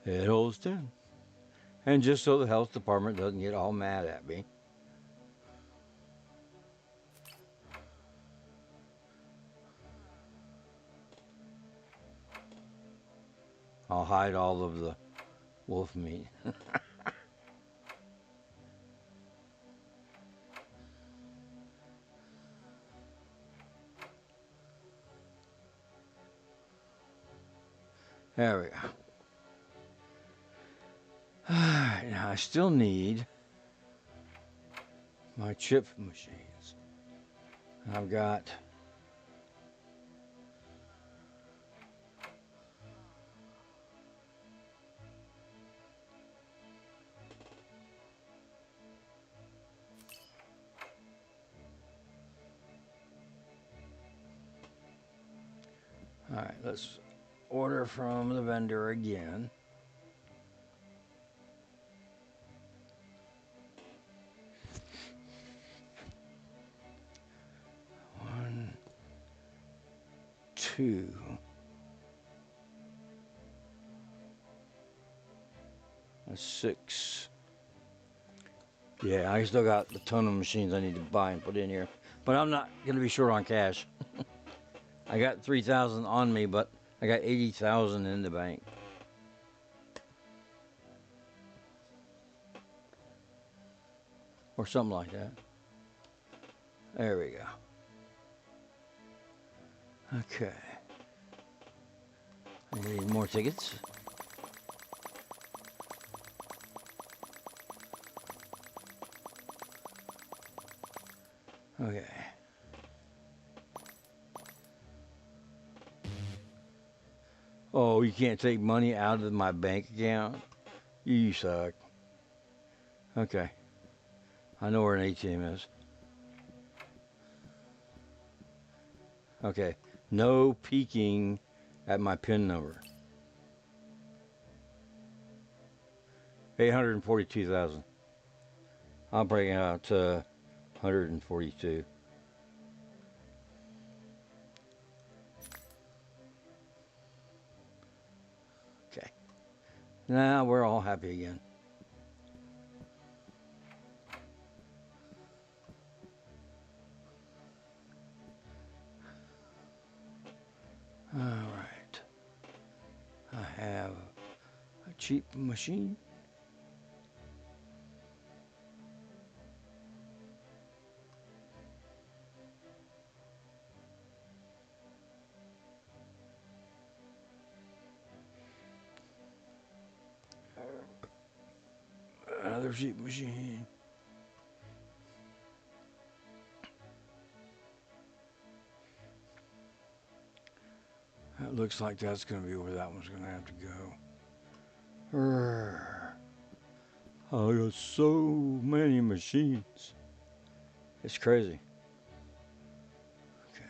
[SPEAKER 1] It holds 10. And just so the health department doesn't get all mad at me, I'll hide all of the wolf meat. There we go. Alright, now I still need my chip machines. I've got alright, let's order from the vendor again. One, two. That's 6. Yeah, I still got a ton of machines I need to buy and put in here. But I'm not going to be short on cash. I got 3,000 on me, but I got 80,000 in the bank. Or something like that. There we go. Okay. I need more tickets. Okay. Oh, you can't take money out of my bank account? You suck. Okay. I know where an ATM is. Okay. No peeking at my PIN number. 842,000. I'll break it out to 142. Okay. Now we're all happy again. All right. I have a cheap machine. Another cheap machine. It looks like that's going to be where that one's going to have to go. I got so many machines. It's crazy. Okay.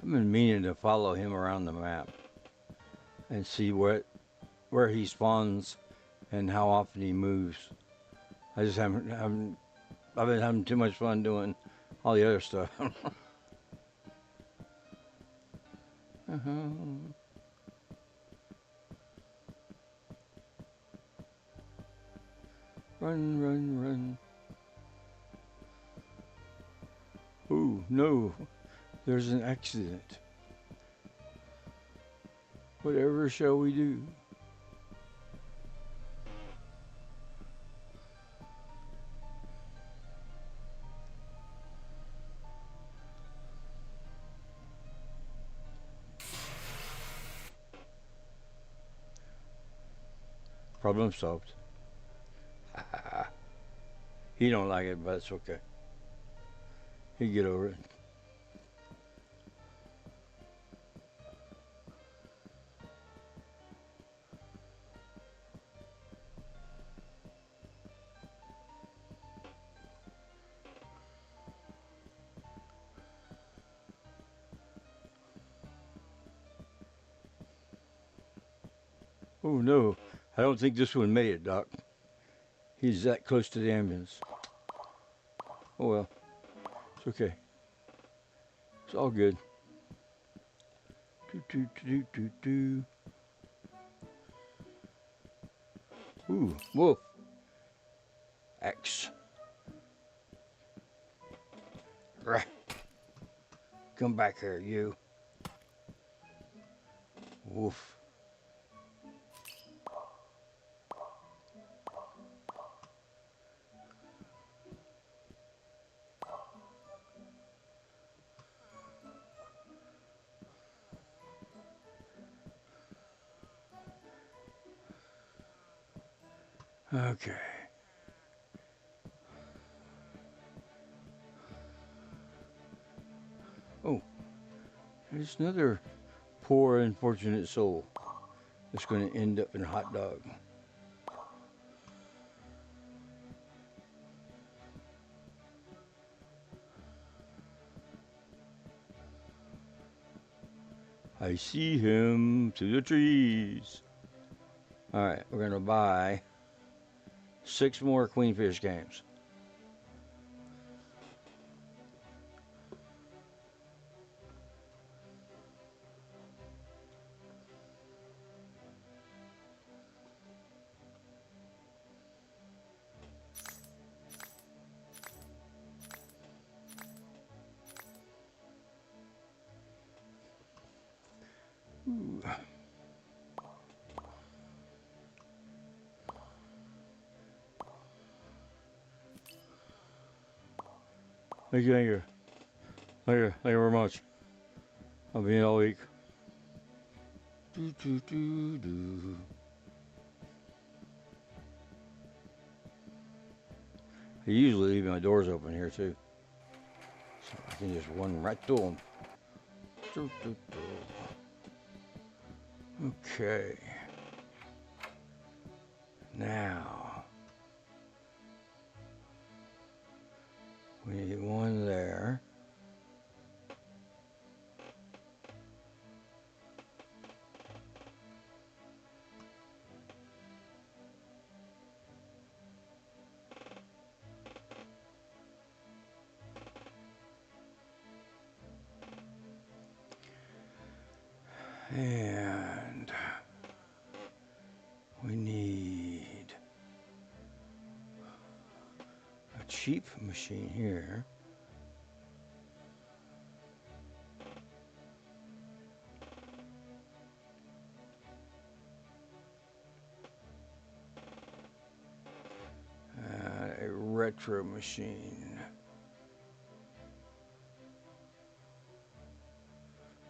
[SPEAKER 1] I've been meaning to follow him around the map and see where he spawns and how often he moves. I just haven't I've been having too much fun doing all the other stuff. Run, run, run. Oh, no. There's an accident. Whatever shall we do? Problem solved. He don't like it, but it's okay. He'll get over it. Oh no, I don't think this one made it, Doc. He's that close to the ambulance. Oh well, it's okay. It's all good. Do. Ooh, wolf. X. Right. Come back here, you. Wolf. Okay. Oh, there's another poor, unfortunate soul that's going to end up in a hot dog. I see him through the trees. All right, we're going to buy 6 more Queenfish games. Ooh. Thank you, thank you. Thank you very much. I'll be in all week. Do, do, do, do. I usually leave my doors open here too, so I can just run right through them. Do, do, do. Okay. Now we need one there. And we need a cheap machine here. And a retro machine.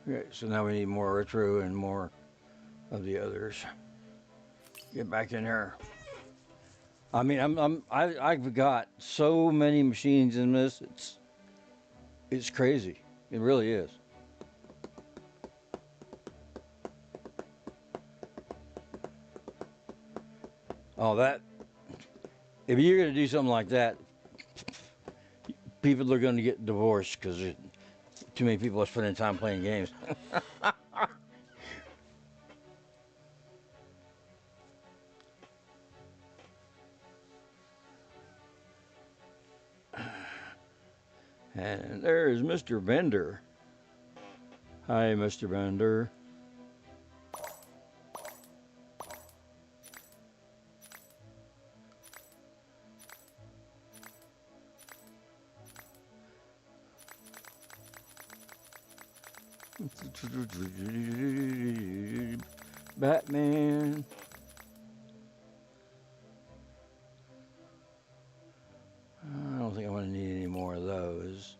[SPEAKER 1] Okay, so now we need more retro and more of the others. Get back in here. I mean, I've got so many machines in this. It's crazy. It really is. Oh, that. If you're gonna do something like that, people are gonna get divorced because too many people are spending time playing games. And there's Mr. Bender. Hi, Mr. Bender. Batman. I don't think I'm going to need any more of those.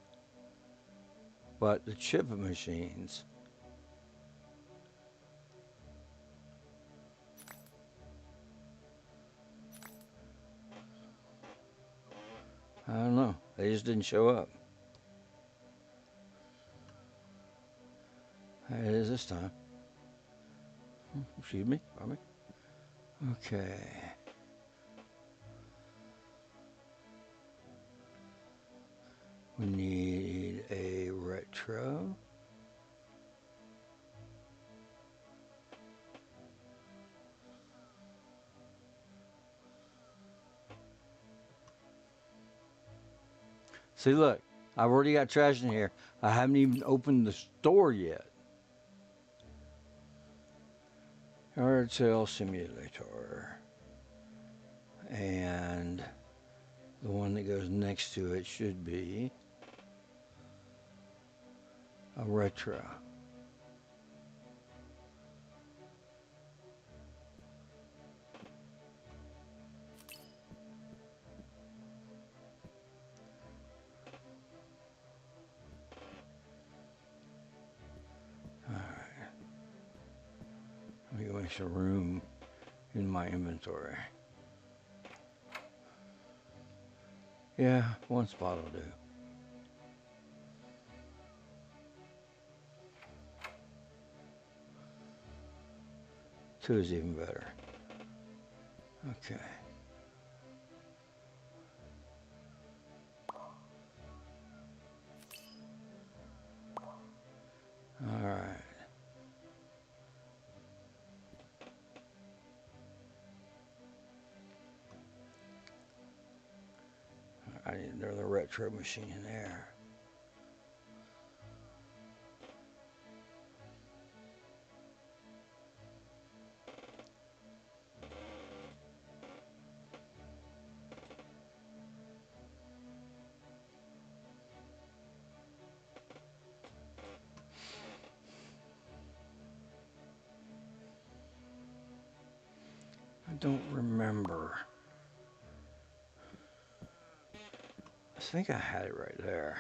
[SPEAKER 1] But the chip machines. I don't know. They just didn't show up. It is this time. Excuse me. Pardon me. Okay. We need a retro. See, look, I've already got trash in here. I haven't even opened the store yet. Yard sale simulator. And the one that goes next to it should be a retro. Let me go make some room in my inventory. Yeah, one spot will do. Two is even better. Okay. All right. I need another retro machine in there. I don't remember. I think I had it right there.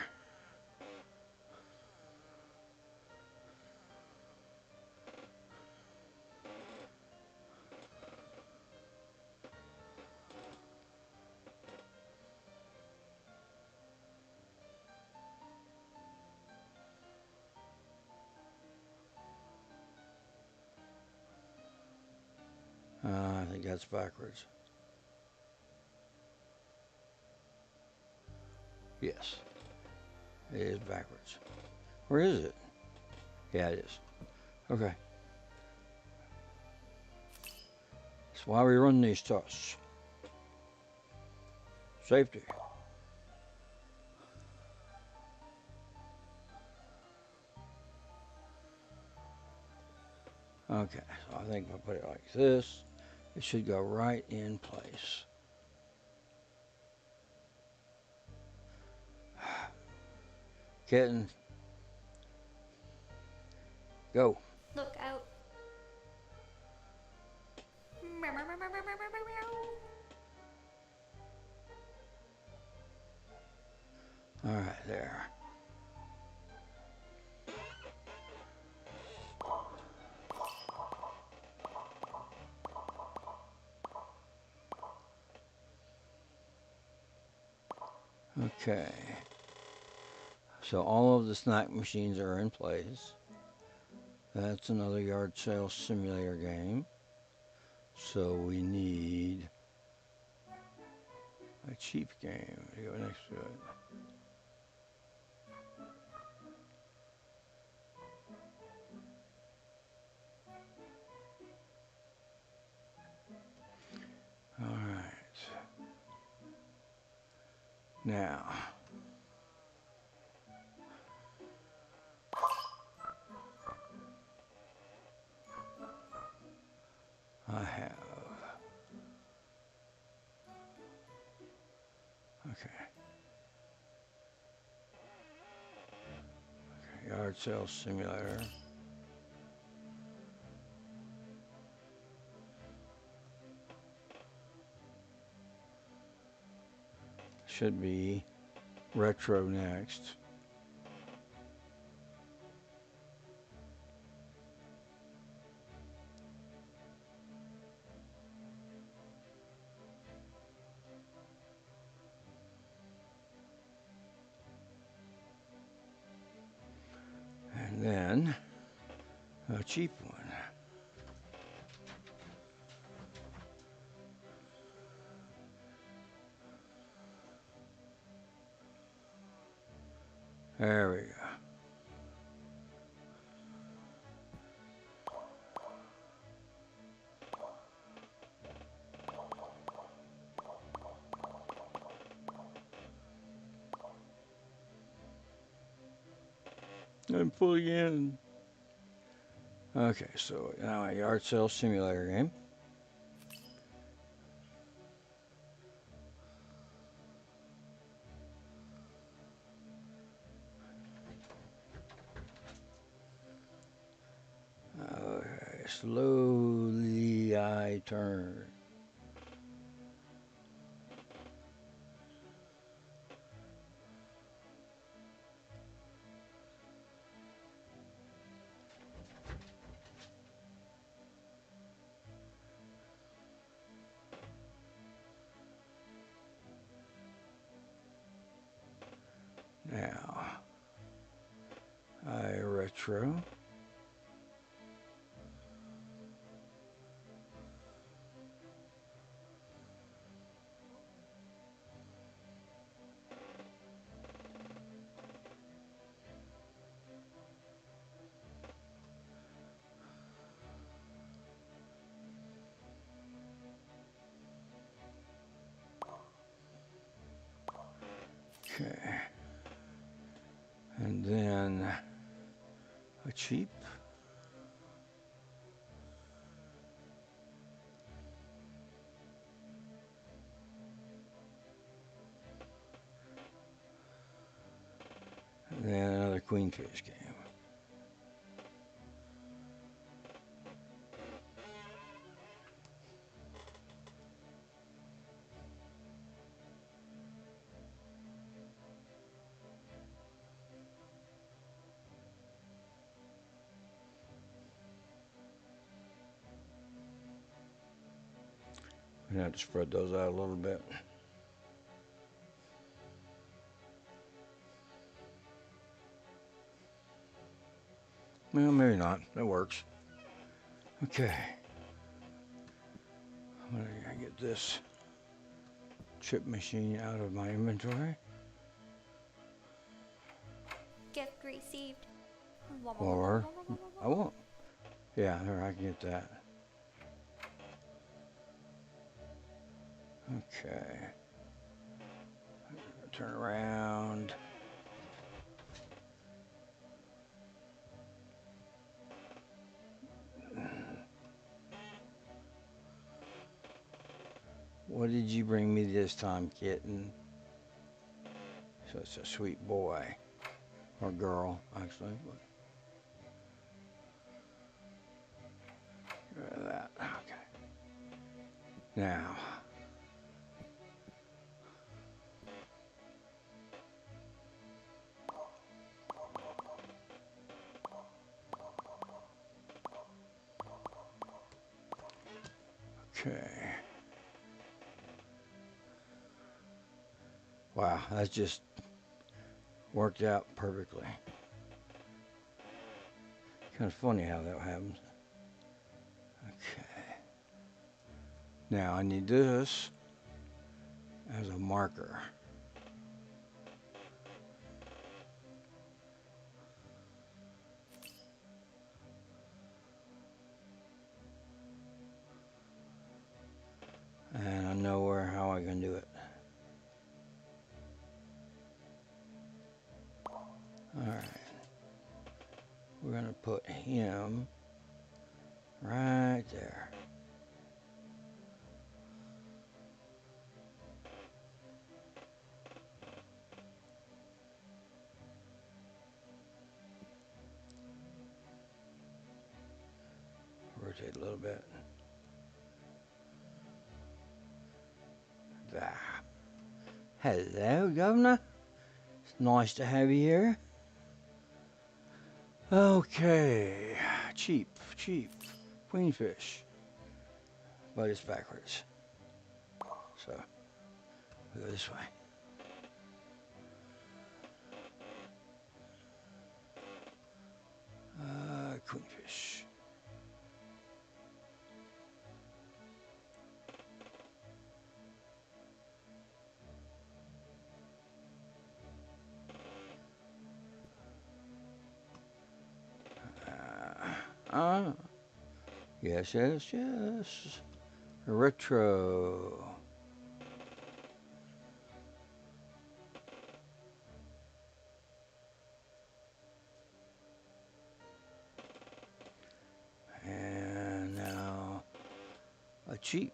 [SPEAKER 1] I think that's backwards. Yes, it is backwards. Where is it? Yeah, it is. Okay. That's why we run these tests. Safety. Okay, so I think if I put it like this, it should go right in place. Kitten. Go.
[SPEAKER 3] Look out.
[SPEAKER 1] All right, there. Okay. So all of the snack machines are in place. That's another yard sale simulator game. So we need a cheap game to go next to it. All right. Now, I have. Okay. Yard sale simulator. Should be retro next. And then a cheap one. There we go. I'm fully in. Okay, so now a yard sale simulator game. Okay, slowly I turn. Now, a retro. Okay. And then a cheap. And then another queenfish game. I have to spread those out a little bit. Well, maybe not. That works. Okay. I'm gonna get this chip machine out of my inventory.
[SPEAKER 3] Gift received.
[SPEAKER 1] Or I won't. Yeah, there, I can get that. Okay. Turn around. What did you bring me this time, kitten? So it's a sweet boy. Or girl, actually. Get rid of that. Okay. Now. Okay. Wow, that's just worked out perfectly. Kind of funny how that happens. Okay. Now I need this as a marker. And I know how I can do it. Alright. We're going to put him right there. Rotate a little bit. There. Hello, Governor. It's nice to have you here. Okay. Cheap. Queenfish. But it's backwards. So, we go this way. Queenfish. Yes. Retro. And now a cheap.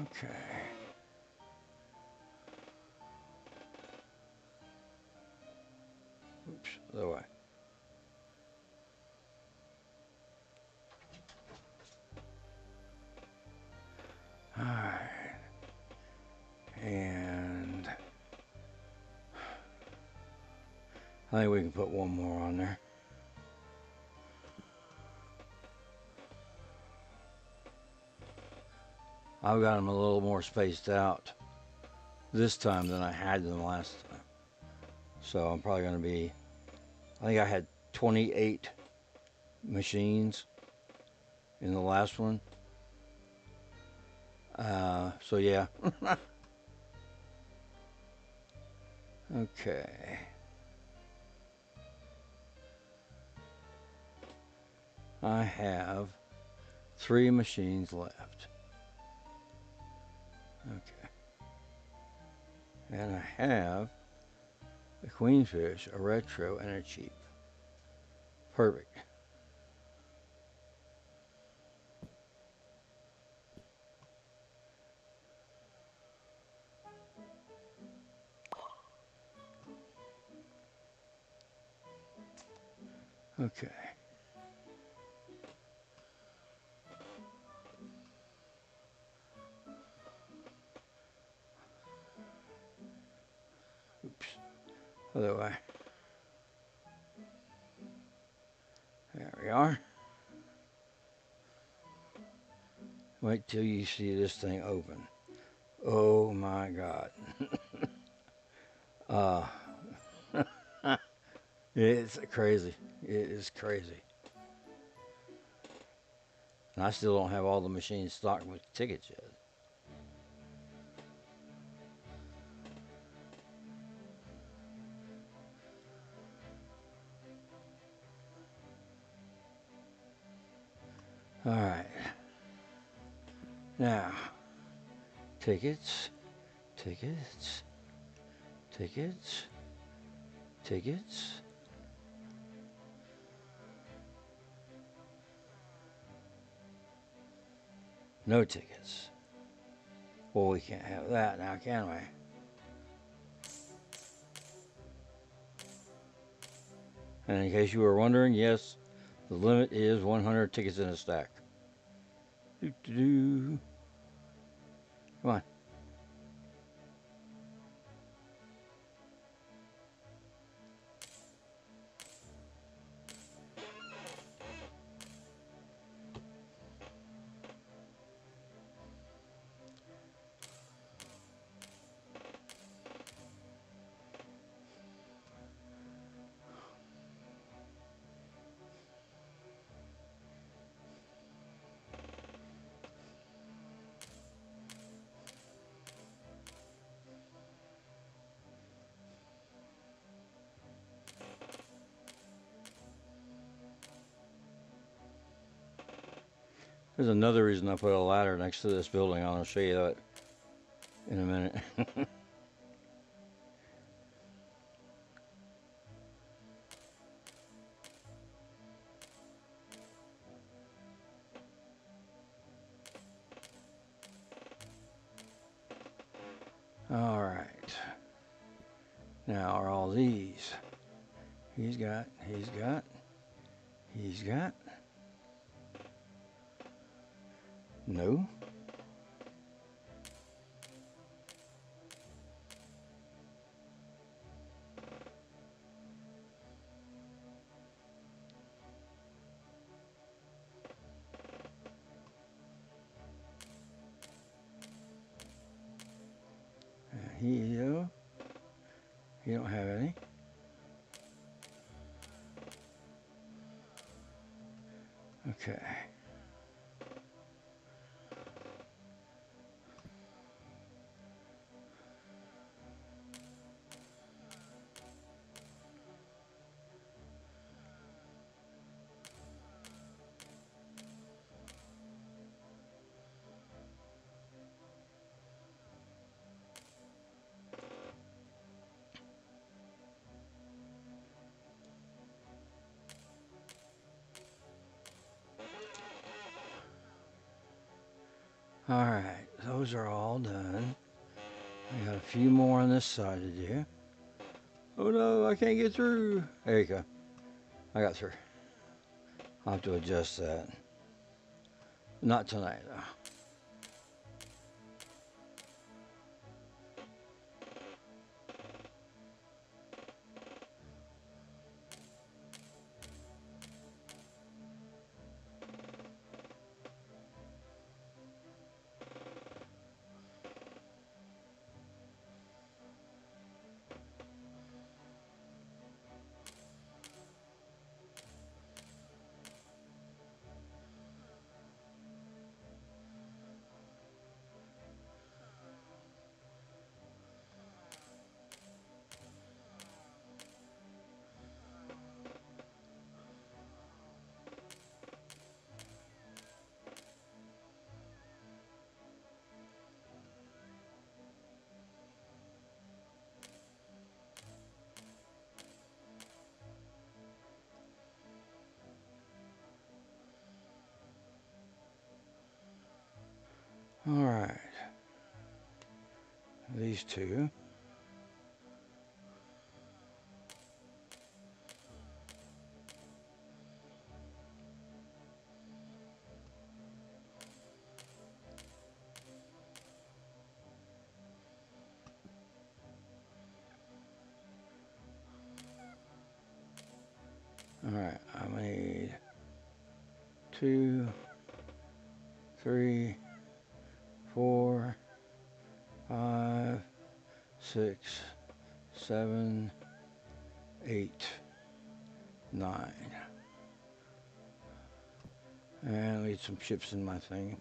[SPEAKER 1] Okay. Oops, other way. All right. And I think we can put one more on there. I've got them a little more spaced out this time than I had them last time. So I'm probably going to be, I think I had 28 machines in the last one. So yeah. Okay. I have 3 machines left. Okay. And I have a queenfish, a retro, and a cheap. Perfect. Okay. Oops. Other way. There we are. Wait till you see this thing open. Oh my God. uh, it's crazy. It is crazy. And I still don't have all the machines stocked with tickets yet. All right. Now, tickets, tickets, tickets, tickets. No tickets. Well, we can't have that now, can we? And in case you were wondering, yes, the limit is 100 tickets in a stack. Doo-doo-doo. Come on. There's another reason I put a ladder next to this building. I'll show you that in a minute. All right. Now are all these? He's got. No. You don't have any. Okay. All right, those are all done. I got a few more on this side to do. Oh no, I can't get through. There you go. I got through. I'll have to adjust that. Not tonight, though. All right. These two. All right, I made 2, 3, 4, 5, 6, 7, 8, 9. And I need some chips in my thing.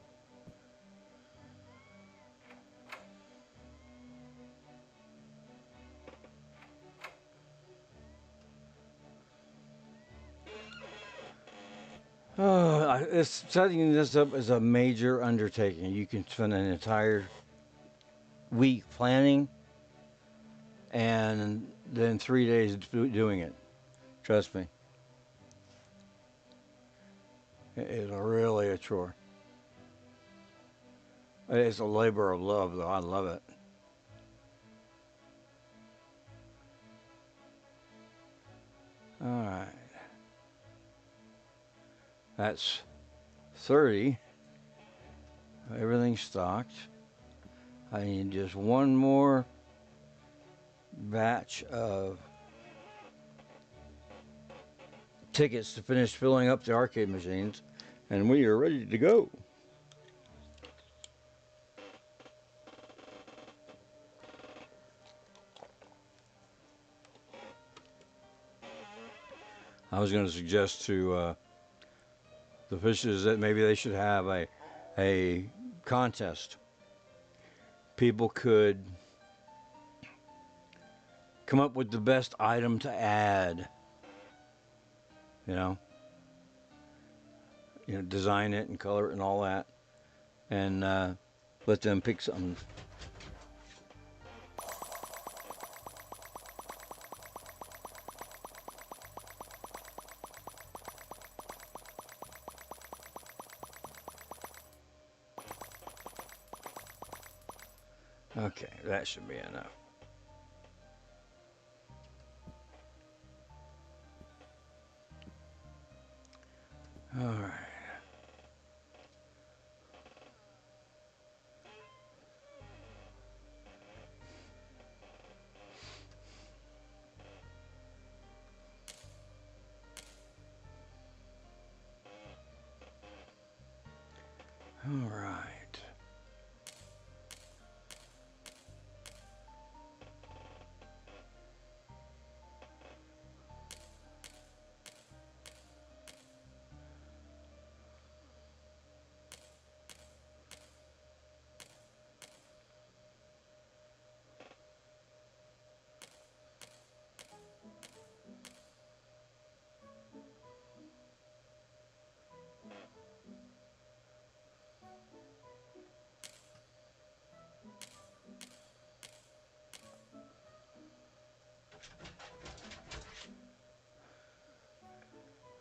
[SPEAKER 1] Setting this up is a major undertaking. You can spend an entire week planning and then 3 days doing it. Trust me. It's really a chore. It's a labor of love, though. I love it. All right. That's 30. Everything's stocked. I need just one more batch of tickets to finish filling up the arcade machines, and we are ready to go. I was going to suggest to the fishes that maybe they should have a contest. People could come up with the best item to add. You know, design it and color it and all that, and let them pick something. Okay, that should be enough. All right. All right.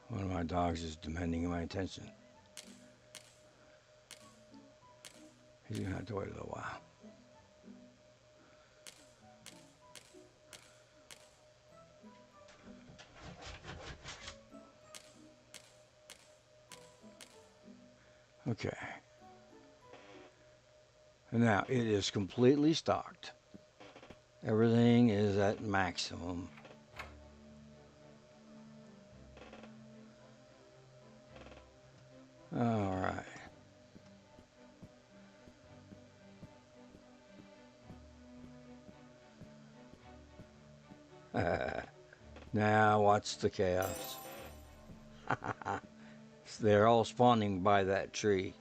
[SPEAKER 1] One of my dogs is demanding my attention. He's gonna have to wait a little while. Okay. And now it is completely stocked. Everything is at maximum. All right. Now watch the chaos. They're all spawning by that tree.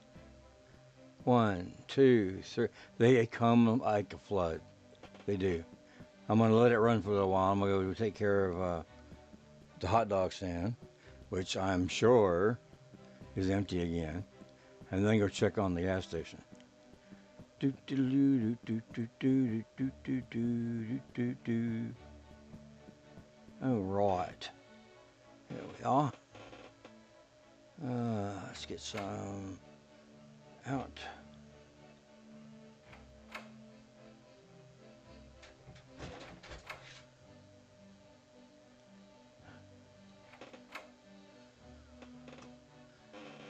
[SPEAKER 1] 1, 2, 3. They come like a flood. They do. I'm going to let it run for a little while. I'm going to go take care of the hot dog stand, which I'm sure is empty again, and then go check on the gas station. All right. Here we are. Let's get some out.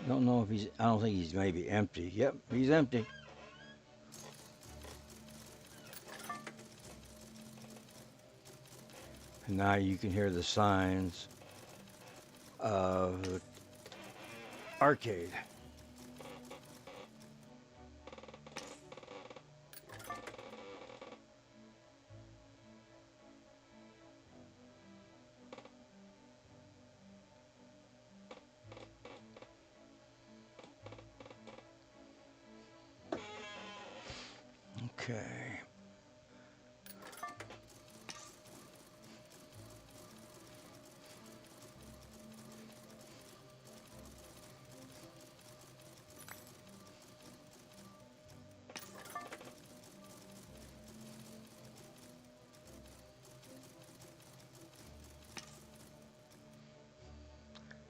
[SPEAKER 1] Don't know if he's, I don't think he's maybe empty. Yep, he's empty. And now you can hear the signs of the arcade. Okay.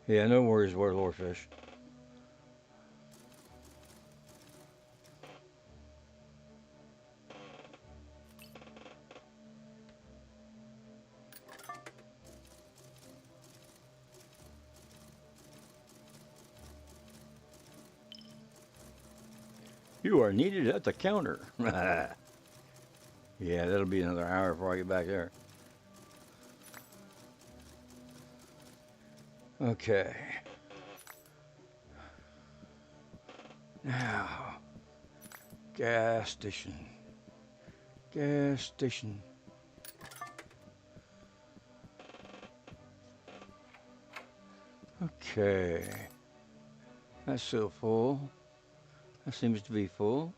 [SPEAKER 1] Yeah, no worries, Warlord Fish. You are needed at the counter. Yeah, that'll be another hour before I get back there. Okay. Now, gas station. Gas station. Okay. That's still full. That seems to be full.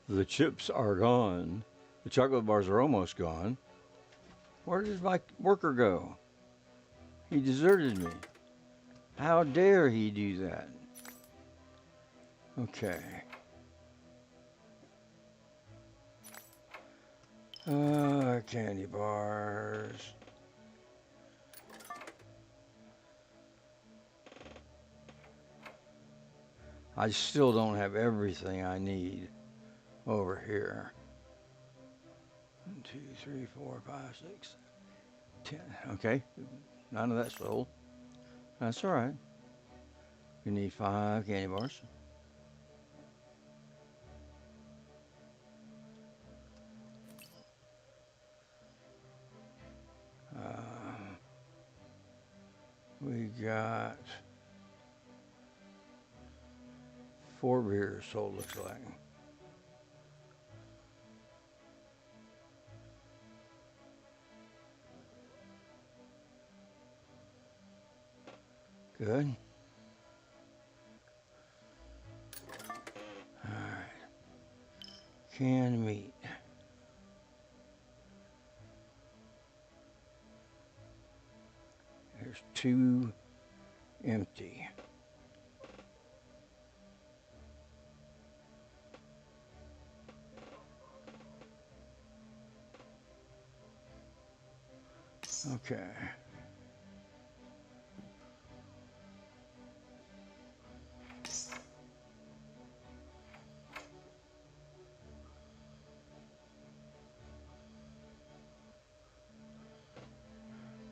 [SPEAKER 1] The chips are gone. The chocolate bars are almost gone. Where did my worker go? He deserted me. How dare he do that? Okay. Candy bars. I still don't have everything I need over here. 1, 2, 3, 4, 5, 6, 10. Okay, none of that sold. That's all right. We need 5 candy bars. We got 4 beers sold, looks like. Good. All right. Canned meat. There's 2 empty. Okay.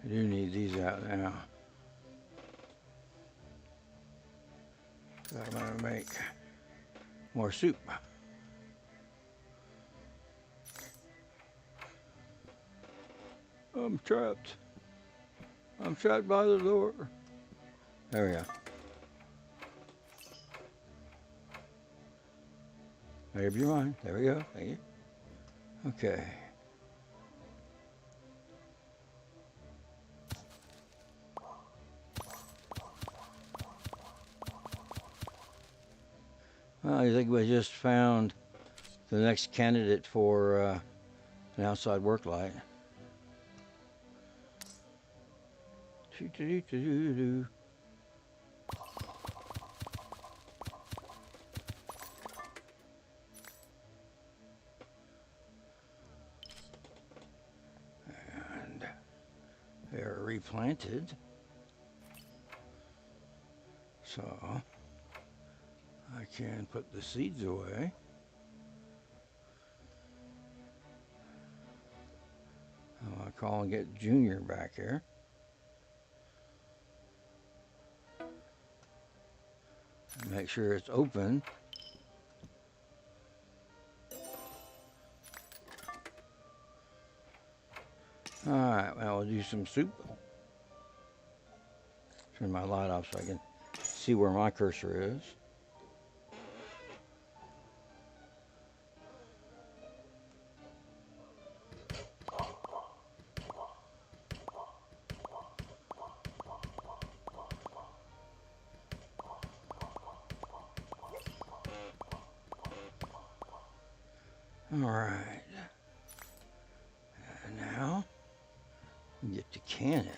[SPEAKER 1] I do need these out now. So I'm gonna make more soup. I'm trapped. I'm trapped by the door. There we go. Make up your mind. There we go. Thank you. Okay. Well, I think we just found the next candidate for an outside work light. And they're replanted. So I can put the seeds away. I'll call and get Junior back here. Make sure it's open. All right, now we'll do some soup. Turn my light off so I can see where my cursor is. All right. And now, we get to can it.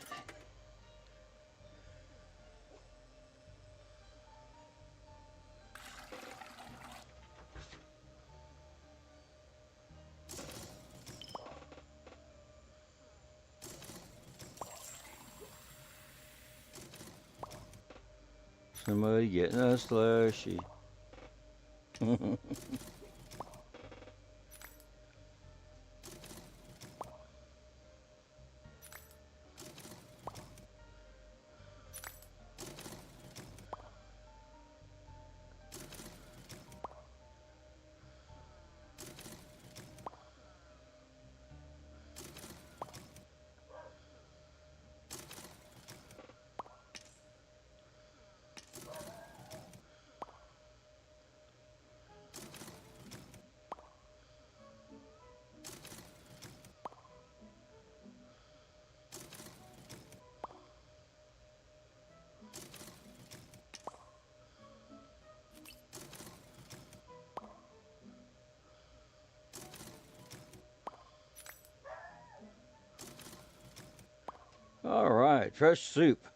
[SPEAKER 1] Somebody getting a slushy. All right, fresh soup.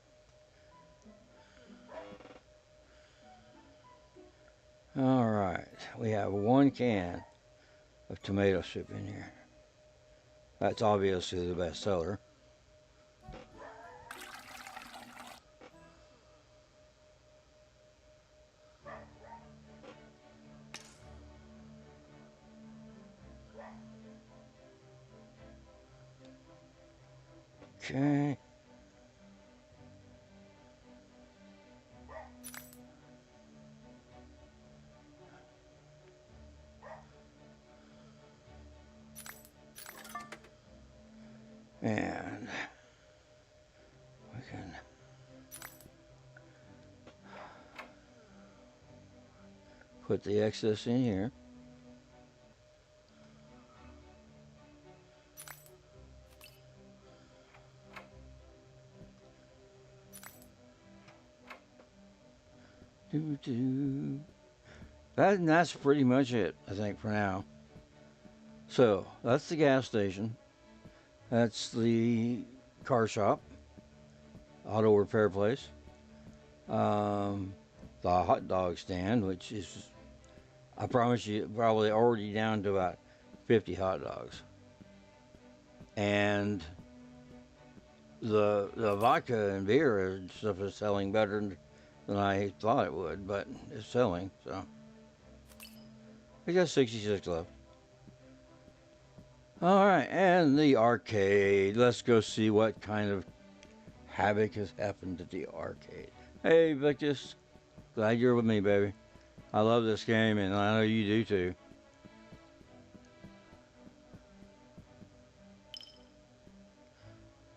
[SPEAKER 1] All right, we have 1 can of tomato soup in here. That's obviously the best seller. Okay. And we can put the excess in here. That's pretty much it, I think, for now. So that's the gas station. That's the car shop, auto repair place. The hot dog stand, which is, I promise you, probably already down to about 50 hot dogs. And the vodka and beer and stuff is selling better than I thought it would, but it's selling, so. I got 66 left. All right, and the arcade. Let's go see what kind of havoc has happened at the arcade. Hey, Victus. Glad you're with me, baby. I love this game, and I know you do too.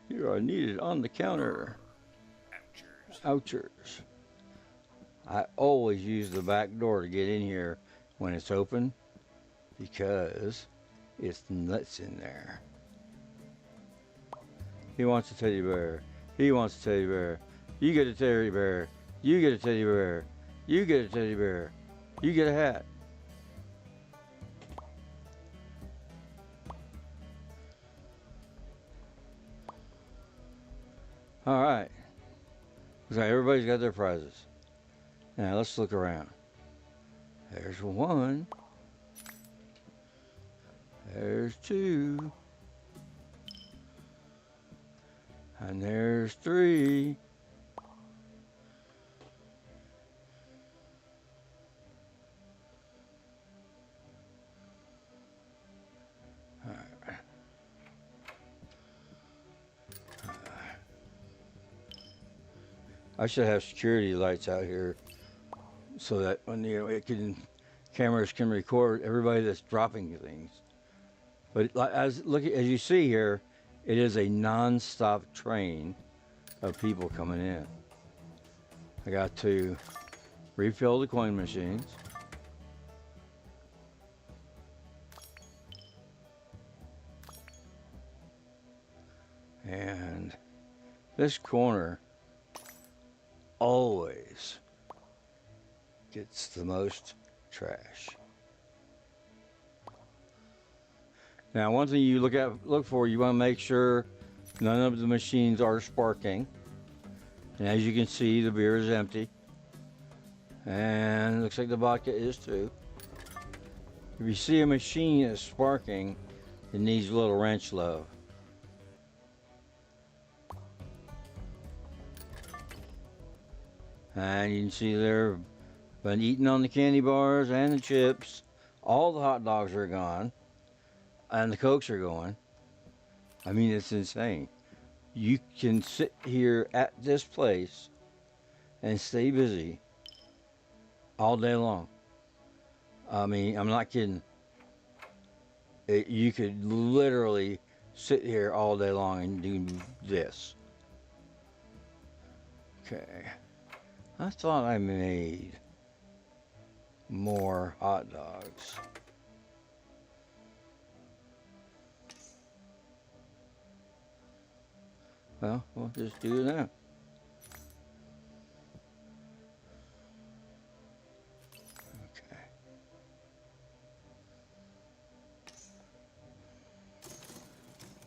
[SPEAKER 1] You are needed on the counter. Ouchers. I always use the back door to get in here when it's open because it's nuts in there. He wants a teddy bear. He wants a teddy bear. You get a teddy bear. You get a teddy bear. You get a teddy bear. You get a hat. All right. So everybody's got their prizes. Now let's look around. There's 1. There's 2. And there's 3. All right. I should have security lights out here so that when cameras can record everybody that's dropping things. But as you see here, it is a non-stop train of people coming in. I got to refill the coin machines. And this corner always gets the most trash. Now, one thing you look for, you want to make sure none of the machines are sparking. And as you can see, the beer is empty. And it looks like the vodka is too. If you see a machine that's sparking, it needs a little wrench love. And you can see they've been eating on the candy bars and the chips. All the hot dogs are gone. And the Cokes are going. I mean, it's insane. You can sit here at this place and stay busy all day long. I mean, I'm not kidding. You could literally sit here all day long and do this. Okay. I thought I made more hot dogs. Well, we'll just do that. Okay.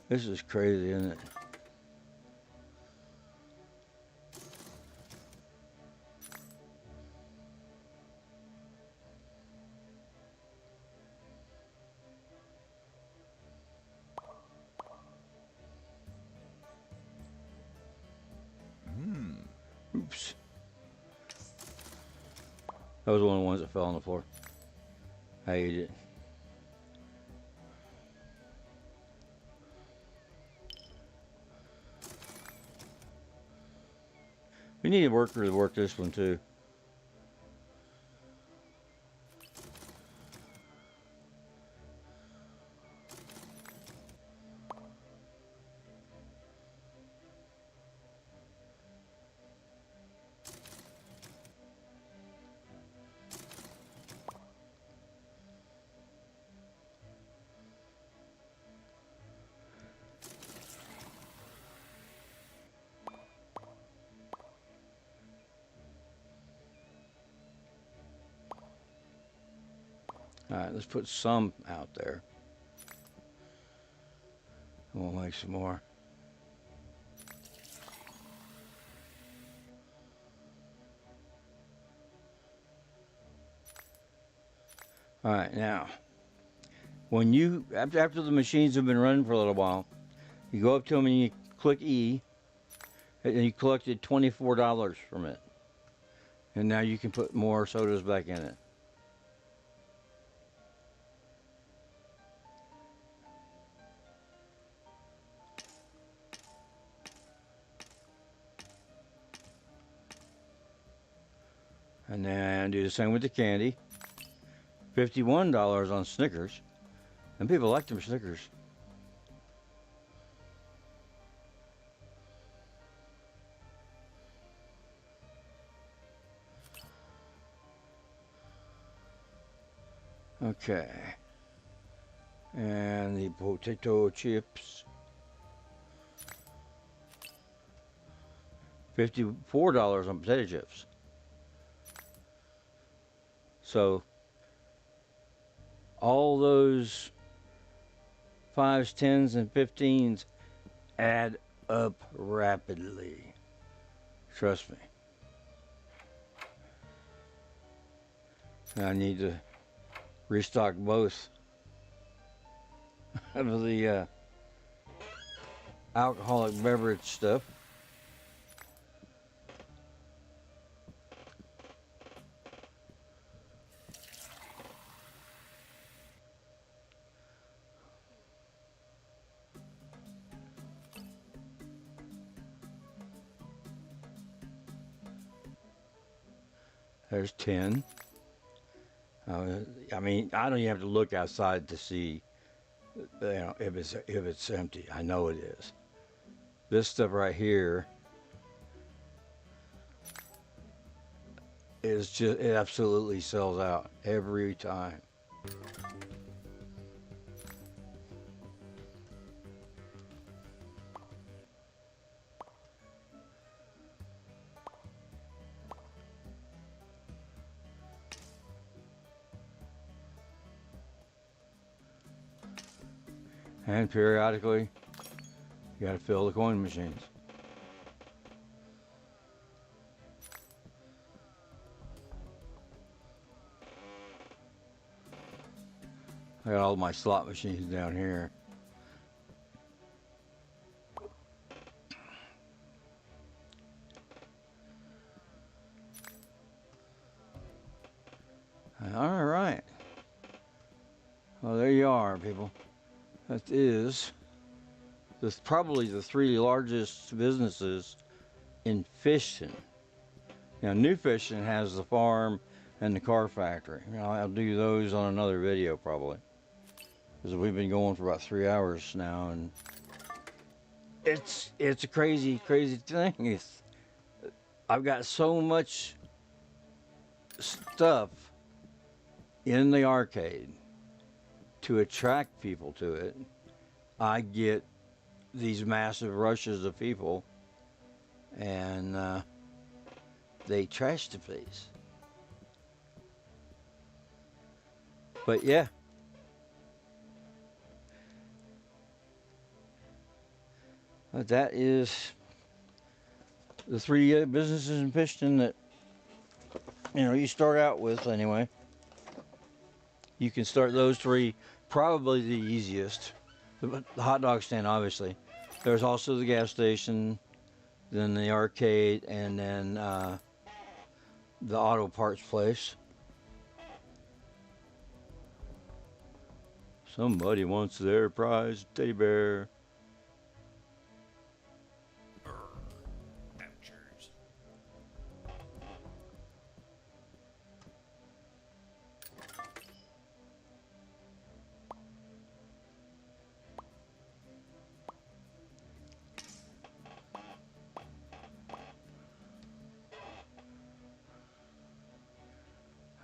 [SPEAKER 1] This is crazy, isn't it? Oops. That was one of the ones that fell on the floor. I ate it. We need a worker to work this one too. All right, let's put some out there. We'll make some more. All right, now, when you, after the machines have been running for a little while, you go up to them and you click E, and you collected $24 from it. And now you can put more sodas back in it. And then do the same with the candy. $51 on Snickers. And people like them Snickers. Okay. And the potato chips. $54 on potato chips. So all those 5s, 10s, and 15s add up rapidly. Trust me. I need to restock both of the alcoholic beverage stuff. There's 10. I mean, I don't even have to look outside to see, if it's empty. I know it is. This stuff right here is just, it absolutely sells out every time. And periodically, you gotta fill the coin machines. I got all my slot machines down here. All right. Well, there you are, people. That is probably the 3 largest businesses in Fishton. Now, New Fishton has the farm and the car factory. I'll do those on another video probably, because we've been going for about 3 hours now, and it's a crazy thing. I've got so much stuff in the arcade to attract people to it. I get these massive rushes of people, and they trash the place. But yeah, but that is the 3 businesses in Fishton that you start out with anyway. You can start those 3, probably the easiest. The hot dog stand, obviously. There's also the gas station, then the arcade, and then the auto parts place. Somebody wants their prize teddy bear.
[SPEAKER 2] Vouchers.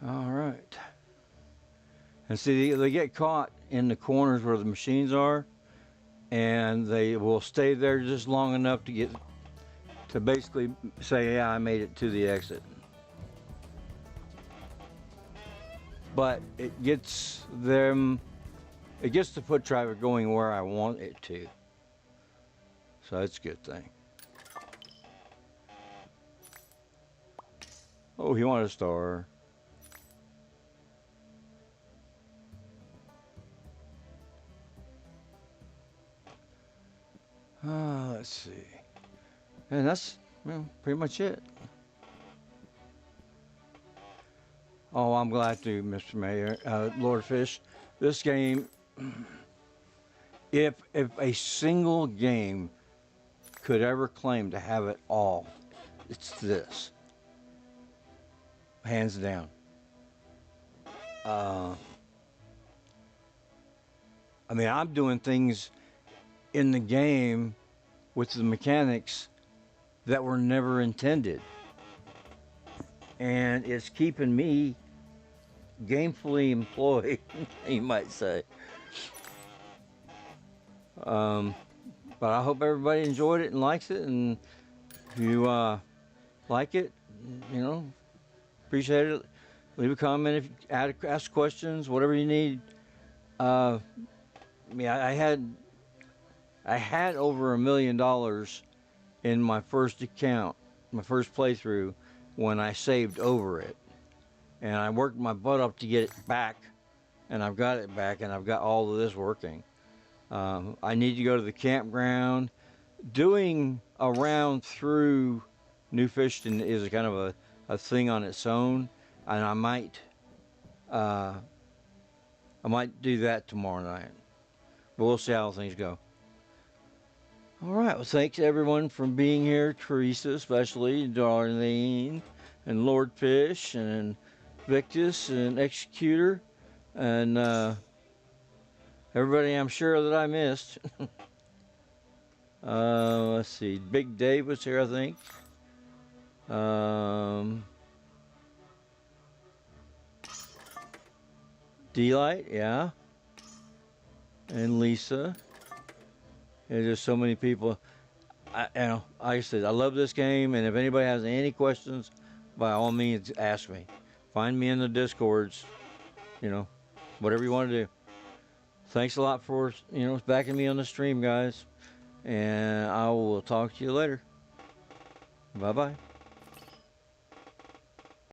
[SPEAKER 1] All right. And see, they get caught in the corners where the machines are, and they will stay there just long enough to basically say, yeah, I made it to the exit. But it gets the foot traffic going where I want it to. So that's a good thing. Oh, he wanted a star. Let's see. And that's pretty much it. Oh, I'm glad to, Mr. Mayor, Lord Fish. This game, if a single game could ever claim to have it all, it's this. Hands down. I mean, I'm doing things in the game with the mechanics that were never intended. And it's keeping me gainfully employed, you might say. But I hope everybody enjoyed it and likes it. And if you like it, appreciate it. Leave a comment if you ask questions, whatever you need. I had over $1 million in my first account, my first playthrough, when I saved over it. And I worked my butt up to get it back, and I've got it back, and I've got all of this working. I need to go to the campground. Doing a round through New Fishton is kind of a thing on its own, and I might do that tomorrow night. But we'll see how things go. All right, well, thanks everyone for being here. Teresa, especially, Darlene, and Lord Fish and Victus and Executor and everybody I'm sure that I missed. Let's see. Big Dave was here, I think. D-Light, yeah. And Lisa. There's just so many people. Like I said, I love this game, and if anybody has any questions, by all means, ask me. Find me in the Discords, whatever you want to do. Thanks a lot for, backing me on the stream, guys. And I will talk to you later. Bye-bye.